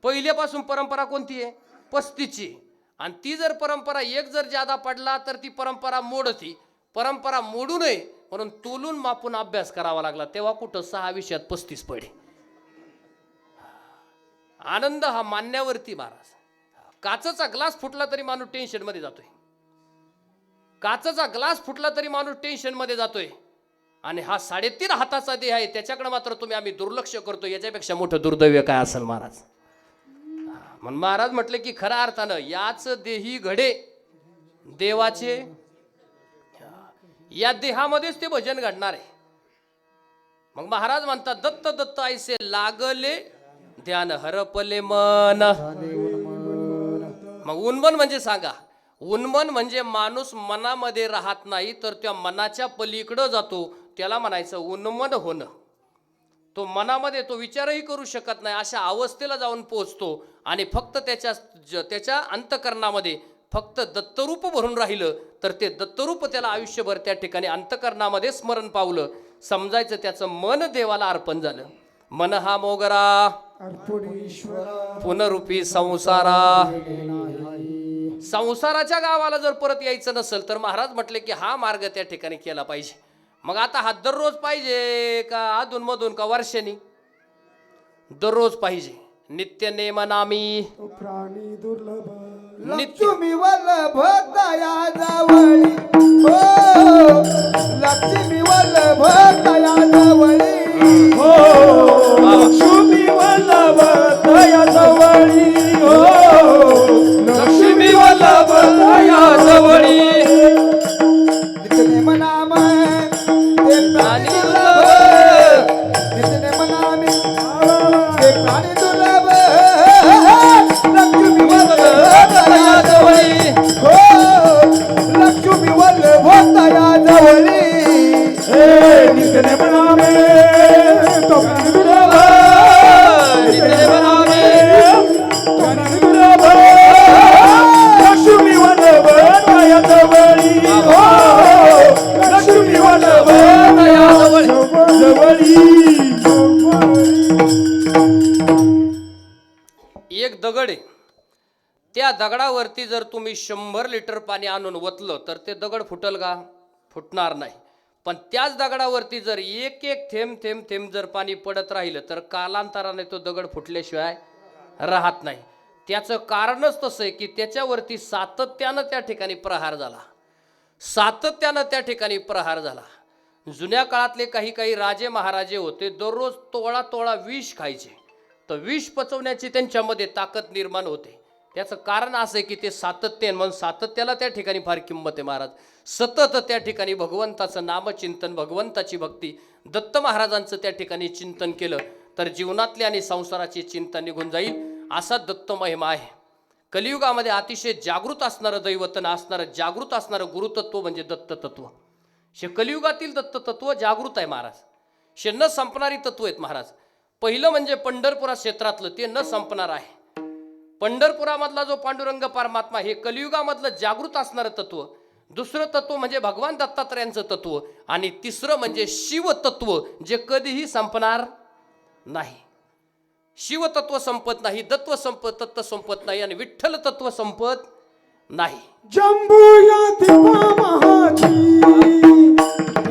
पहिल्यापासून परंपरा कोणती आहे? 35ची. आणि ती जर परंपरा एक जर ज्यादा पडला तर ती परंपरा मोडती. परंपरा मोडू नये म्हणून तोलून मापून अभ्यास करावा लागला. तेव्हा कुठं 6 विषयात 35 पडे. आनंद हा मान्यावरती महाराज. काचेचा ग्लास फुटला तरी माणूस टेन्शन मध्ये जातोय. काचेचा ग्लास फुटला तरी माणूस टेन्शन मध्ये जातोय. आणि हा 3.5 हाताचा देह आहे त्याच्याकडे मात्र आम्ही दुर्लक्ष करतो. याच्यापेक्षा मोठं दुर्दैव काय असेल महाराज? म्हणून महाराज म्हटले की खऱ्या अर्थानं याच देही घडे देवाचे. या देहामध्येच ते भजन घडणार आहे. मग महाराज म्हणतात दत्त दत्त ऐसे लागले ध्यान हरपले मन. मग उन्मन म्हणजे सांगा, उन्मन म्हणजे माणूस मनामध्ये राहत नाही तर त्या मनाच्या पलीकडे जातो, त्याला म्हणायचं उन्मन होणं. तो मनामध्ये तो विचारही करू शकत नाही अशा अवस्थेला जाऊन पोहोचतो. आणि फक्त त्याच्या अंतकरणामध्ये फक्त दत्तरूप भरून राहिलं तर ते दत्तरूप त्याला आयुष्यभर त्या ठिकाणी अंतकरणामध्ये स्मरण पावलं. समजायचं त्याचं मन देवाला अर्पण झालं. मन हा मोगरा पुनरूपी संसारा. संसाराच्या गावाला जर परत यायचं नसेल तर महाराज म्हटले की हा मार्ग त्या ठिकाणी केला पाहिजे. मग आता हा दररोज पाहिजे का अधून मधून का वर्षानी? दररोज पाहिजे. नित्य नेमनामी प्राणी दुर्लभ नित्य लक्ष्मी वल्लभ तया जवळी हो लक्ष्मी वल्लभ तया जवळी हो लक्ष्मी वल्लभ तया जवळी हो लक्ष्मी वल्लभ तया जवळी नित्य नाम ते प्राणी दुर्लभ नित्य नाम ते प्राणी दुर्लभ लक्ष्मी वल्लभ तया जवळी हो लक्ष्मी वल्लभ तया जवळी हे नित्य नाम तो प्राणी दुर्लभ नित्य नाम प्राणी दुर्लभ लक्ष्मी वल्लभ तया जवळी हो लक्ष्मी वल्लभ तया जवळी एक दगड आहे, त्या दगडावरती जर तुम्ही 100 लिटर पाणी आणून ओतलं तर ते दगड फुटल का? फुटणार नाही. पण त्याच दगडावरती जर एक एक थेंब थेंब थेंब जर पाणी पडत राहिलं तर कालांतराने तो दगड फुटल्याशिवाय राहत नाही. त्याचं कारणच तसं आहे की त्याच्यावरती सातत्यानं त्या ठिकाणी प्रहार झाला, सातत्यानं त्या ठिकाणी प्रहार झाला. जुन्या काळातले काही काही राजे महाराजे होते, दररोज तोळा तोळा विष खायचे, तर विष पचवण्याची त्यांच्यामध्ये ताकद निर्माण होते. त्याचं कारण असं आहे की ते सातत्य, म्हणून सातत्याला त्या ठिकाणी फार किंमत आहे महाराज. सतत त्या ठिकाणी भगवंताचं नामचिंतन, भगवंताची भक्ती, दत्त महाराजांचं त्या ठिकाणी चिंतन केलं तर जीवनातले आणि संसाराची चिंता निघून जाईल. असा दत्त महिमा आहे. कलियुगामध्ये अतिशय जागृत असणारं दैवतन असणारं, जागृत असणारं गुरुतत्व म्हणजे दत्त तत्व. शे कलियुगातील दत्त तत्व जागृत आहे महाराज. शे न संपणारी तत्व आहेत महाराज. पहिलं म्हणजे पंढरपुरा क्षेत्रातलं ते न संपणार आहे. पंढरपुरामधला जो पांडुरंग परमात्मा हे कलियुगामधलं जागृत असणारं तत्व. दुसरं तत्व म्हणजे भगवान दत्तात्रयांचं तत्व. आणि तिसरं म्हणजे शिवतत्व जे कधीही संपणार नाही. शिवतत्व संपत नाही, तत्व संपत नाही आणि विठ्ठल तत्व संपत नाही. जंबुयाती महाजी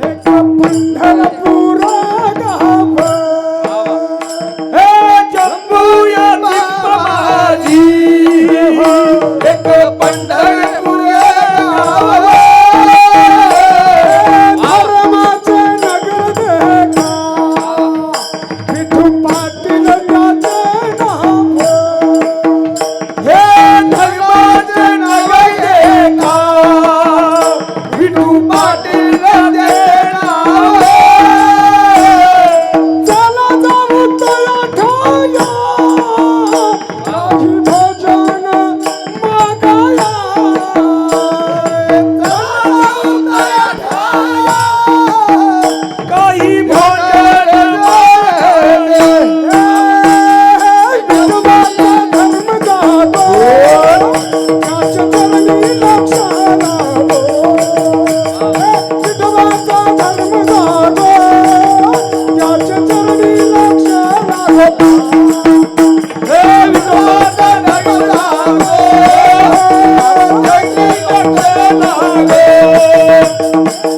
एक पंढरपुरा गाव हे जंबुयाती महाजी एक पंढरपुरा गाव धर्माचे नगर देखा विठू पाटील त्याचे नाव हे धर्माचे नगर देखा विठू पाटील त्याचे नाव चला जाऊ तया ठाया माझी भजन मागाया चला जाऊ तया ठाया काही भजन विठोबाचा धर्म गातो त्याच्या चरणी लक्ष लावो विठोबाचा धर्म गातो त्याच्या चरणी लक्ष लावो हे विठोबाचा धर्म लावो त्याच्या चरणी लक्ष लावो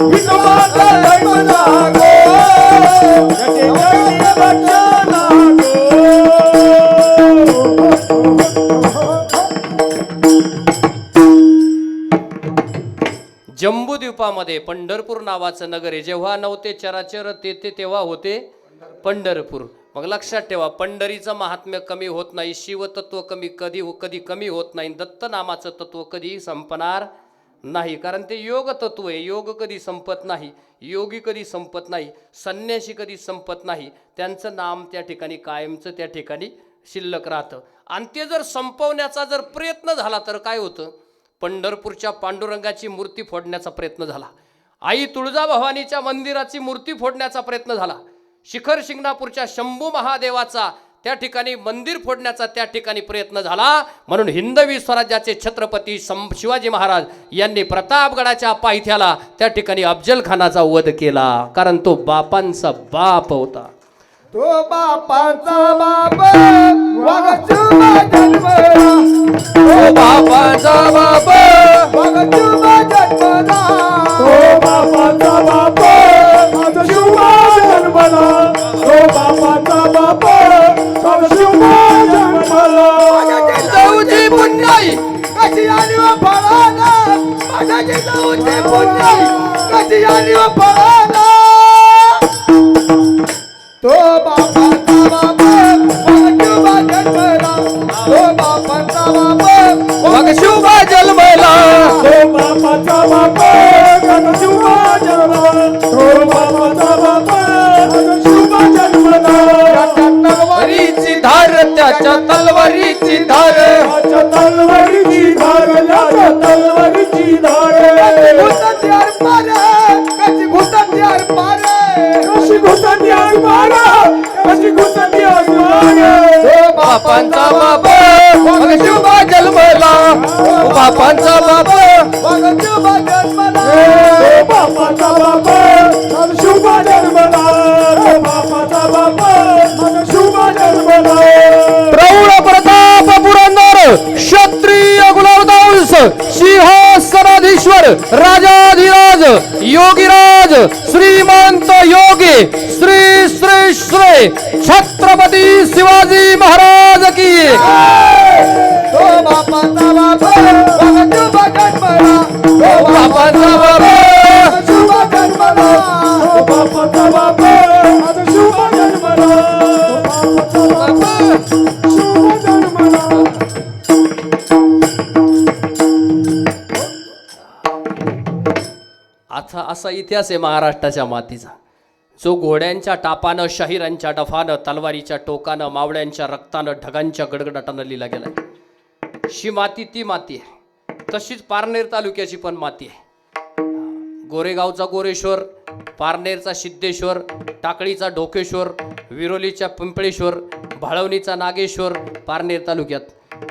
विठोबाचा धर्म लावो त्याच्या चरणी लक्ष जम्बूद्वीपामध्ये पंढरपूर नावाचं नगर आहे. जेव्हा नव्हते चराचर तेथे तेव्हा होते पंढरपूर. मग लक्षात ठेवा, पंढरीचं महात्म्य कमी होत नाही, शिवतत्व कधी कमी होत नाही, दत्त नामाचं तत्व कधीही संपणार नाही. कारण ते योग तत्व आहे. योग कधी संपत नाही, योगी कधी संपत नाही, संन्यासी कधी संपत नाही. त्यांचं नाम त्या ठिकाणी कायमचं त्या ठिकाणी शिल्लक राहतं. आणि ते जर संपवण्याचा जर प्रयत्न झाला तर काय होतं? पंढरपूरच्या पांडुरंगाची मूर्ती फोडण्याचा प्रयत्न झाला, आई तुळजाभवानीच्या मंदिराची मूर्ती फोडण्याचा प्रयत्न झाला, शिखर शिंगणापूरच्या शंभू महादेवाचा त्या ठिकाणी मंदिर फोडण्याचा त्या ठिकाणी प्रयत्न झाला. म्हणून हिंदवी स्वराज्याचे छत्रपती शिवाजी महाराज यांनी प्रतापगडाच्या पायथ्याला त्या ठिकाणी अफजल खानाचा वध केला. कारण तो बापांचा बाप होता. तो बापाचा बाप वागचुमा जन्मला तो बापाचा बाप वागचुमा जन्मला तो बापाचा बाप वागचुमा जन्मला तो बापाचा बाप वागचुमा जन्मला मोठे पुण्य कधी आली व पळाला तो बापाचा बाप मग शुभा जन्मला तो बापाचा बाप मग शुभा जन्मला तो बापाचा बाप मग शुभा जन्मला तो बापाचा बाप मग शुभा जन्मला तलवारीची धार त्याच्या तलवारीची धार त्याच्या तलवारीची धार त्याच्या तलवारीची धार घुसत यार मारे कशी घुसत यार मारे कशी घुसत यार मारे कशी घुसत यार मारे बापांचा बाप मग शुभा जन्मला बापांचा बाप मग शुभा जन्मला बापाचा बाप मग शुभा जन्मला बापाचा बाप मग शुभा जन्मला प्रौढ प्रताप पुरंदर क्षत्रिय गुलाबदांस सिंहासनाधीश्वर राजाधिराज योगीराज श्रीमंत योगी श्री श्री श्री छत्रपती शिवाजी महाराज की तो बापाचा बाप मग शुभा जन्मला बापांचा बाप शुभा जन्मला बापाचा बाप मग शुभा जन्मला बापाचा बाप शुभा जन्मला आता असा इतिहास आहे महाराष्ट्राच्या मातीचा जो घोड्यांच्या टापानं शाहिरांच्या डफानं तलवारीच्या टोकानं मावळ्यांच्या रक्तानं ढगांच्या गडगडाटानं लिहिला गेलाय शी माती ती माती आहे तशीच पारनेर तालुक्याची पण माती आहे गोरेगावचा गोरेश्वर पारनेरचा सिद्धेश्वर टाकळीचा ढोकेश्वर विरोलीच्या पिंपळेश्वर भाळवणीचा नागेश्वर पारनेर तालुक्यात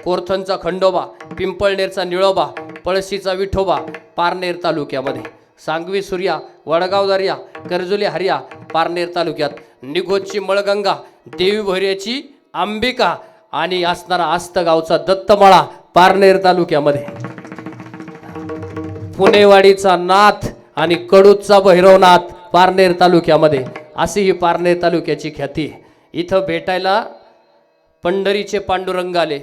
कोरथनचा खंडोबा पिंपळनेरचा निळोबा पळशीचा विठोबा पारनेर तालुक्यामध्ये सांगवी सूर्या वडगाव दर्या कर्जुली हरिया पारनेर तालुक्यात निघोजची मळगंगा देवी भैऱ्याची अंबिका आणि असणारा आस्तगावचा दत्तमाळा पारनेर तालुक्यामध्ये पुणेवाडीचा नाथ आणि कडूचा भैरवनाथ पारनेर तालुक्यामध्ये अशी ही पारनेर तालुक्याची ख्याती आहे. इथं भेटायला पंढरीचे पांडुरंग आले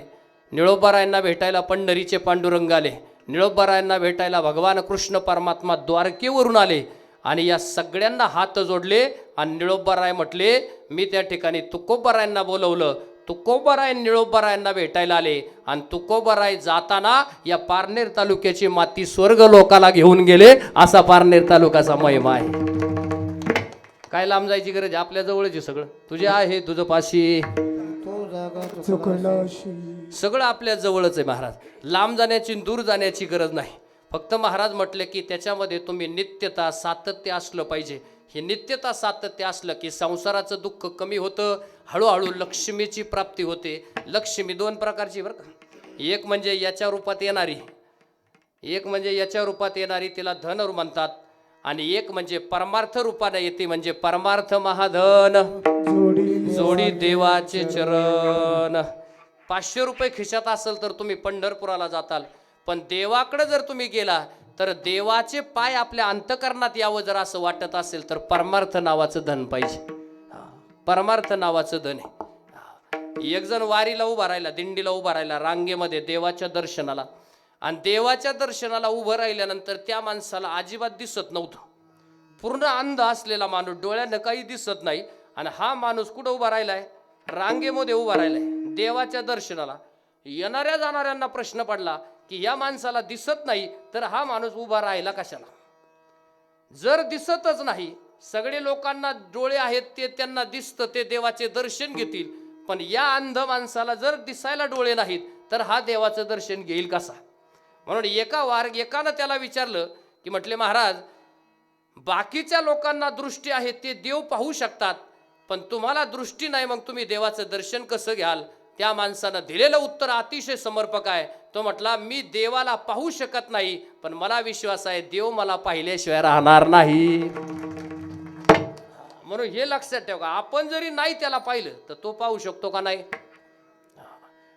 निळोबारायांना भेटायला पंढरीचे पांडुरंग आले निळोबारायांना भेटायला भगवान कृष्ण परमात्मा द्वारकेवरून आले आणि या सगळ्यांना हात जोडले आणि निळोबाराय म्हटले मी त्या ठिकाणी तुकोबारायांना बोलवलं तुकोबाराय निळोबारायांना भेटायला आले आणि तुकोबाराय जाताना या पारनेर तालुक्याची माती स्वर्ग लोकाला घेऊन गेले असा पारनेर तालुक्याचा महिमा आहे काय लांब जायची गरज आपल्या जवळच आहे सगळं तुझे आहे तुझं पाशी सगळं आपल्या जवळच आहे महाराज लांब जाण्याची दूर जाण्याची गरज नाही फक्त महाराज म्हटले की त्याच्यामध्ये तुम्ही नित्यता सातत्य असलं पाहिजे हे नित्यता सातत्य असलं की संसाराचं दुःख कमी होतं हळूहळू लक्ष्मीची प्राप्ती होते लक्ष्मी दोन प्रकारची बरं का एक म्हणजे याच्या रूपात येणारी तिला धन म्हणतात आणि एक म्हणजे परमार्थ रूपाने येते म्हणजे परमार्थ महाधन जोडी देवाचे चरण 500 रुपये खिशात असेल तर तुम्ही पंढरपुराला जाताल पण देवाकडे जर तुम्ही गेला तर देवाचे पाय आपल्या अंतकरणात यावं जर असं वाटत असेल तर परमार्थ नावाचं धन पाहिजे परमार्थ नावाचं धन आहे एक जण वारीला उभा राहिला दिंडीला उभा राहिला रांगेमध्ये देवाच्या दर्शनाला आणि देवाच्या दर्शनाला उभं राहिल्यानंतर त्या माणसाला अजिबात दिसत नव्हतं पूर्ण अंध असलेला माणूस डोळ्यानं काही दिसत नाही आणि हा माणूस कुठं उभा राहिलाय रांगेमध्ये उभा राहिलाय देवाच्या दर्शनाला येणाऱ्या जाणाऱ्यांना प्रश्न पडला की या माणसाला दिसत नाही तर हा माणूस उभा राहिला कशाला जर दिसतच नाही सगळे लोकांना डोळे आहेत ते त्यांना दिसतं ते देवाचे दर्शन घेतील पण या अंध माणसाला जर दिसायला डोळे नाहीत तर हा देवाचं दर्शन घेईल कसा म्हणून एकानं त्याला विचारलं की म्हटले महाराज बाकीच्या लोकांना दृष्टी आहे ते देव पाहू शकतात पण तुम्हाला दृष्टी नाही मग तुम्ही देवाचं दर्शन कसं घ्याल त्या माणसानं दिलेलं उत्तर अतिशय समर्पक आहे तो म्हटला मी देवाला पाहू शकत नाही पण मला विश्वास आहे देव मला पाहिल्याशिवाय राहणार नाही म्हणून हे लक्षात ठेवा आपण जरी नाही त्याला पाहिलं तर तो पाहू शकतो का नाही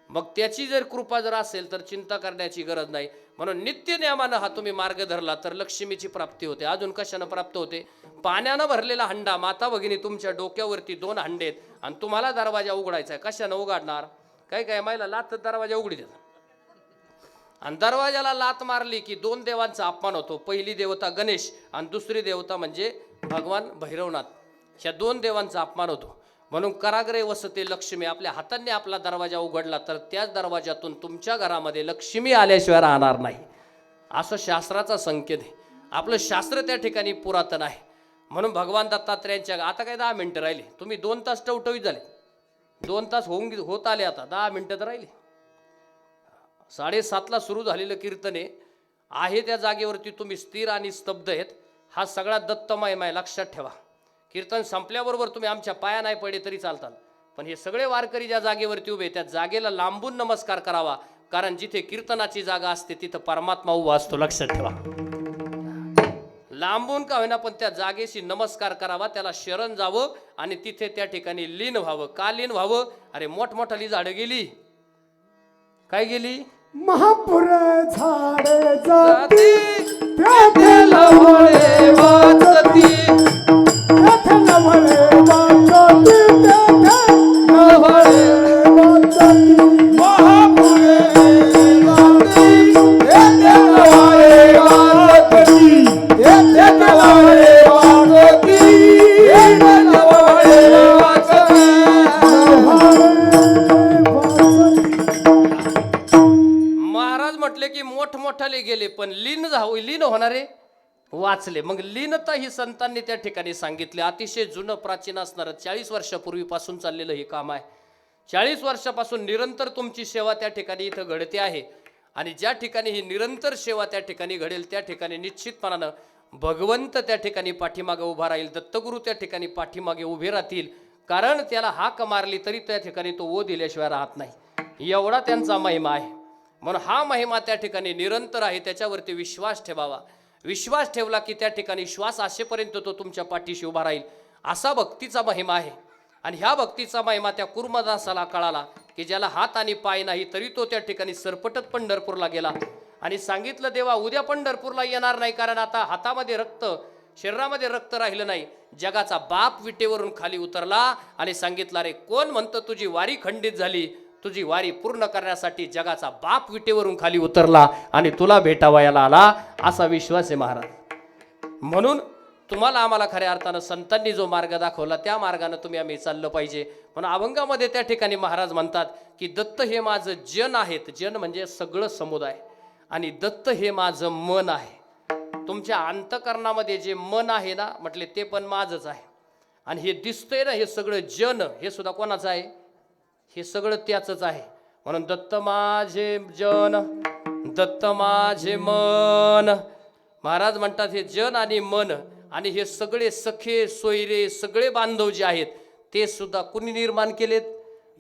मग त्याची जर कृपा जर असेल तर चिंता करण्याची गरज नाही म्हणून नित्य नियमानं हा तुम्ही मार्ग धरला तर लक्ष्मीची प्राप्ती होते अजून कशानं प्राप्त होते पाण्यानं भरलेला हंडा माता भगिनी तुमच्या डोक्यावरती 2 हंडे आहेत आणि तुम्हाला दरवाजा उघडायचा आहे कशानं उघडणार काय काय महिला लाथ दरवाजा उघडी देतात आणि दरवाजाला लात मारली की दोन देवांचा अपमान होतो. पहिली देवता गणेश आणि दुसरी देवता म्हणजे भगवान भैरवनाथ. ह्या दोन देवांचा अपमान होतो. म्हणून कराग्रे वसते लक्ष्मी. आपल्या हातांनी आपला दरवाजा उघडला तर त्याच दरवाजातून तुमच्या घरामध्ये लक्ष्मी आल्याशिवाय राहणार नाही, असं शास्त्राचा संकेत आहे. आपलं शास्त्र त्या ठिकाणी पुरातन आहे. म्हणून भगवान दत्तात्रेयांच्या आता काय 10 मिनिटं राहिली. तुम्ही 2 तास टवटवीत झाले. 2 तास होत आले. आता 10 मिनिटं तर राहिली. 7:30ला सुरू झालेलं कीर्तन आहे त्या जागेवरती तुम्ही स्थिर आणि स्तब्ध आहेत. हा सगळा दत्तमय लक्षात ठेवा. कीर्तन संपल्याबरोबर तुम्ही आमच्या पाया नाही पडे तरी चालतात, पण हे सगळे वारकरी ज्या जागेवरती उभे त्या जागेला लांबून नमस्कार करावा, कारण जिथे कीर्तनाची जागा असते तिथं परमात्मा उभा असतो. लक्षात ठेवा. लांबून का होईना पण त्या जागेशी नमस्कार करावा, त्याला शरण जावं आणि तिथे त्या ठिकाणी लीन व्हावं. का लीन व्हावं? अरे मोठमोठाली झाडं गेली. काय गेली? महापुर झाडे जाती, तेथे लवळे वाजती, तेथे लवळे वाजती, तेथे लवळे वाजती. महापुरे जाती, तेथे लवळे वाजती, तेथे लवळे वाजती, तेथे लवळे वाजती. महाराज म्हटले की मोठमोठाले गेले पण लीन होणारे वाचले. मग लीनता ही संतांनी त्या ठिकाणी सांगितले. अतिशय जुनं प्राचीन असणारं 40 वर्षापूर्वीपासून चाललेलं हे काम आहे. 40 वर्षापासून निरंतर तुमची सेवा त्या ठिकाणी इथं घडते आहे. आणि ज्या ठिकाणी ही निरंतर सेवा त्या ठिकाणी घडेल त्या ठिकाणी निश्चितपणानं भगवंत त्या ठिकाणी पाठीमागे उभा राहील. दत्तगुरू त्या ठिकाणी पाठीमागे उभे राहतील. कारण त्याला हाक मारली तरी त्या ठिकाणी तो ओ दिल्याशिवाय राहत नाही. एवढा त्यांचा महिमा आहे. म्हणून हा महिमा त्या ठिकाणी निरंतर आहे. त्याच्यावरती विश्वास ठेवावा. विश्वास ठेवला की त्या ठिकाणी श्वास असेपर्यंत तो तुमच्या पाठीशी उभा राहील. असा भक्तीचा महिमा आहे. आणि ह्या भक्तीचा महिमा त्या कुर्मदासाला कळाला की ज्याला हात आणि पाय नाही तरी तो त्या ठिकाणी सरपटत पंढरपूरला गेला आणि सांगितलं देवा उद्या पंढरपूरला येणार नाही, कारण आता हातामध्ये रक्त, शरीरामध्ये रक्त राहिलं नाही. जगाचा बाप विटेवरून खाली उतरला आणि सांगितलं अरे कोण म्हणतं तुझी वारी खंडित झाली? तुझी वारी पूर्ण करण्यासाठी जगाचा बाप विटेवरून खाली उतरला आणि तुला भेटावयाला आला. असा विश्वास आहे महाराज. म्हणून तुम्हाला आम्हाला खऱ्या अर्थानं संतांनी जो मार्ग दाखवला त्या मार्गानं तुम्ही आम्ही चाललं पाहिजे. म्हणून अभंगामध्ये त्या ठिकाणी महाराज म्हणतात की दत्त हे माझं जन आहेत. जन म्हणजे सगळं समुदाय. आणि दत्त हे माझं मन आहे. तुमच्या अंतकरणामध्ये जे मन आहे ना म्हटले ते पण माझंच आहे. आणि हे दिसतंय ना हे सगळं जन हे सुद्धा कोणाचं आहे? हे सगळं त्याचंच आहे. म्हणून दत्त माझे जन, दत्त माझे मन. महाराज म्हणतात हे जन आणि मन आणि हे सगळे सखे सोयरे सगळे बांधव जे आहेत ते सुद्धा कुणी निर्माण केलेत?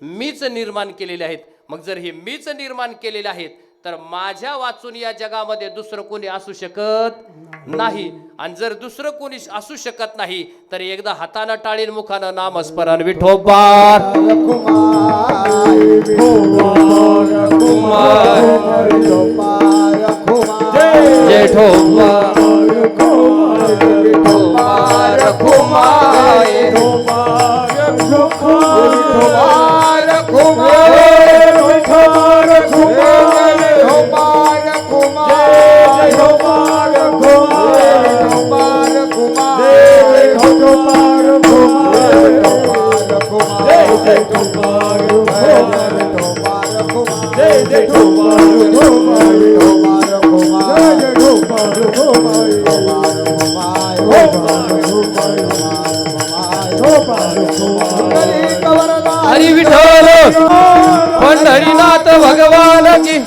मीच निर्माण केलेले आहेत. मग जर हे मीच निर्माण केलेले आहेत तर माझ्या वाचून या जगामध्ये दुसरं कोणी असू शकत नाही. आणि जर दुसरं कोणी असू शकत नाही तर एकदा हातानं टाळीन मुखानं नामस्मरण विठोबा हरी विठ्ठल पंढरीनाथ भगवान की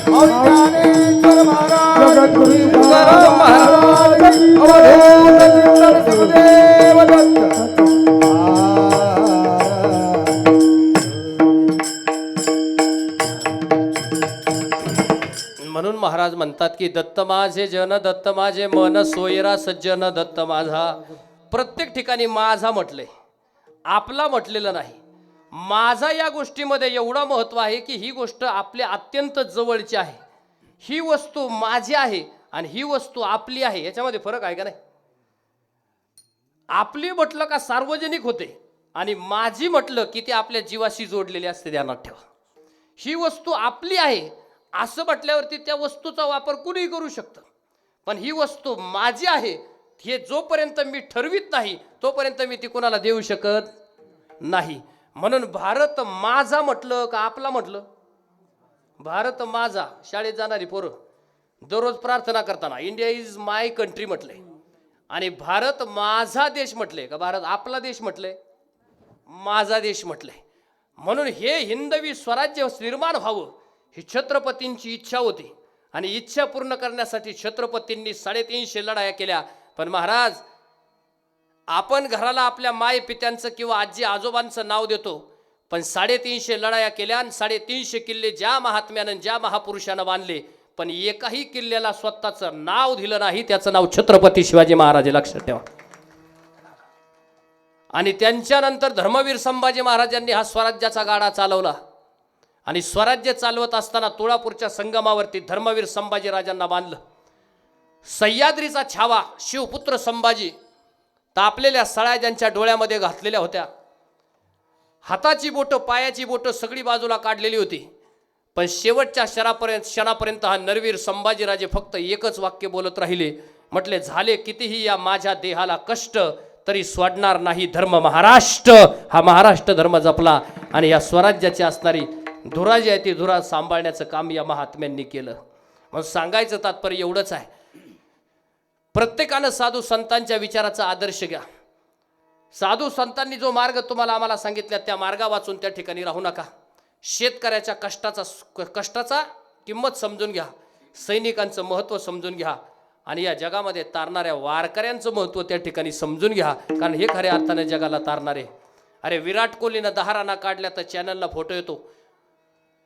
म्हणून महाराज म्हणतात की दत्त माझे जन, दत्त माझे मन, सोयरा सज्जन दत्त माझा. प्रत्येक ठिकाणी माझा म्हटलंय, आपला म्हटलेलं नाही. माझा या गोष्टीमध्ये एवढा महत्व आहे की ही गोष्ट आपल्या अत्यंत जवळची आहे. ही वस्तू माझी आहे आणि ही वस्तू आपली आहे. याच्यामध्ये फरक आहे का नाही? आपली म्हटलं का सार्वजनिक होते आणि माझी म्हटलं की ते आपल्या जीवाशी जोडलेली असते. ध्यानात ठेवा. ही वस्तू आपली आहे असं म्हटल्यावरती त्या वस्तूचा वापर कुणीही करू शकतं, पण ही वस्तू माझी आहे हे जोपर्यंत मी ठरवित नाही तोपर्यंत मी ती कुणाला देऊ शकत नाही. म्हणून भारत माझा म्हटलं का आपला म्हटलं? भारत माझा. शाळेत जाणारी पोरं दररोज प्रार्थना करताना इंडिया इज माय कंट्री म्हटलंय आणि भारत माझा देश म्हटलंय का भारत आपला देश म्हटलंय? माझा देश म्हटलंय. म्हणून हे हिंदवी स्वराज्य निर्माण व्हावं ही छत्रपतींची इच्छा होती आणि इच्छा पूर्ण करण्यासाठी छत्रपतींनी 350 लढाया केल्या. पण महाराज, आपण घराला आपल्या माय पित्यांचं किंवा आजी आजोबांचं नाव देतो, पण 350 लढाया केल्या आणि 350 किल्ले ज्या महात्म्यानं ज्या महापुरुषानं बांधले, पण एकाही किल्ल्याला स्वतःचं नाव दिलं नाही. त्याचं नाव छत्रपती शिवाजी महाराज. लक्षात ठेवा. आणि त्यांच्यानंतर धर्मवीर संभाजी महाराजांनी हा स्वराज्याचा गाडा चालवला आणि स्वराज्य चालवत असताना तुळापूरच्या संगमावरती धर्मवीर संभाजी राजांना बांधलं. सह्याद्रीचा छावा शिवपुत्र संभाजी तापलेल्या सळ्या ज्यांच्या डोळ्यामध्ये घातलेल्या होत्या, हाताची बोटं पायाची बोटं सगळी बाजूला काढलेली होती, पण शेवटच्या क्षणापर्यंत हा नरवीर संभाजीराजे फक्त एकच वाक्य बोलत राहिले. म्हटले, झाले कितीही या माझ्या देहाला कष्ट तरी सोडणार नाही धर्म महाराष्ट्र. हा महाराष्ट्र धर्म जपला आणि या स्वराज्याची असणारी धुरा जी आहे ती धुरा सांभाळण्याचं काम या महात्म्यांनी केलं. मग सांगायचं तात्पर्य एवढंच आहे, प्रत्येकानं साधू संतांच्या विचाराचा आदर्श घ्या. साधू संतांनी जो मार्ग तुम्हाला आम्हाला सांगितला त्या मार्गा वाचून त्या ठिकाणी राहू नका. शेतकऱ्याच्या कष्टाचा किंमत समजून घ्या, सैनिकांचं महत्त्व समजून घ्या आणि या जगामध्ये तारणाऱ्या वारकऱ्यांचं महत्त्व त्या ठिकाणी समजून घ्या, कारण हे खऱ्या अर्थाने जगाला तारणारे. अरे विराट कोहलीनं 10 रना काढल्या तर चॅनलला फोटो येतो,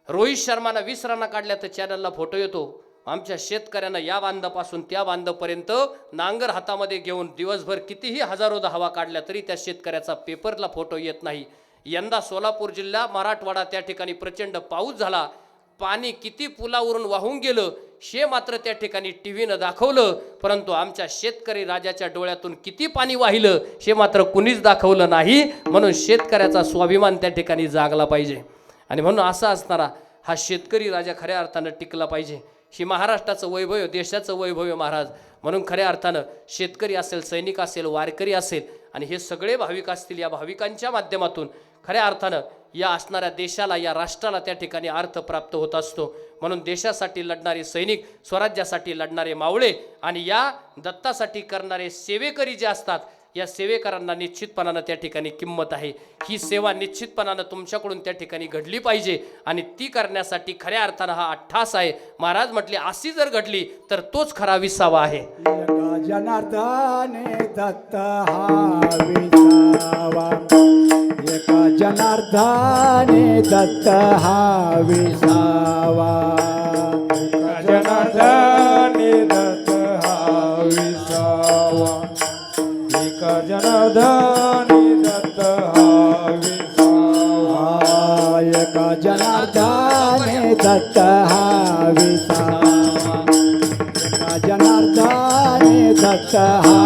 रोहित शर्मानं 20 रना काढल्या तर चॅनलला फोटो येतो. आमच्या शेतकऱ्यांना या बांधापासून त्या बांधापर्यंत नांगर हातामध्ये घेऊन दिवसभर कितीही हजारो धावा काढल्या तरी त्या शेतकऱ्याचा पेपरला फोटो येत नाही. यंदा सोलापूर जिल्हा मराठवाडा त्या ठिकाणी प्रचंड पाऊस झाला, पाणी किती पुलावरून वाहून गेलं हे मात्र त्या ठिकाणी टीव्हीनं दाखवलं, परंतु आमच्या शेतकरी राजाच्या डोळ्यातून किती पाणी वाहिलं हे मात्र कुणीच दाखवलं नाही. म्हणून शेतकऱ्याचा स्वाभिमान त्या ठिकाणी जागला पाहिजे आणि म्हणून असा असणारा हा शेतकरी राजा खऱ्या अर्थानं टिकला पाहिजे. ही महाराष्ट्राचं वैभव, देशाचं वैभव महाराज. म्हणून खऱ्या अर्थानं शेतकरी असेल, सैनिक असेल, वारकरी असेल आणि हे सगळे भाविक असतील, या भाविकांच्या माध्यमातून खऱ्या अर्थानं या असणाऱ्या देशाला, या राष्ट्राला त्या ठिकाणी अर्थ प्राप्त होत असतो. म्हणून देशासाठी लढणारे सैनिक, स्वराज्यासाठी लढणारे मावळे आणि या दत्तासाठी करणारे सेवेकरी जे असतात, या सेवेकरांना निश्चितपणानं त्या ठिकाणी किंमत आहे. ही सेवा निश्चितपणानं तुमच्याकडून त्या ठिकाणी घडली पाहिजे आणि ती करण्यासाठी खऱ्या अर्थानं हा अट्ठास आहे. महाराज म्हटले, अशी जर घडली तर तोच खरा विसावा आहे. एका जनार्दने दत्त हा विसावा, एका जनार्दने दत्त हा विसावा, एका जनार्दने दत्त हा विसावा, एका जनार्दने दत्त हा विसावा, एका जनार्दने दत्त हा विसावा, एका जनार्दने दत्त हा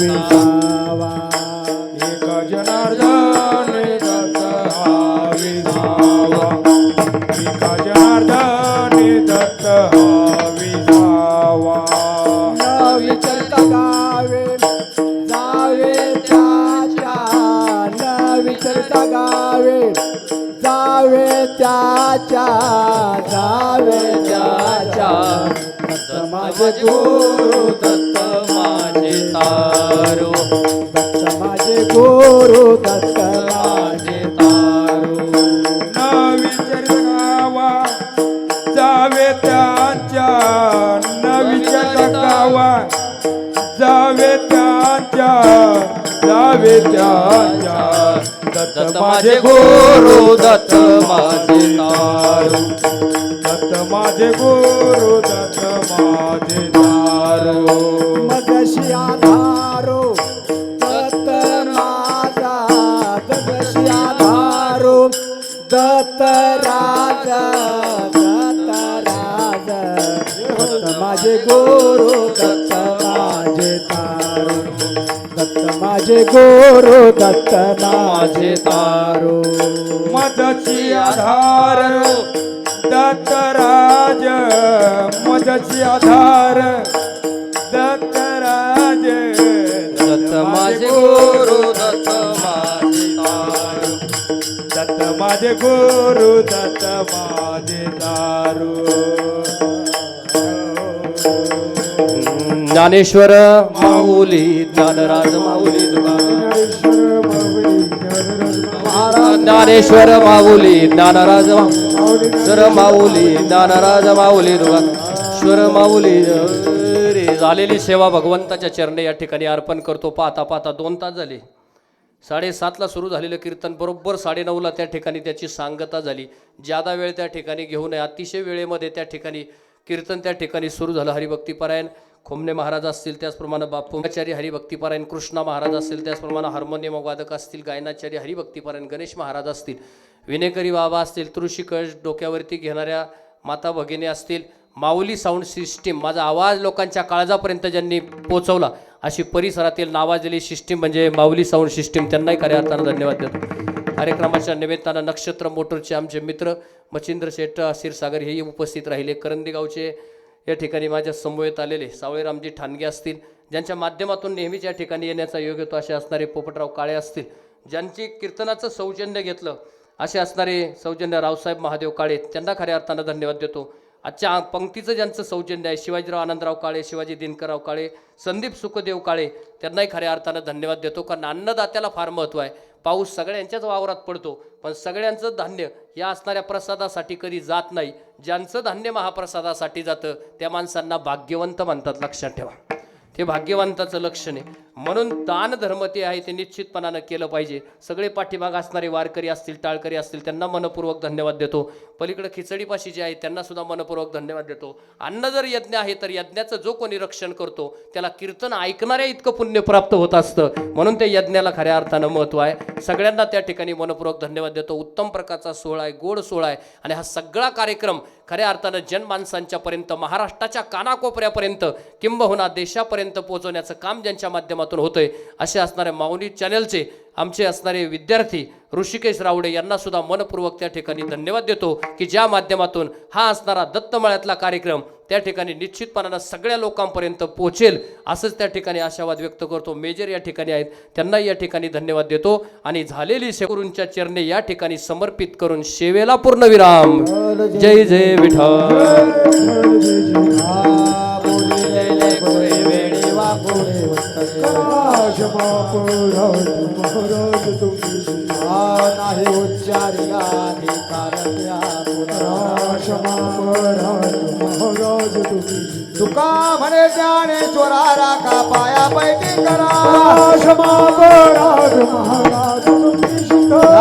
विसावा, एका जनार्दने दत्त हा विसावा, एका जनार्दने दत्त हा विसावा. न विचारता गावे जावे त्याच्या, न विचारता गावे जावे त्याच्या, जावे त्याच्या. दत्त माझे गुरु, दत्त माझे तारो, दत्त माझे गुरु, दत्त माझे तारू. न विचारता गावा जावे त्याच्या, न विचारता गावा जावे त्याच्या, जावे त्याच्या. दत्त माझे गुरु, दत्त माझे तारो, दत्त माझे गुरु, दत्त माझे तारो. मदशी आधारो दत्त माझा, दत्तशी आधारो दत्त राजा, दत्त राजा. दत्त माझे गुरु, दत्त माझे तारो, दत्त माझे गुरु, दत्त माझे तारो. मदची आधार दत्त राज, मजाची आधार दत्तराज दत्त माझे गुरु दत्त माझे तारू. दत्त माझे गुरु दत्त माझे दारू ज्ञानेश्वर माऊली ज्ञानराज माऊली ज्ञानेश्वर माऊली ज्ञानराज माऊली माऊली ज्ञानराज माऊली ईश्वर माऊली रे. झालेली सेवा भगवंताच्या चरणी या ठिकाणी अर्पण करतो. पाहता पाहता 2 तास झाले. 7:30ला सुरू झालेलं कीर्तन बरोबर 9:30ला त्या ठिकाणी त्याची सांगता झाली. ज्यादा वेळ त्या ठिकाणी घेऊ नये. अतिशय वेळेमध्ये त्या ठिकाणी कीर्तन त्या ठिकाणी सुरू झालं. हरिभक्तीपरायण खोमने महाराज असतील, त्याचप्रमाणे बापूचार्य हरिभक्तीपरायण कृष्णा महाराज असतील, त्याचप्रमाणे हार्मोनियम वादक असतील, गायनाचार्य हरिभक्तीपरायण गणेश महाराज असतील, विनेकरी बाबा असतील, तुळशी कळश डोक्यावरती घेणाऱ्या माता भगिनी असतील, माऊली साऊंड सिस्टीम माझा आवाज लोकांच्या काळजापर्यंत ज्यांनी पोचवला अशी परिसरातील नावाजलेली सिस्टीम म्हणजे माऊली साऊंड सिस्टीम, त्यांनाही खऱ्या अर्थानं धन्यवाद देतो. कार्यक्रमाच्या निमित्तानं नक्षत्र मोटरचे आमचे मित्र मच्छिंद्र शेठ क्षीरसागर हेही उपस्थित राहिले. करंदी गावचे या ठिकाणी माझ्या समवेत आलेले सावळेरामजी ठाणगे असतील, ज्यांच्या माध्यमातून नेहमीच या ठिकाणी येण्याचा योग येतो असे असणारे पोपटराव काळे असतील, ज्यांची कीर्तनाचं सौजन्य घेतलं असे असणारे सौजन्य रावसाहेब महादेव काळे, त्यांना खऱ्या अर्थानं धन्यवाद देतो. आजच्या पंक्तीचं ज्यांचं सौजन्य आहे शिवाजीराव आनंदराव काळे, शिवाजी दिनकरराव काळे, संदीप सुखदेव काळे, त्यांनाही खऱ्या अर्थानं धन्यवाद देतो. कारण अन्नदात्याला फार महत्त्व आहे. पाऊस सगळ्यांच्याच वावरात पडतो, पण सगळ्यांचं धान्य या असणाऱ्या प्रसादासाठी कधी जात नाही. ज्यांचं धान्य महाप्रसादासाठी जातं त्या माणसांना भाग्यवंत म्हणतात. लक्षात ठेवा, ते भाग्यवंताचं लक्षण आहे. म्हणून दान धर्म ते आहे ते निश्चितपणानं केलं पाहिजे. सगळे पाठीमाग असणारे वारकरी असतील, टाळकरी असतील, त्यांना मनपूर्वक धन्यवाद देतो. पलीकडे खिचडीपाशी जे आहे त्यांना सुद्धा मनपूर्वक धन्यवाद देतो. अन्न जर यज्ञ आहे तर यज्ञाचं जो कोणी रक्षण करतो त्याला कीर्तन ऐकणाऱ्या इतकं पुण्य प्राप्त होत असतं. म्हणून ते यज्ञाला खऱ्या अर्थानं महत्त्व आहे. सगळ्यांना त्या ठिकाणी मनपूर्वक धन्यवाद देतो. उत्तम प्रकारचा सोहळा आहे, गोड सोहळा आहे आणि हा सगळा कार्यक्रम खऱ्या अर्थानं जनमानसांच्या पर्यंत, महाराष्ट्राच्या कानाकोपऱ्यापर्यंत किंबहुना देशापर्यंत पोहोचवण्याचं काम ज्यांच्या माध्यमातून होतंय असे असणारे माऊली चॅनलचे आमचे असणारे विद्यार्थी ऋषिकेश रावडे यांना सुद्धा मनपूर्वक त्या ठिकाणी धन्यवाद देतो की ज्या माध्यमातून हा असणारा दत्तमळ्यातला कार्यक्रम त्या ठिकाणी निश्चितपणानं सगळ्या लोकांपर्यंत पोहोचेल असंच त्या ठिकाणी आशावाद व्यक्त करतो. मेजर या ठिकाणी आहेत, त्यांनाही या ठिकाणी धन्यवाद देतो आणि झालेली सेवरूंच्या चरणी या ठिकाणी समर्पित करून सेवेला पूर्णविराम. जय जय विठ्ठल. नाही उच्चारिया तुका म्हणे ज्ञानेश्वरा राखा पाया पैकी करा.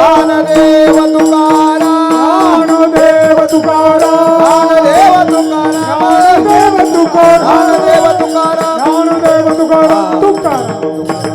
ज्ञानदेव तुकाराम, ज्ञानदेव तुकाराम, ज्ञानदेव तुकाराम, ज्ञानदेव तुकाराम, ज्ञानदेव तुकाराम, ज्ञानदेव तुकाराम, तुकाराम.